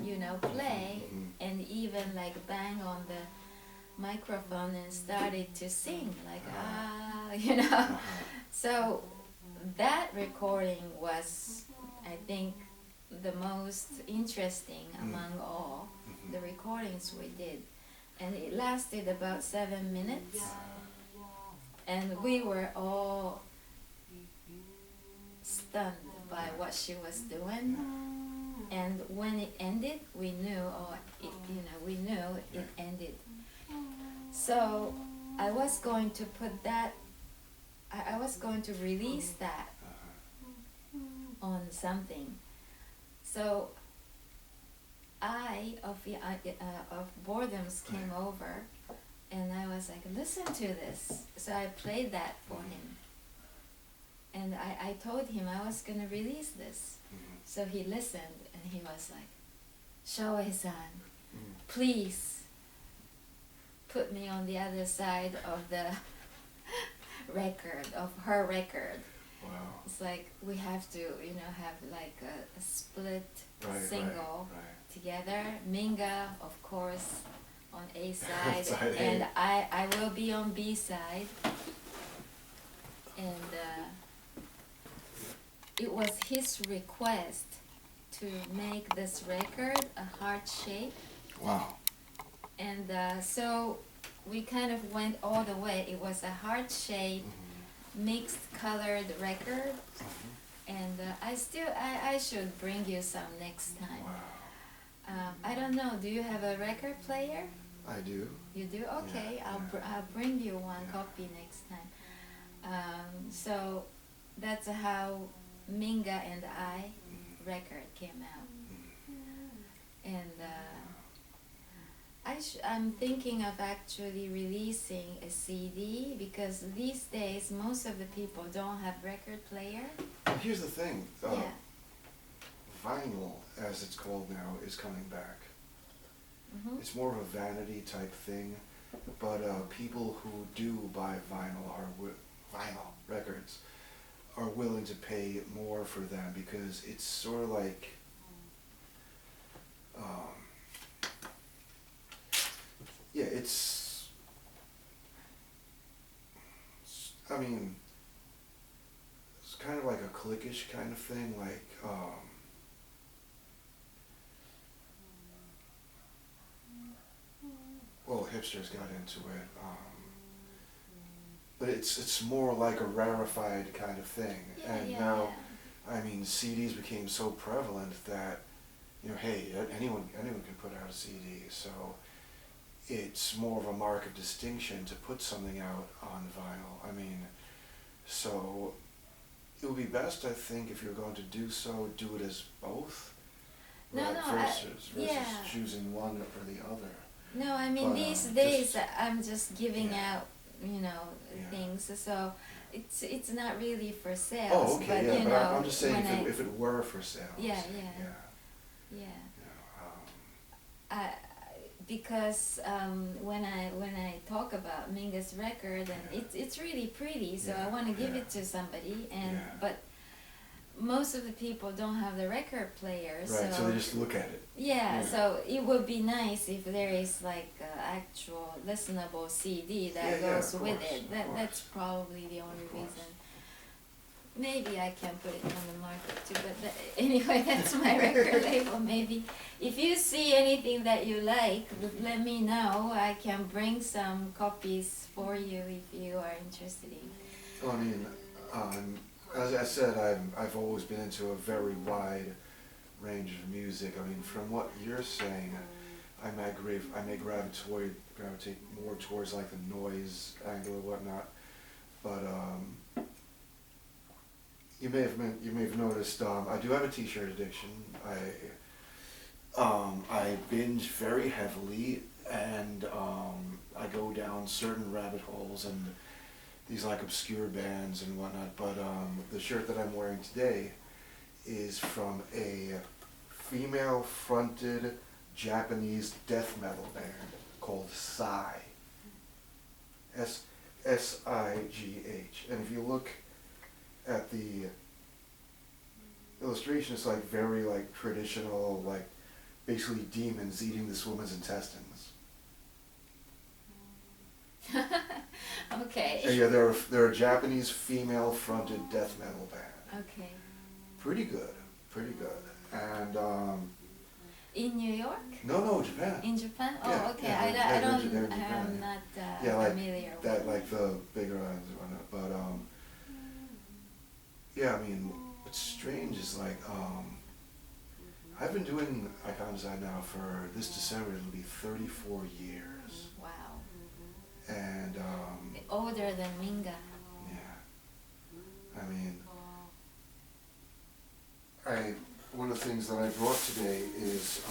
you know, play and even like bang on the microphone and started to sing like you know. So that recording was, I think, the most interesting among all the recordings we did, and it lasted about 7 minutes, and we were all stunned by what she was doing. And when it ended, we knew, we knew it ended. So I was going to put that, I was going to release that on something. So of boredoms came over, and I was like, listen to this. So I played that for him. And I told him I was going to release this. So he listened, and he was like, Shoei-san, please put me on the other side of the record, of her record. Wow. It's like we have to, have like a split single together. Minga, of course, on A side, Side and A. I will be on B side. And it was his request to make this record a heart shape. Wow. And so we kind of went all the way. It was a heart shape, mixed colored record. And I should bring you some next time. Wow. I don't know, do you have a record player? I do. You do? Okay, Yeah, I'll bring you one copy next time. So that's how Minga and I record came out. And I'm thinking of actually releasing a CD, because these days most of the people don't have record player. Well, here's the thing. Yeah. Vinyl, as it's called now, is coming back. It's more of a vanity type thing, but people who do buy vinyl records are willing to pay more for them, because it's sort of like it's kind of like a cliquish kind of thing, like hipsters got into it, but it's more like a rarefied kind of thing. Now, CDs became so prevalent that, hey, anyone can put out a CD, so it's more of a mark of distinction to put something out on vinyl. So it would be best, I think, if you're going to do so, do it as both, versus choosing one or the other. No, these days I'm just giving out, things, so it's not really for sales. Oh, okay, but, I'm just saying if it were for sale. Yeah. Because when I talk about Minga's record, and it's really pretty, so I want to give it to somebody, but most of the people don't have the record player, so they just look at it. So it would be nice if there is like an actual listenable CD that goes with it. That's probably the only reason. Maybe I can put it on the market too, but anyway, that's my record label. Maybe if you see anything that you like, let me know. I can bring some copies for you if you are interested in. As I said, I've always been into a very wide range of music. From what you're saying, I may gravitate more towards like the noise angle or whatnot, but you may have noticed I do have a t-shirt addiction. I binge very heavily, and I go down certain rabbit holes and these like obscure bands and whatnot. But the shirt that I'm wearing today is from a female-fronted Japanese death metal band called Sigh. S-I-G-H. And if you look at the illustration, it's like very like traditional, like basically demons eating this woman's intestines. Okay. And yeah, they're a Japanese female-fronted death metal band. Okay. Pretty good, pretty good. And In New York? no, Japan. In Japan? Oh, Yeah, okay. yeah, I they're don't. Japan, I'm yeah. not Yeah, like familiar that, with. like the bigger islands and whatnot. But yeah, I mean, what's strange is like I've been doing Iconicide now for this December. It'll be 34 years. Wow. And Older than Minga. yeah, I mean, one of the things that I brought today is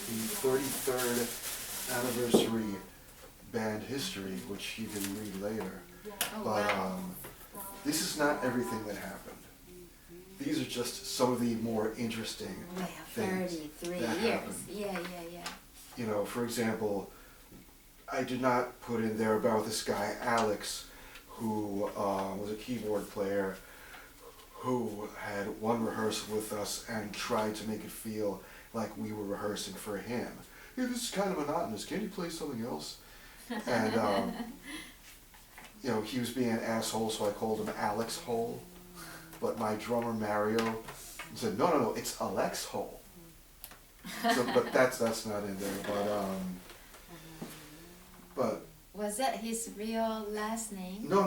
the 33rd anniversary band history, which you can read later. Oh, But wow. this is not everything that happened. These are just some of the more interesting Wow, things 33 that years. happened. Yeah. You know, for example, I did not put in there about this guy Alex, who was a keyboard player, who had one rehearsal with us and tried to make it feel like we were rehearsing for him. Hey, this is kind of monotonous. Can you play something else? And you know, he was being an asshole, so I called him Alex Hole. But my drummer Mario said, no, it's Alex Hole. So, but that's not in there. But Was that his real last name? no.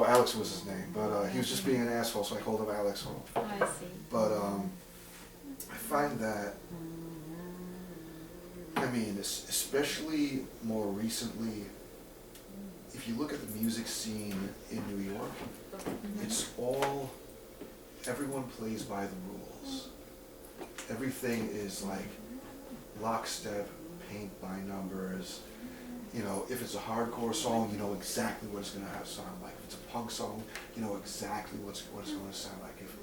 Alex was his name. But he was just being an asshole, so I called him Alex Hole. Oh, I see. But I find that, I mean, especially more recently, if you look at the music scene in New York, it's all, everyone plays by the rules. Everything is like lockstep, paint by numbers. You know, if it's a hardcore song, you know exactly what it's going to sound like. If it's a punk song, you know exactly what it's going to sound like. If,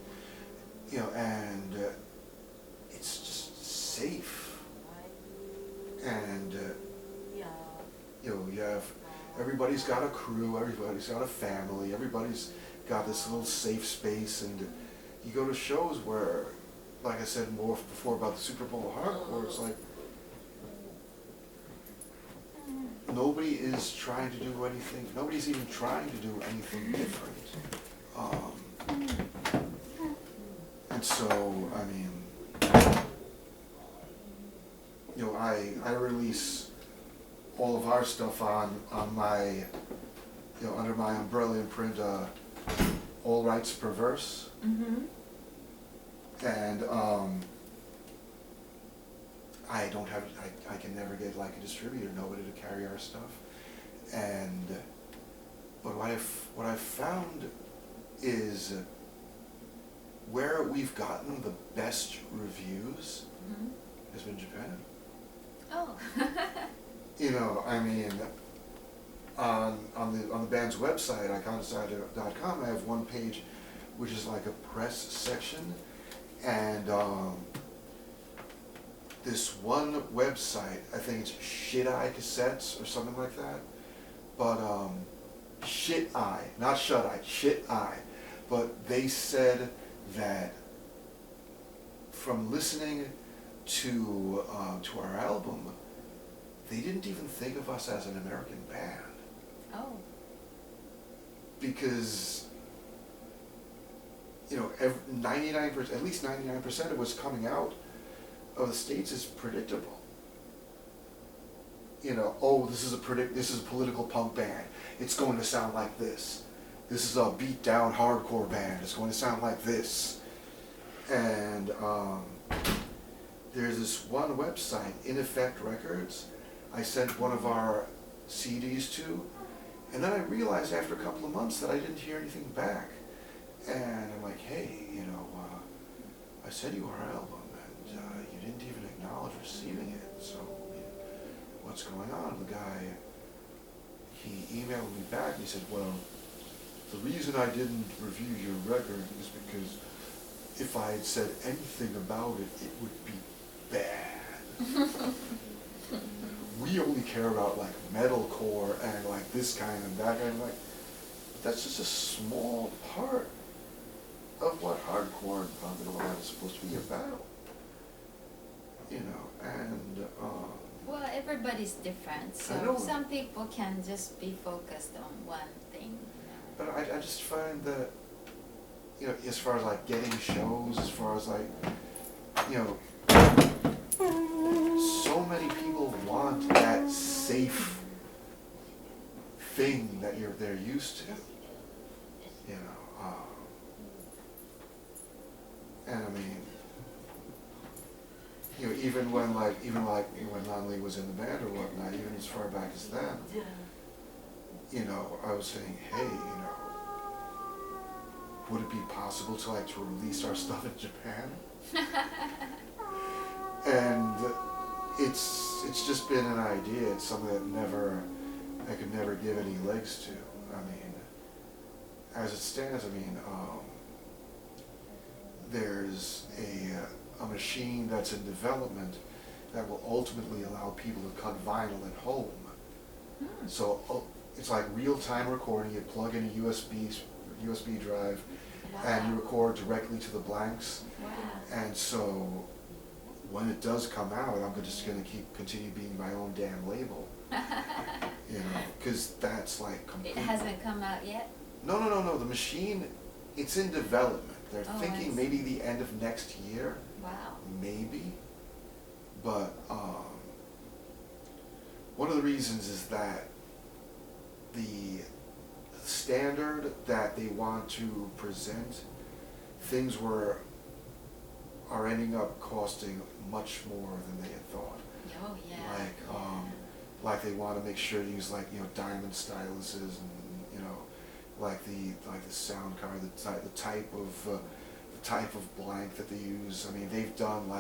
you know, and it's just safe. And, you know, you have, everybody's got a crew, everybody's got a family, everybody's got this little safe space, and you go to shows where, like I said more before about the Super Bowl hardcore, it's like, nobody is trying to do anything, nobody's even trying to do anything different. And so, I mean, you know, I release all of our stuff on my, you know, under my umbrella imprint, All Rights Perverse. Mm-hmm. And I don't have, I can never get like a distributor, nobody to carry our stuff. And, but what I've found is where we've gotten the best reviews has been Japan. Oh. You know, I mean, on the band's website, iconicide.com, I have one page which is like a press section, and this one website, I think it's Shit Eye Cassettes or something like that, but Shit Eye, not Shut Eye, Shit Eye, but they said that from listening to our album, they didn't even think of us as an American band. Oh. Because, you know, 99%, at least 99% of what's coming out of the States is predictable. You know, oh, this is a political punk band. It's going to sound like this. This is a beat down hardcore band. It's going to sound like this. And there's this one website, In Effect Records, I sent one of our CDs to, and then I realized after a couple of months that I didn't hear anything back. And I'm like, hey, you know, I sent you our album, and you didn't even acknowledge receiving it, so what's going on? The guy, he emailed me back, and he said, well, the reason I didn't review your record is because if I had said anything about it, it would be bad. We only care about like metalcore and like this kind and that kind. Like, that's just a small part of what hardcore and punk and all that is supposed to be about. you know, and well, everybody's different, I know. so some people can just be focused on one thing. But I just find that, you know, as far as like getting shows, as far as like, you know, so many people want that safe thing that they're used to, you know, and I mean, you know, even when Lonley was in the band or whatnot, even as far back as then, you know, I was saying, hey, you know, would it be possible to release our stuff in Japan? And it's just been an idea. It's something that I could never give any legs to. I mean, as it stands, I mean, there's a machine that's in development that will ultimately allow people to cut vinyl at home. So it's like real-time recording. You plug in a USB drive, and you record directly to the blanks. Wow. And so when it does come out, I'm just going to continue being my own damn label. You know, because that's like complete. It hasn't come out yet? No. The machine, it's in development. They're Oh, thinking maybe the end of next year. Wow. Maybe. But one of the reasons is that the standard that they want to present, things are ending up costing much more than they had thought. Oh, yeah. Like they want to make sure to use diamond styluses and like the sound card, the type of blank that they use. I mean, they've done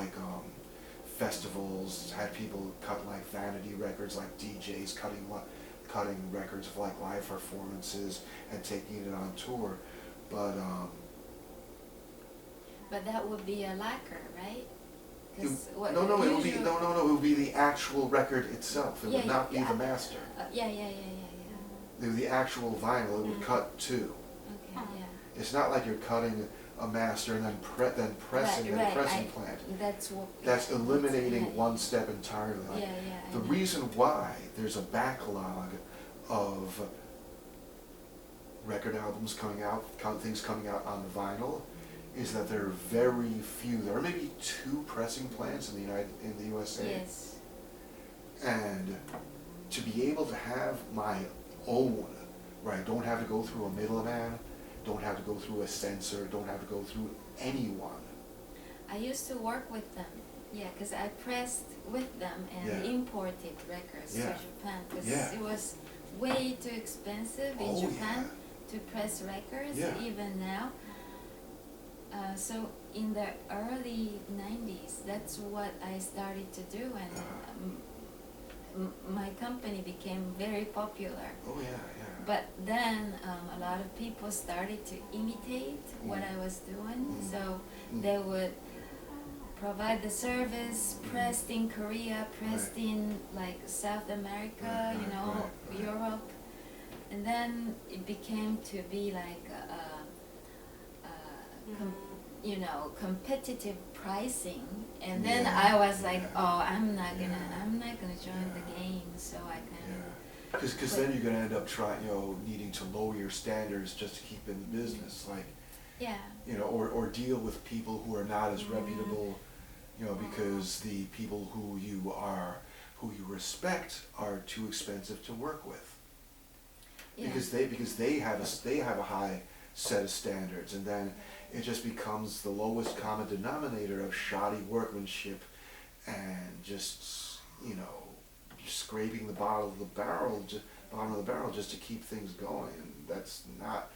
festivals, had people cut vanity records, like DJs cutting records of live performances and taking it on tour, but that would be a lacquer, right? it would be the actual record itself. It would not be the master. Yeah. It would be the actual vinyl. It would cut too. Okay, yeah. It's not like you're cutting a master and then pressing in a pressing plant. That's eliminating one step entirely. The reason why there's a backlog of record albums coming out, things coming out on the vinyl, is that there are very few. There are maybe 2 pressing plants in the USA. Yes. And to be able to have my own, where I don't have to go through a middleman, don't have to go through a censor, don't have to go through anyone. I used to work with them, because I pressed with them and imported records to Japan, because it was way too expensive in Japan to press records, even now. So in the early 90s, that's what I started to do, and my company became very popular. Oh yeah. But then a lot of people started to imitate what I was doing, so they would provide the service, pressed in Korea, pressed in South America, Europe, and then it became to be competitive pricing, and then I was like, I'm not gonna join the game, so I kind of. Because then you're gonna end up needing to lower your standards just to keep in the business, or deal with people who are not as reputable, because the people who you respect are too expensive to work with. Because they have a high set of standards, and then it just becomes the lowest common denominator of shoddy workmanship and just scraping the bottom of the barrel just to keep things going. And that's not.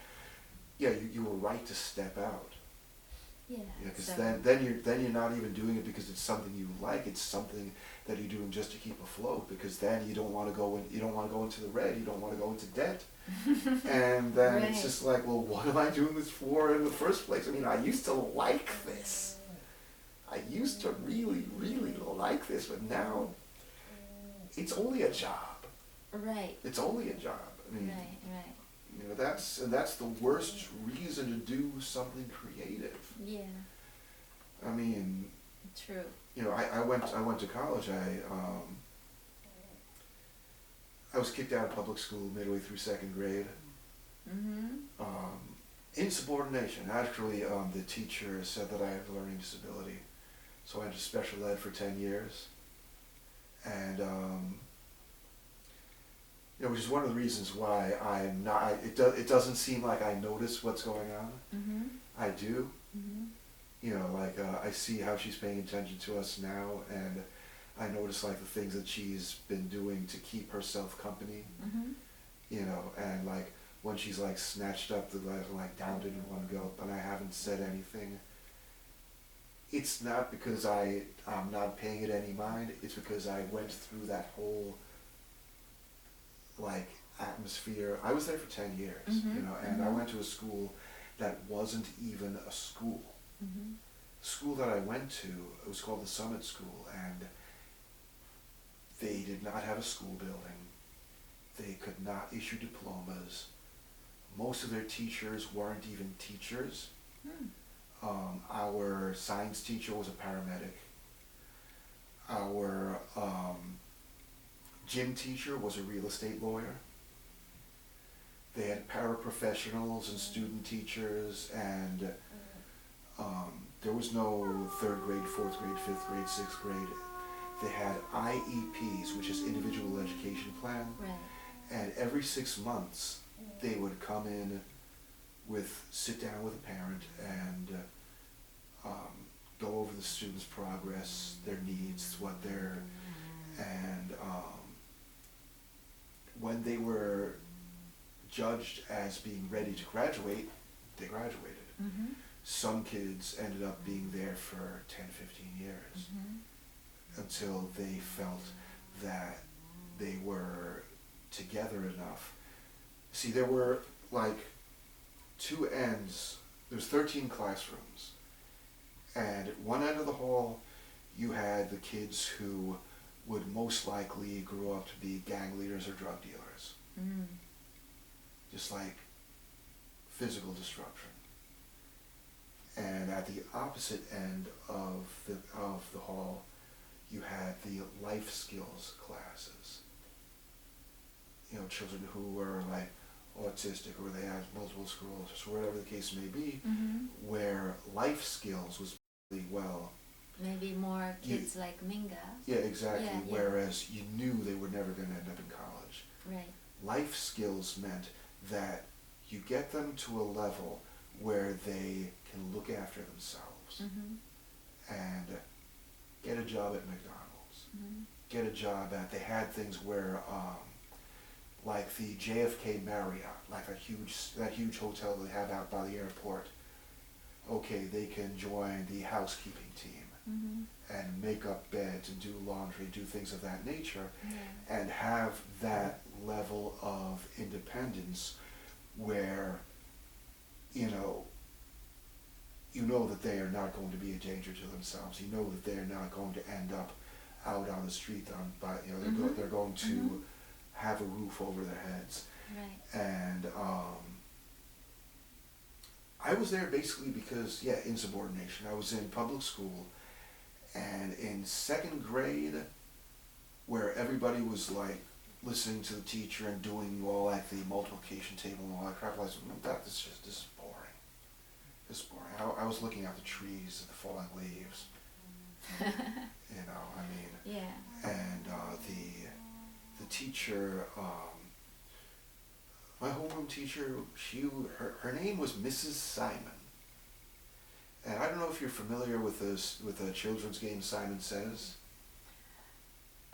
You were right to step out. Because then you're not even doing it because it's something you like. It's something that you're doing just to keep afloat. Because then you don't want to go into the red. You don't want to go into debt. And then it's just like, well, what am I doing this for in the first place? I mean, I used to like this. I used to really, really like this, but now it's only a job. Right. It's only a job. I mean, right. That's the worst reason to do something creative. Yeah. I mean, True. You know, I went to college. I was kicked out of public school midway through second grade. Insubordination. Actually, the teacher said that I have a learning disability, so I went to special ed for 10 years, and you know, which is one of the reasons why I'm not. It doesn't seem like I notice what's going on. I do. You know, like I see how she's paying attention to us now, and I notice like the things that she's been doing to keep herself company. You know, and like when she's like snatched up the glass and like downed it in one gulp, and I haven't said anything. It's not because I'm not paying it any mind. It's because I went through that whole like atmosphere. I was there for 10 years, you know, and I went to a school that wasn't even a school. The school that I went to, it was called the Summit School, and they did not have a school building. They could not issue diplomas. Most of their teachers weren't even teachers. Our science teacher was a paramedic. Our gym teacher was a real estate lawyer. They had paraprofessionals and student teachers, and there was no third grade, fourth grade, fifth grade, sixth grade. They had IEPs, which is individual education plan. Right. And every 6 months, they would come in sit down with a parent and go over the student's progress, their needs, and when they were judged as being ready to graduate, they graduated. Some kids ended up being there for 10, 15 years until they felt that they were together enough. See, there were like two ends. There's 13 classrooms, and at one end of the hall you had the kids who would most likely grow up to be gang leaders or drug dealers. Just like physical destruction. And at the opposite end of the hall you had the life skills classes. You know, children who were like autistic, or they had multiple sclerosis, or whatever the case may be, where life skills was really well. Maybe more kids like Minga. Yeah, exactly. Yeah. Whereas you knew they were never going to end up in college. Right. Life skills meant that you get them to a level where they can look after themselves and get a job at McDonald's, get a job at, they had things where, like the JFK Marriott, like that huge hotel they have out by the airport. Okay, they can join the housekeeping team and make up beds and do laundry, do things of that nature, and have that level of independence where, you know that they are not going to be a danger to themselves. You know that they are not going to end up out on the street. They're going to have a roof over their heads. Right. And I was there basically because, insubordination. I was in public school, and in second grade, where everybody was like listening to the teacher and doing all like the multiplication table and all that crap, I was like, this is boring. This is boring. I was looking at the trees and the falling leaves. You know, I mean. Yeah. And the teacher, my homeroom teacher, her name was Mrs. Simon. And I don't know if you're familiar with the children's game Simon Says.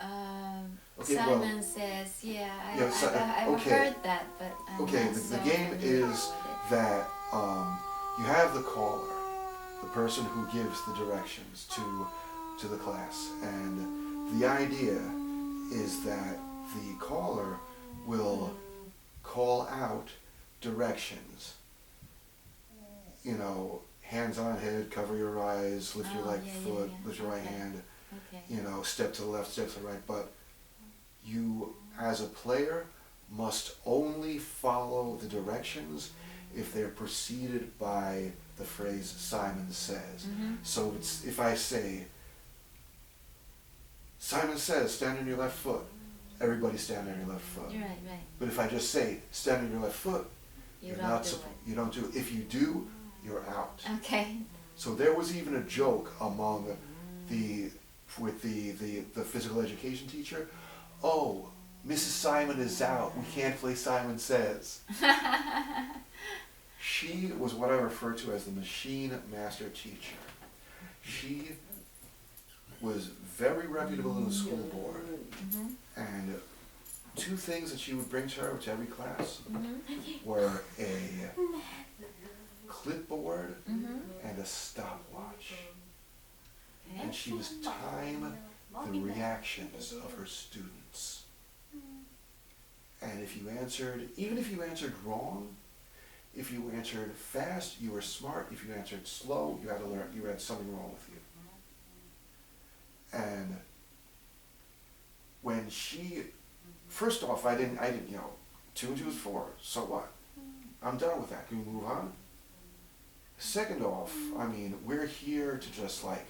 Simon Says, I've heard that, but I'm not so the game familiar is with it. that you have the caller, the person who gives the directions to the class, and the idea is that the caller will call out directions. You know, hands on head, cover your eyes, lift your foot, lift your right hand. Okay. You know, step to the left, step to the right. But you, as a player, must only follow the directions if they're preceded by the phrase Simon Says. So if I say, Simon says, stand on your left foot. Everybody stand on your left foot. Right, right. But if I just say, stand on your left foot, You you don't do it. If you do, you're out. Okay. So there was even a joke among the physical education teacher. Oh, Mrs. Simon is out. We can't play Simon Says. She was what I refer to as the machine master teacher. She was very reputable in the school board. Mm-hmm. And two things that she would bring to her to every class Mm-hmm. were a clipboard Mm-hmm. and a stopwatch. And she was time the reactions of her students. And if you answered, even if you answered wrong, if you answered fast, you were smart. If you answered slow, you had to learn, you had something wrong with you. And when she, first off, I didn't, 2 and 2 is 4, so what? I'm done with that. Can we move on? Second off, I mean, we're here to just like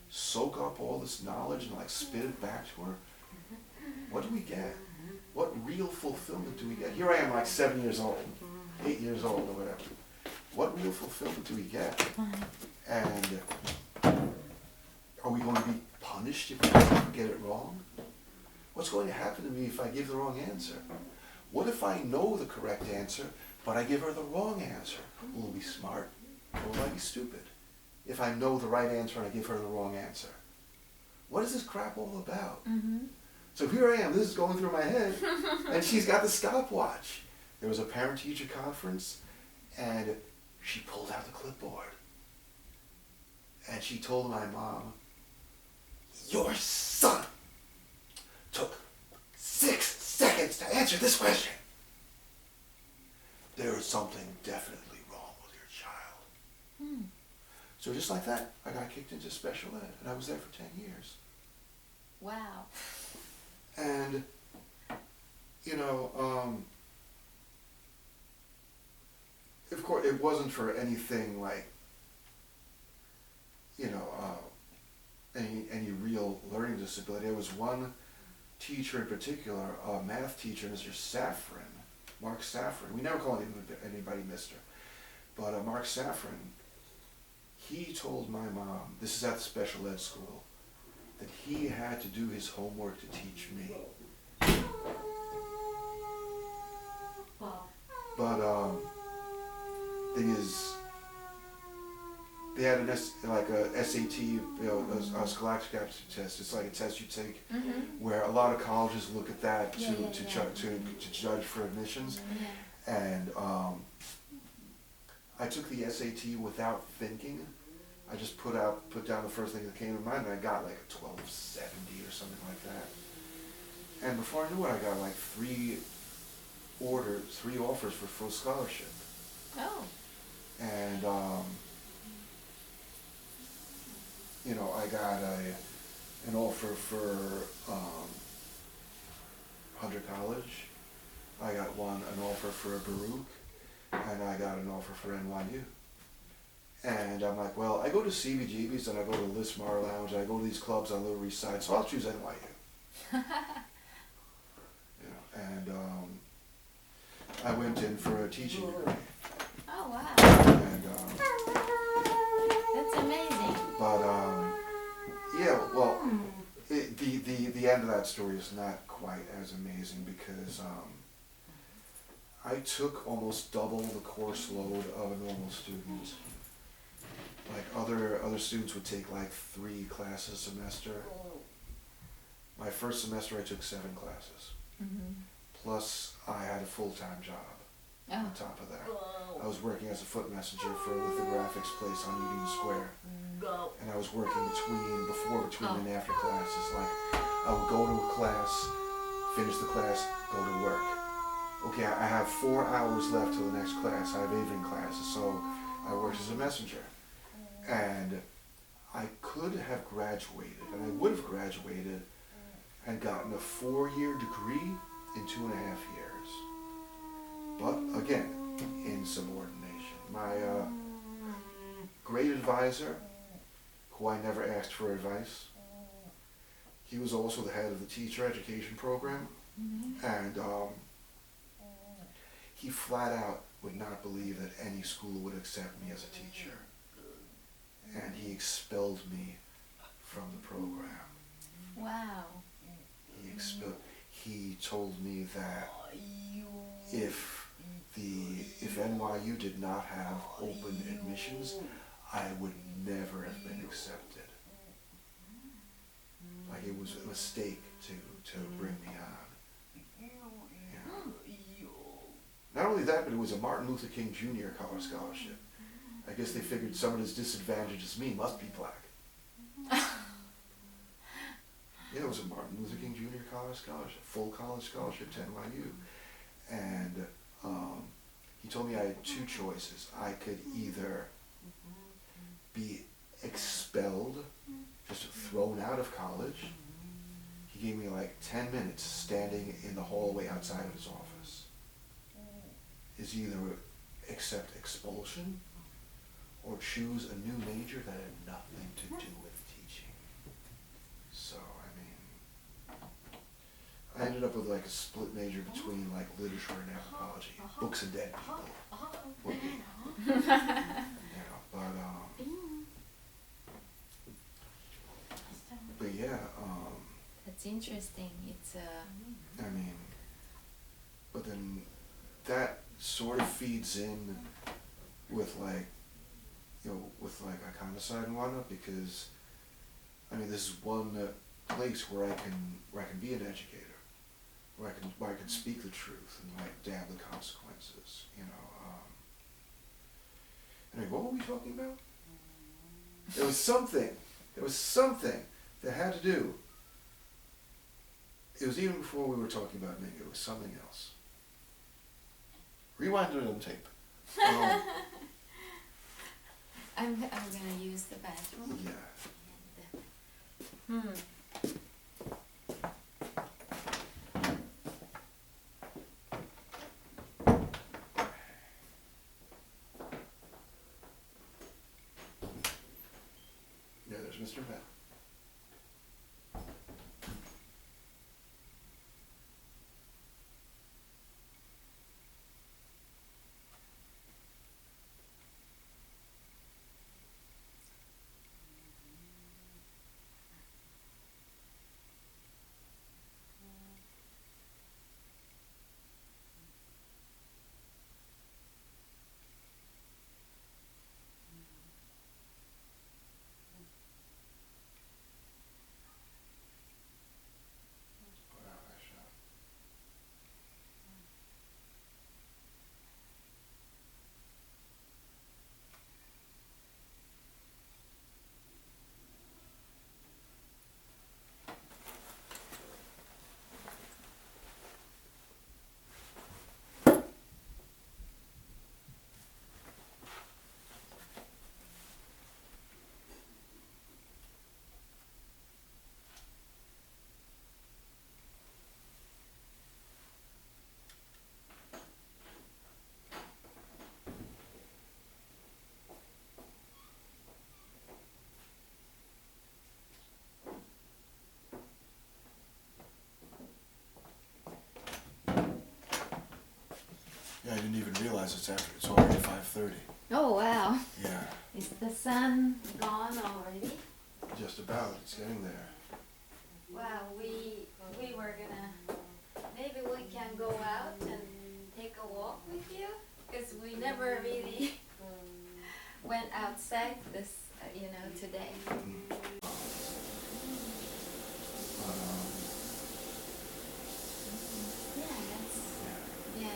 soak up all this knowledge and like spit it back to her. What do we get? What real fulfillment do we get? Here I am like 7 years old, 8 years old or whatever. What real fulfillment do we get? And are we going to be punished if we get it wrong? What's going to happen to me if I give the wrong answer? What if I know the correct answer, but I give her the wrong answer? Will I be smart or will I be stupid? If I know the right answer and I give her the wrong answer? What is this crap all about? Mm-hmm. So here I am, this is going through my head, and she's got the stopwatch. There was a parent-teacher conference, and she pulled out the clipboard. And she told my mom, your son took 6 seconds to answer this question. There is something definitely wrong with your child. Hmm. So just like that, I got kicked into special ed, and I was there for 10 years. Wow. And, of course, it wasn't for anything like, any real learning disability. There was one teacher in particular, a math teacher, Mr. Safran, Mark Safran. We never called anybody Mr. But Mark Safran, he told my mom, this is at the special ed school, that he had to do his homework to teach me. But thing is, they had a SAT, a scholastic aptitude test. It's like a test you take, where a lot of colleges look at that to judge for admissions. Yeah. And I took the SAT without thinking. I just put down the first thing that came to mind, and I got like a 1270 or something like that. And before I knew it, I got like 3 offers for full scholarship. Oh. And I got an offer for Hunter College. I got an offer for Baruch, and I got an offer for NYU. And I'm like, well, I go to CBGB's and I go to the Lismar Lounge and I go to these clubs on the Lower East Side, so I'll choose NYU. And I went in for a teaching degree. Oh, wow. And That's amazing. but the end of that story is not quite as amazing because I took almost double the course load of a normal student. Like other students would take like 3 classes a semester. My first semester I took 7 classes. Mm-hmm. Plus I had a full-time job on top of that. I was working as a foot messenger for a lithographics place on Union Square. And I was working between and after classes. Like I would go to a class, finish the class, go to work. Okay, I have 4 hours left till the next class. I have evening classes, so I worked as a messenger. And I could have graduated, and I would have graduated and gotten a 4-year degree in 2.5 years. But again, insubordination. My great advisor, who I never asked for advice, he was also the head of the teacher education program, and he flat out would not believe that any school would accept me as a teacher, and he expelled me from the program. Wow. He told me that if NYU did not have open admissions, I would never have been accepted. Like it was a mistake to bring me on. Yeah. Not only that, but it was a Martin Luther King Jr. college scholarship. I guess they figured someone as disadvantaged as me must be black. Yeah, it was a Martin Luther King Jr. college scholarship, full college scholarship to NYU. And he told me I had two choices. I could either be expelled, just thrown out of college. He gave me like 10 minutes standing in the hallway outside of his office. Is either accept expulsion or choose a new major that had nothing to do with teaching. So, I ended up with like a split major between like literature and anthropology, books and dead people. But yeah. That's interesting. It's but then that sort of feeds in with like, with like Iconicide and whatnot, because this is one place where I can be an educator. Where I can speak the truth and like damn the consequences, Anyway, what were we talking about? There was something that had to do. It was even before we were talking about Mingo. It was something else. Rewind it on tape. I'm gonna use the bathroom. Yeah. Mr. Matt. Yeah, I didn't even realize it's already 5:30. Oh wow. Yeah. Is the sun gone already? Just about. It's getting there. Wow, we were gonna, maybe we can go out and take a walk with you, because we never really went outside this, today.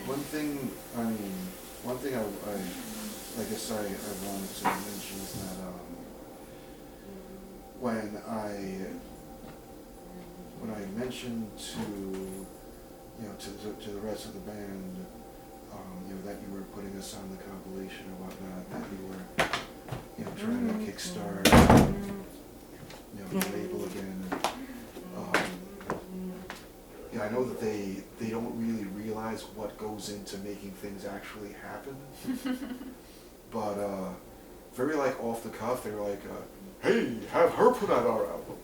One thing I guess I wanted to mention is that when I mentioned to the rest of the band, that you were putting us on the compilation or whatnot, that you were trying to kickstart the label again. I know that they don't really realize what goes into making things actually happen. But very like off the cuff, they were like, hey, have her put out our album.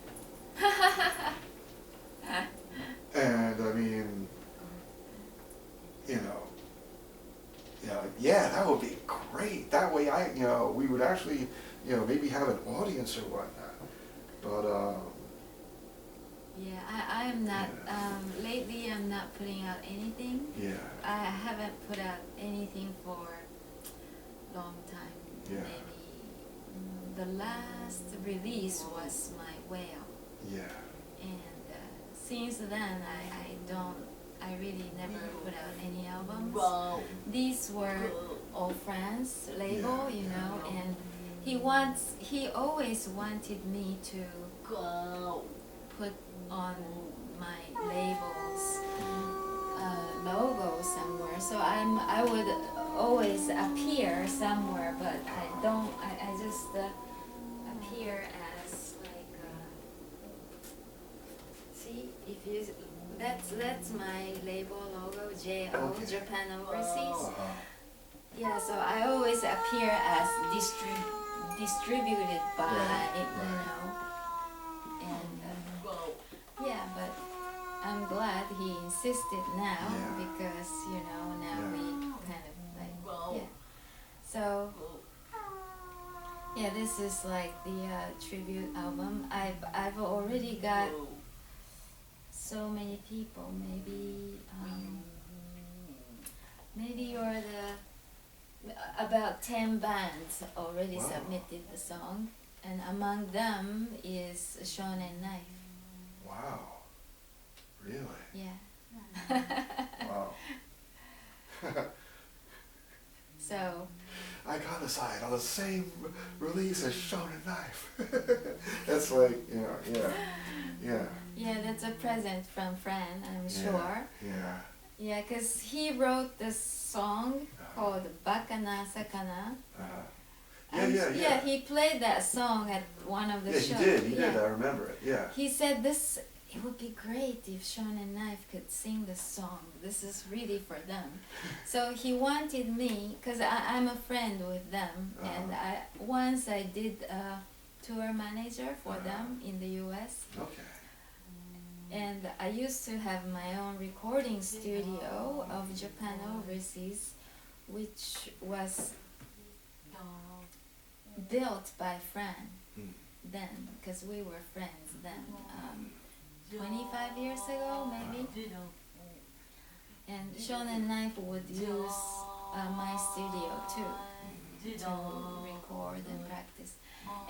Yeah, that would be great. That way we would actually, maybe have an audience or whatnot. But, Yeah, I'm not, lately I'm not putting out anything. yeah. I haven't put out anything for a long time. Yeah. Maybe the last release was my Whale. Yeah. And since then, I really never put out any albums. These were all Fran's label, and he always wanted me to put on my label's logo somewhere. So I would always appear somewhere, but I just appear as like, see, if you, that's my label logo, JO, Okay. Japan Overseas. Uh-huh. Yeah, so I always appear as distributed by, Right. and yeah, but I'm glad he insisted now, Yeah. because now Yeah. we kind of like, yeah. So yeah, this is like the tribute album. I've already got so many people. Maybe you're about 10 bands already Wow. submitted the song, and among them is Shonen Knife. Wow. Really? Yeah. Wow. So Iconicide on the same release as Shonen Knife. That's like, yeah. yeah, that's a present from Fran, I'm Yeah, sure. Yeah. Yeah, because he wrote this song called Bakana Sakana. Yeah. He played that song at one of the Yeah, shows. he did, I remember it, yeah. He said it would be great if Shonen Knife could sing this song. This is really for them. So he wanted me, because I'm a friend with them, and once I did a tour manager for them in the US. Okay. And I used to have my own recording studio of Japan Overseas, which was built by Fran then, because we were friends then, 25 years ago maybe. And Shonen Knife would use my studio too to record and practice.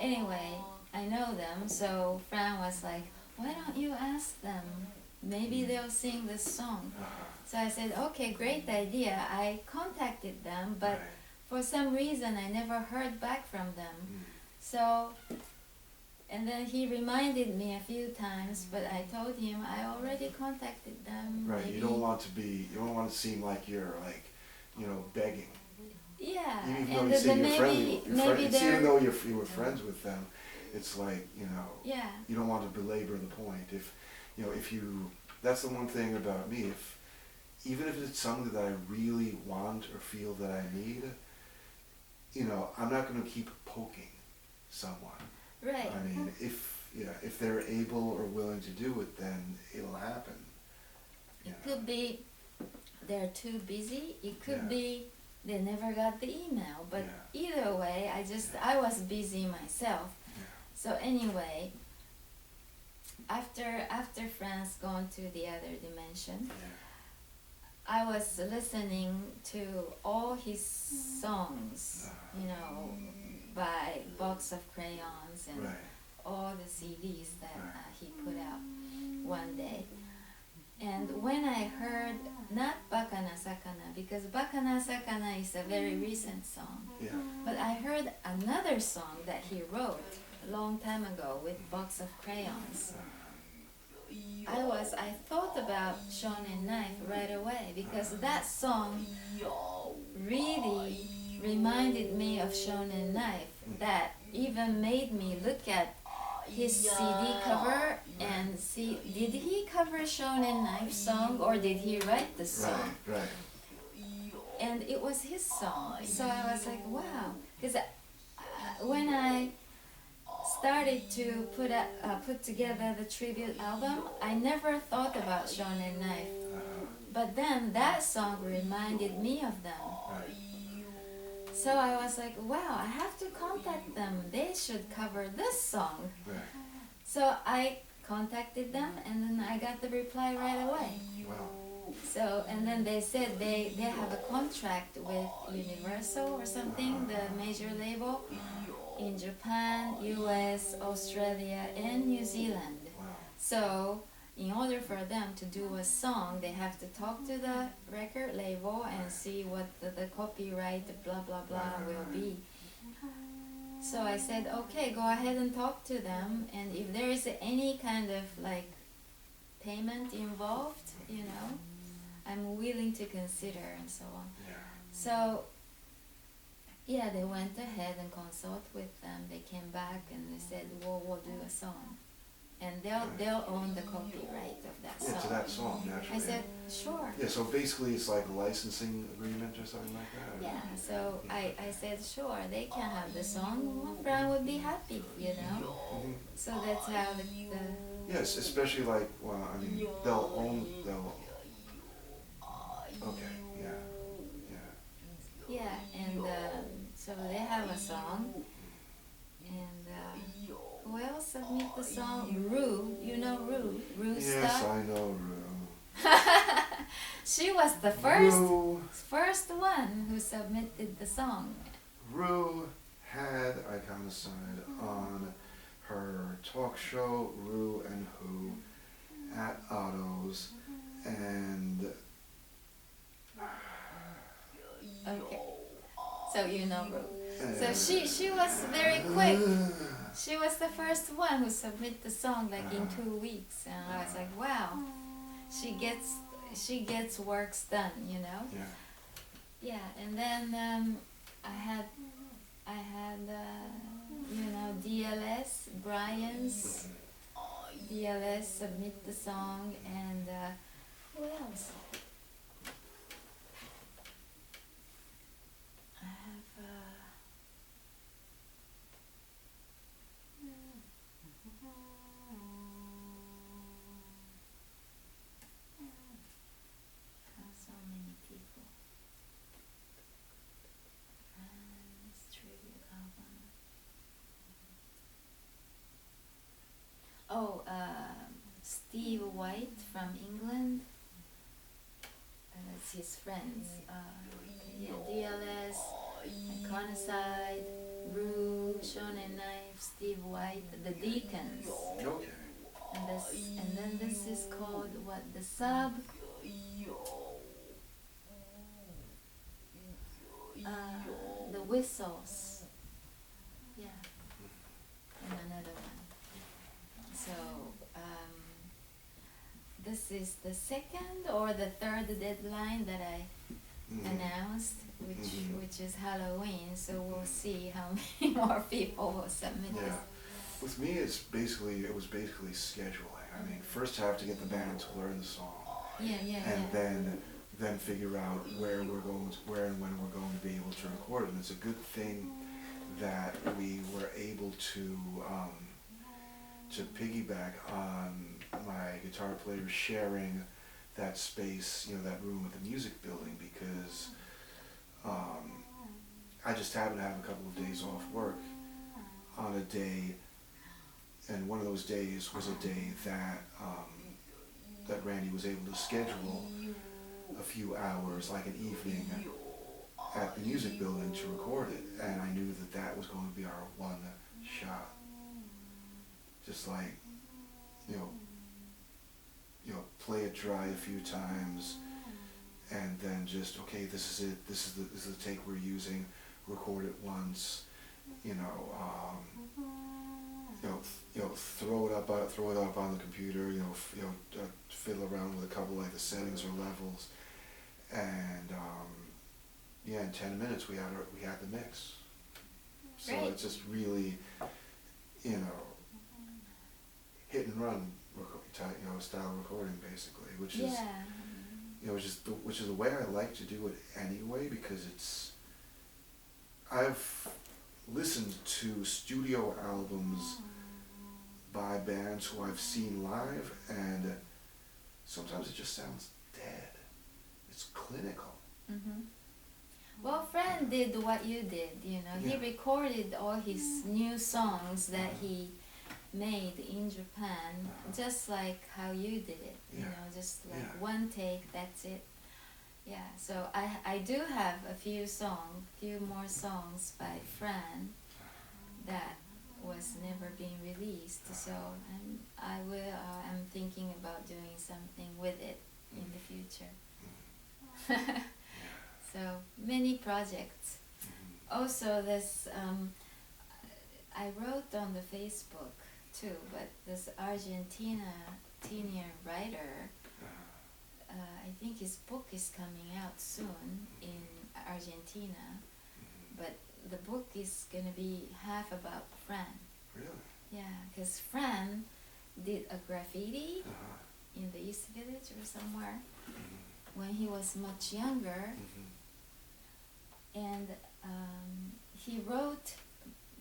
Anyway, I know them, so Fran was like, why don't you ask them? Maybe they'll sing this song. So I said, okay, great idea. I contacted them, but for some reason I never heard back from them. So, and then he reminded me a few times, but I told him I already contacted them. Right, maybe. you don't want to seem like you're like, begging. Yeah, Even though and you say then you're friendly, even though you were friends with them, it's like, yeah. you don't want to belabor the point. That's the one thing about me, even if it's something that I really want or feel that I need, I'm not going to keep poking someone. Right. I mean, if they're able or willing to do it, then it'll happen. It could be they're too busy. It could Yeah. be they never got the email. But either way, I was busy myself. Yeah. So anyway, after Fran's gone to the other dimension, I was listening to all his songs, by Box of Crayons and all the CDs that he put out one day. And when I heard, not Bakana Sakana, because Bakana Sakana is a very recent song, but I heard another song that he wrote a long time ago with Box of Crayons. I thought about Shonen Knife right away, because that song really reminded me of Shonen Knife, that even made me look at his CD cover and see, did he cover Shonen Knife song or did he write the song? Right. And it was his song, so I was like, wow, because when I started to put together the tribute album, I never thought about Shonen Knife, but then that song reminded me of them. So I was like, wow, I have to contact them. They should cover this song. Right. So I contacted them, and then I got the reply right away. Wow. So, and then they said they have a contract with Universal or something, the major label, in Japan, US, Australia, and New Zealand. Wow. So, in order for them to do a song, they have to talk to the record label and see what the copyright, blah, blah, blah, will be. So I said, okay, go ahead and talk to them, and if there is any kind of like payment involved, you know, I'm willing to consider, and so on. Yeah. So yeah, they went ahead and consult with them. They came back and they said, well, we'll do a song, and they'll own the copyright of that song. Yeah, to that song, naturally. I said, sure. Yeah, so basically it's like a licensing agreement or something like that? Yeah, so I said, sure, they can have the song. Fran would be happy, you know. Mm-hmm. So that's how the Yes, especially like, well, I mean, they'll okay, yeah, and so they have a song, and who else submit the song? Rue, you know Rue? Rue Yes, Star? I know Rue. She was the first one who submitted the song. Rue had Iconicide on her talk show, Rue and Who, at Otto's, and Okay, so you know Rue. So she was very quick. She was the first one who submitted the song like in 2 weeks, and I was like, wow, she gets works done, you know. Yeah. Yeah, and then I had you know, DLS, Brian's DLS submit the song, and who else? I have so many people. Friends, tribute album. Oh, Steve White from England. That's his friends. Yeah, DLS, Iconicide, Rue, Shonen Knife, Steve White, the Deacons. Okay. And then this is called what? The Sub. The Whistles. Yeah. And another one. So this is the second or the third deadline that I announced, which is Halloween. So we'll see how many more people will submit this. With me, it was basically scheduling. I mean, first I have to get the band to learn the song, and then figure out where and when we're going to be able to record it. And it's a good thing that we were able to piggyback on my guitar player sharing that space, you know, that room with the music building, because I just happened to have a couple of days off work on a day, and one of those days was a day that that Randy was able to schedule a few hours, like an evening, at the music building to record it, and I knew that that was going to be our one shot. Just like, you know, play it dry a few times, and then just, okay, this is it. This is the take we're using. Record it once. Throw it up on the computer. Fiddle around with a couple like the settings or levels, and in 10 minutes we had the mix. So Great. it's just really, hit and run, style recording basically, which is, which is the way I like to do it anyway, because I've listened to studio albums by bands who I've seen live, and sometimes it just sounds dead. It's clinical. Mm-hmm. Well, Fran did what you did, you know. He recorded all his new songs that he made in Japan, just like how you did it, you know, just like one take, that's it. Yeah, so I do have a few more songs by Fran that was never being released, so I'm thinking about doing something with it in the future. So many projects. Also, this I wrote on the Facebook too, but this Argentinian writer, I think his book is coming out soon in Argentina, but the book is gonna be half about Fran. Really? Yeah, because Fran did a graffiti in the East Village or somewhere when he was much younger, and he wrote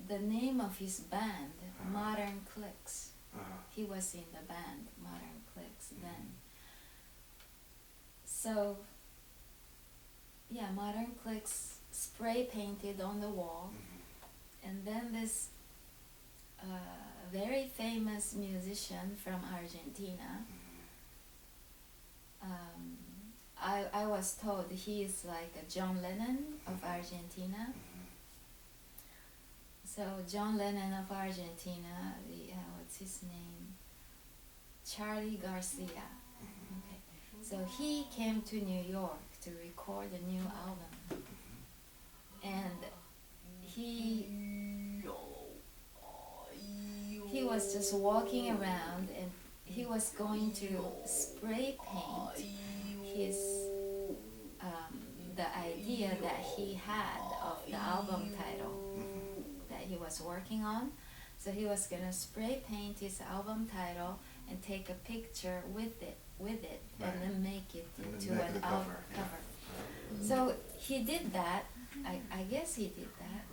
the name of his band, Modern Clicks. He was in the band Modern Clicks then. So, yeah, Modern Clicks spray painted on the wall, and then this very famous musician from Argentina, I was told he is like a John Lennon of Argentina. So John Lennon of Argentina, what's his name? Charlie Garcia. Okay. So he came to New York to record a new album, and he was just walking around, and he was going to spray paint his the idea that he had of the album title that he was working on. So he was gonna spray paint his album title and take a picture with it, and then make it into an album cover. So he did that. I guess he did that.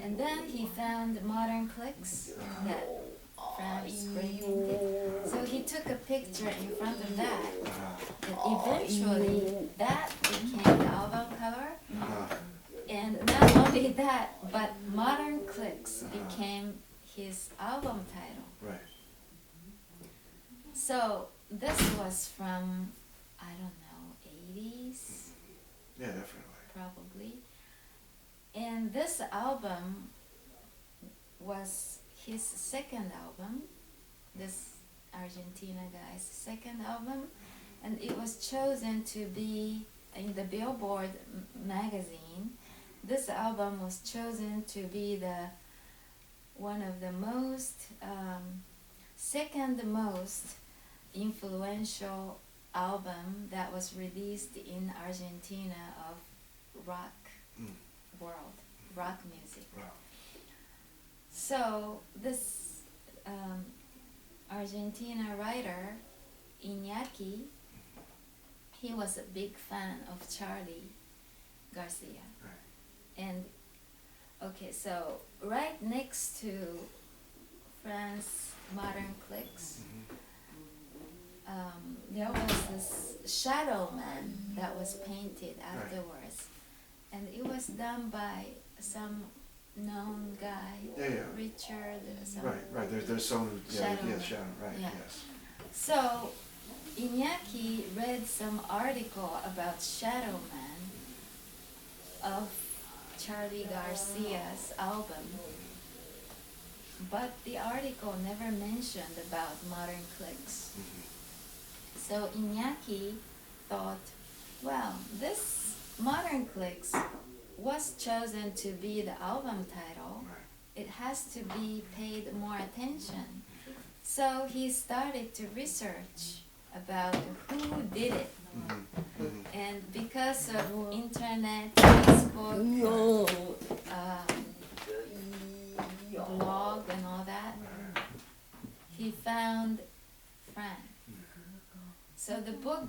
And then he found Modern Clicks that Fran spray painted. So he took a picture in front of that. And eventually that became the album cover. And not only that, but Modern Clicks became his album title. Right. So this was from, I don't know, 80s? Yeah, definitely. Probably. And this album was his second album, this Argentina guy's second album, and it was chosen to be in the Billboard magazine. This album was chosen to be one of the most, second most influential album that was released in Argentina of rock world, rock music. Wow. So this Argentina writer, Iñaki, he was a big fan of Charlie Garcia. Right. And okay, so right next to Fran's Modern Clicks, there was this shadow man that was painted afterwards, and it was done by some known guy, Richard. Right. There's some Shadow. Right. Yeah. Yes. So Iñaki read some article about Shadow Man of Charlie Garcia's album, but the article never mentioned about Modern Clicks. So Iñaki thought, well, this Modern Clicks was chosen to be the album title. It has to be paid more attention. So he started to research about who did it. And because of internet, Facebook, blog and all that, he found Fran. So the book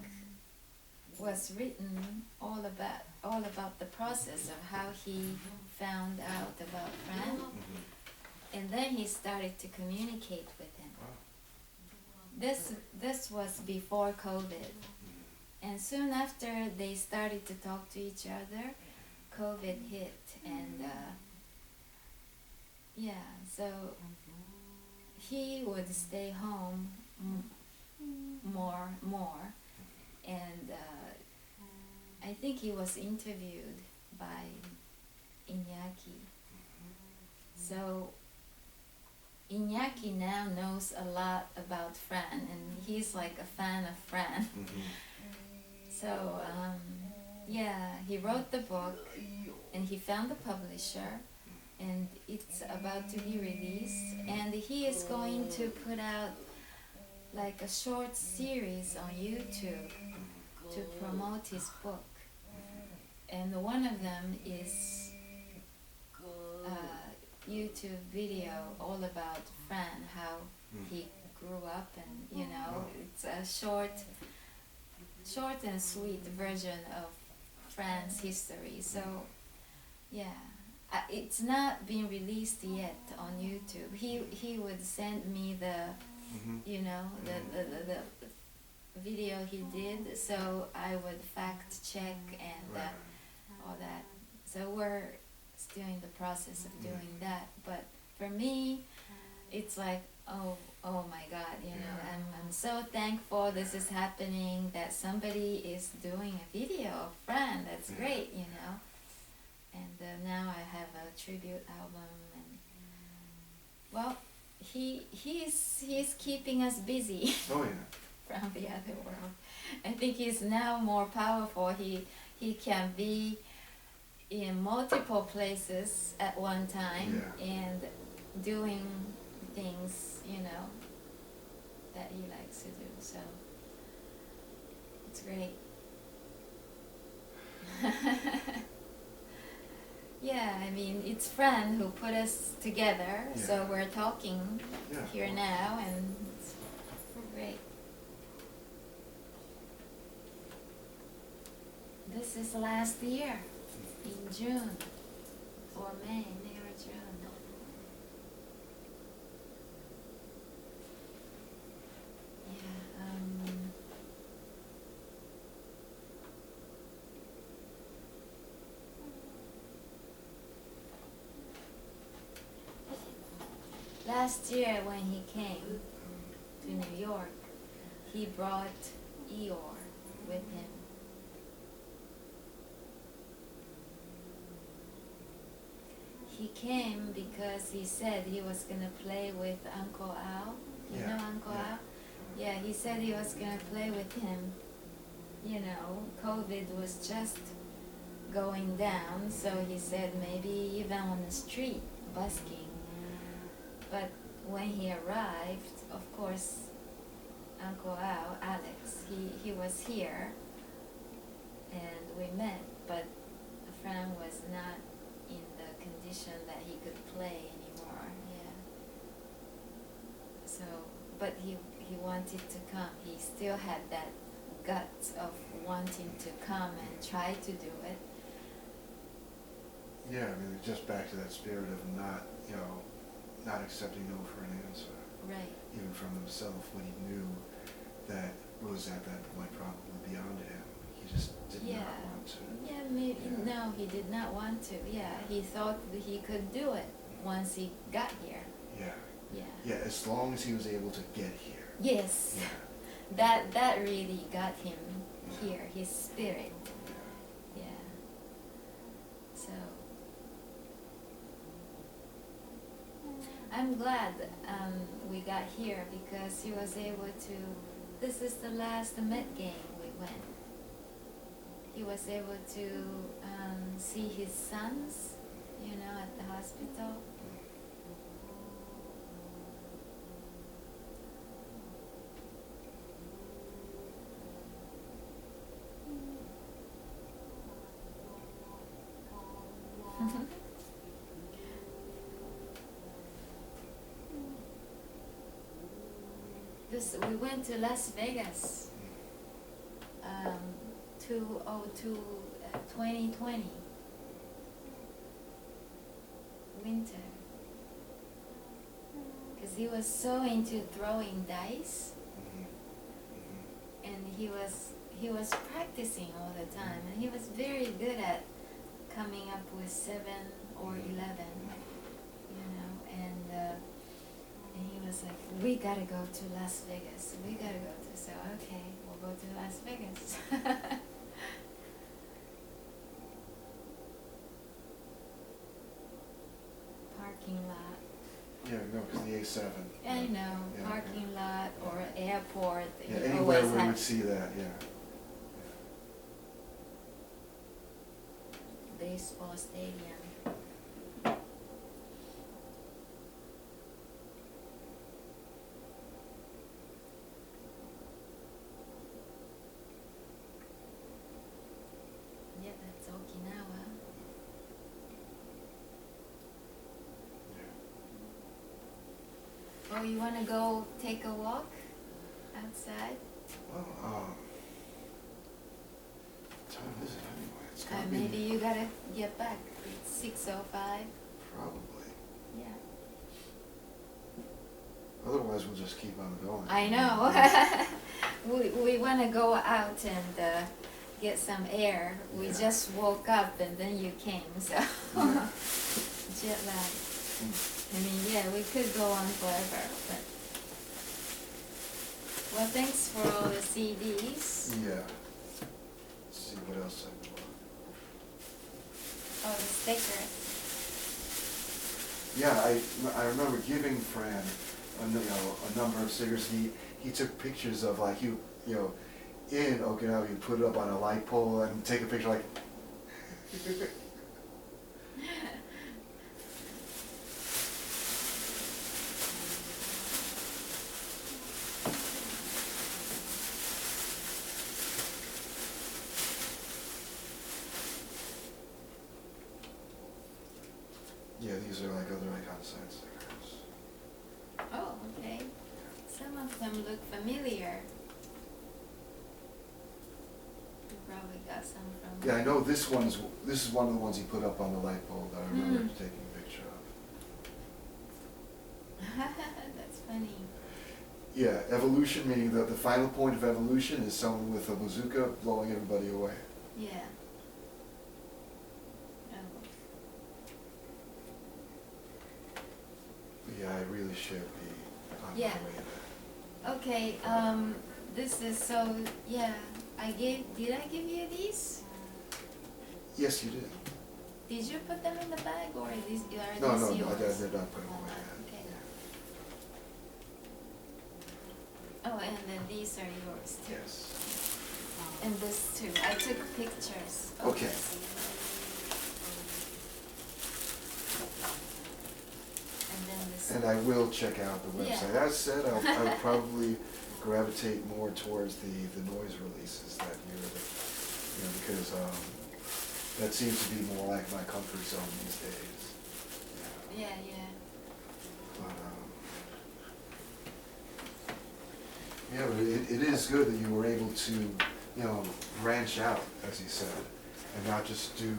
was written all about the process of how he found out about Fran, and then he started to communicate with him. This was before COVID, and soon after they started to talk to each other. COVID hit, and yeah, so he would stay home more, and I think he was interviewed by Iñaki. So Iñaki now knows a lot about Fran, and he's like a fan of Fran. So yeah, he wrote the book, and he found the publisher, and it's about to be released, and he is going to put out like a short series on YouTube to promote his book, and one of them is YouTube video all about Fran, how he grew up, and you know, it's a short and sweet version of Fran's history. So yeah, it's not been released yet on YouTube. He would send me the you know, the video he did, so I would fact check and all that. So we're still in the process of doing that, but for me it's like, oh my God, you know, I'm so thankful this is happening, that somebody is doing a video of Fran. That's great, you know. And now I have a tribute album, and well, he's keeping us busy. Oh yeah. From the other world. I think he's now more powerful. He can be in multiple places at one time and doing things, you know, that he likes to do. So it's great. Yeah, I mean, it's Fran who put us together, so we're talking here now, and it's great. This is last year, in June, or May or June. Yeah, last year when he came to New York, he brought Eeyore with him. He came because he said he was going to play with Uncle Al. You know Uncle Al? Yeah, he said he was going to play with him. You know, COVID was just going down, so he said maybe even on the street, busking. But when he arrived, of course, Uncle Al, Alex, he was here, and we met, but Fran was not in the condition that he could play anymore, So, but he wanted to come. He still had that guts of wanting to come and try to do it. Yeah, I mean, just back to that spirit of not, you know, not accepting no for an answer. Right. Even from himself, when he knew that it was at that point probably beyond him. He just did not want to. Yeah, maybe, no, he did not want to. Yeah, he thought that he could do it once he got here. Yeah, as long as he was able to get here. Yes. That really got him here, his spirit. So I'm glad we got here, because he was able to, this is the last Met game we went. He was able to see his sons, you know, at the hospital. We went to Las Vegas, 2020, winter, because he was so into throwing dice, and he was practicing all the time, and he was very good at coming up with 7 or 11, you know, and he was like, we gotta go to Las Vegas, we gotta go to, so okay, we'll go to Las Vegas. Parking lot. Yeah, no, because the A7. I know, Yeah, parking yeah. lot or airport. Yeah, you anywhere always we have would see that, yeah. baseball stadium. Yeah, that's Okinawa. Oh, you wanna go take a walk outside? Well, what time is it anyway? It's gotta be Maybe you gotta get back. It's 6:05. probably. Yeah. Otherwise, we'll just keep on going. I know. we wanna go out and get some air. We Yeah. just woke up and then you came, so Yeah. jet lag. I mean, yeah, we could go on forever, but well, thanks for all the CDs. Yeah. Let's see what else I bought. Oh, the stickers. Yeah, I remember giving Fran a number of stickers. He took pictures of like in Okinawa, you put it up on a light pole and take a picture like. Yeah, these are like other Iconicide stickers. Oh, okay. Some of them look familiar. You probably got some from. Yeah, I know this is one of the ones he put up on the light pole that I remember taking a picture of. That's funny. Yeah, evolution, meaning that the final point of evolution is someone with a bazooka blowing everybody away. Yeah. Oh. But yeah, I really should be on Yeah. my way there. Okay, this is so, yeah, did I give you these? Yes, you did. Did you put them in the bag or are these No, yours? I did not put them away. Okay. Yeah. Oh, and then these are yours too. Yes. And this too. I took pictures. of Okay. this. And then this. And I will check out the Yeah. website. As said, I'll probably gravitate more towards the noise releases that year, because that seems to be more like my comfort zone these days. Yeah. But, yeah, but it is good that you were able to, branch out, as he said, and not just do,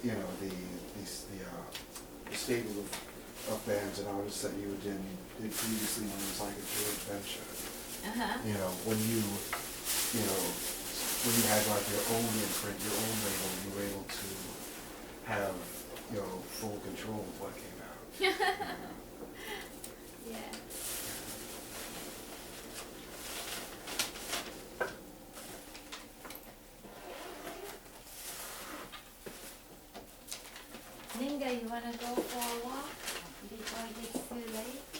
the stable of bands and artists that you did previously when it was like a joint venture. Uh-huh. When you had like your own imprint, your own label, you were able to have, full control of what came out. Yeah. Linda, you wanna go for a walk before it gets too late?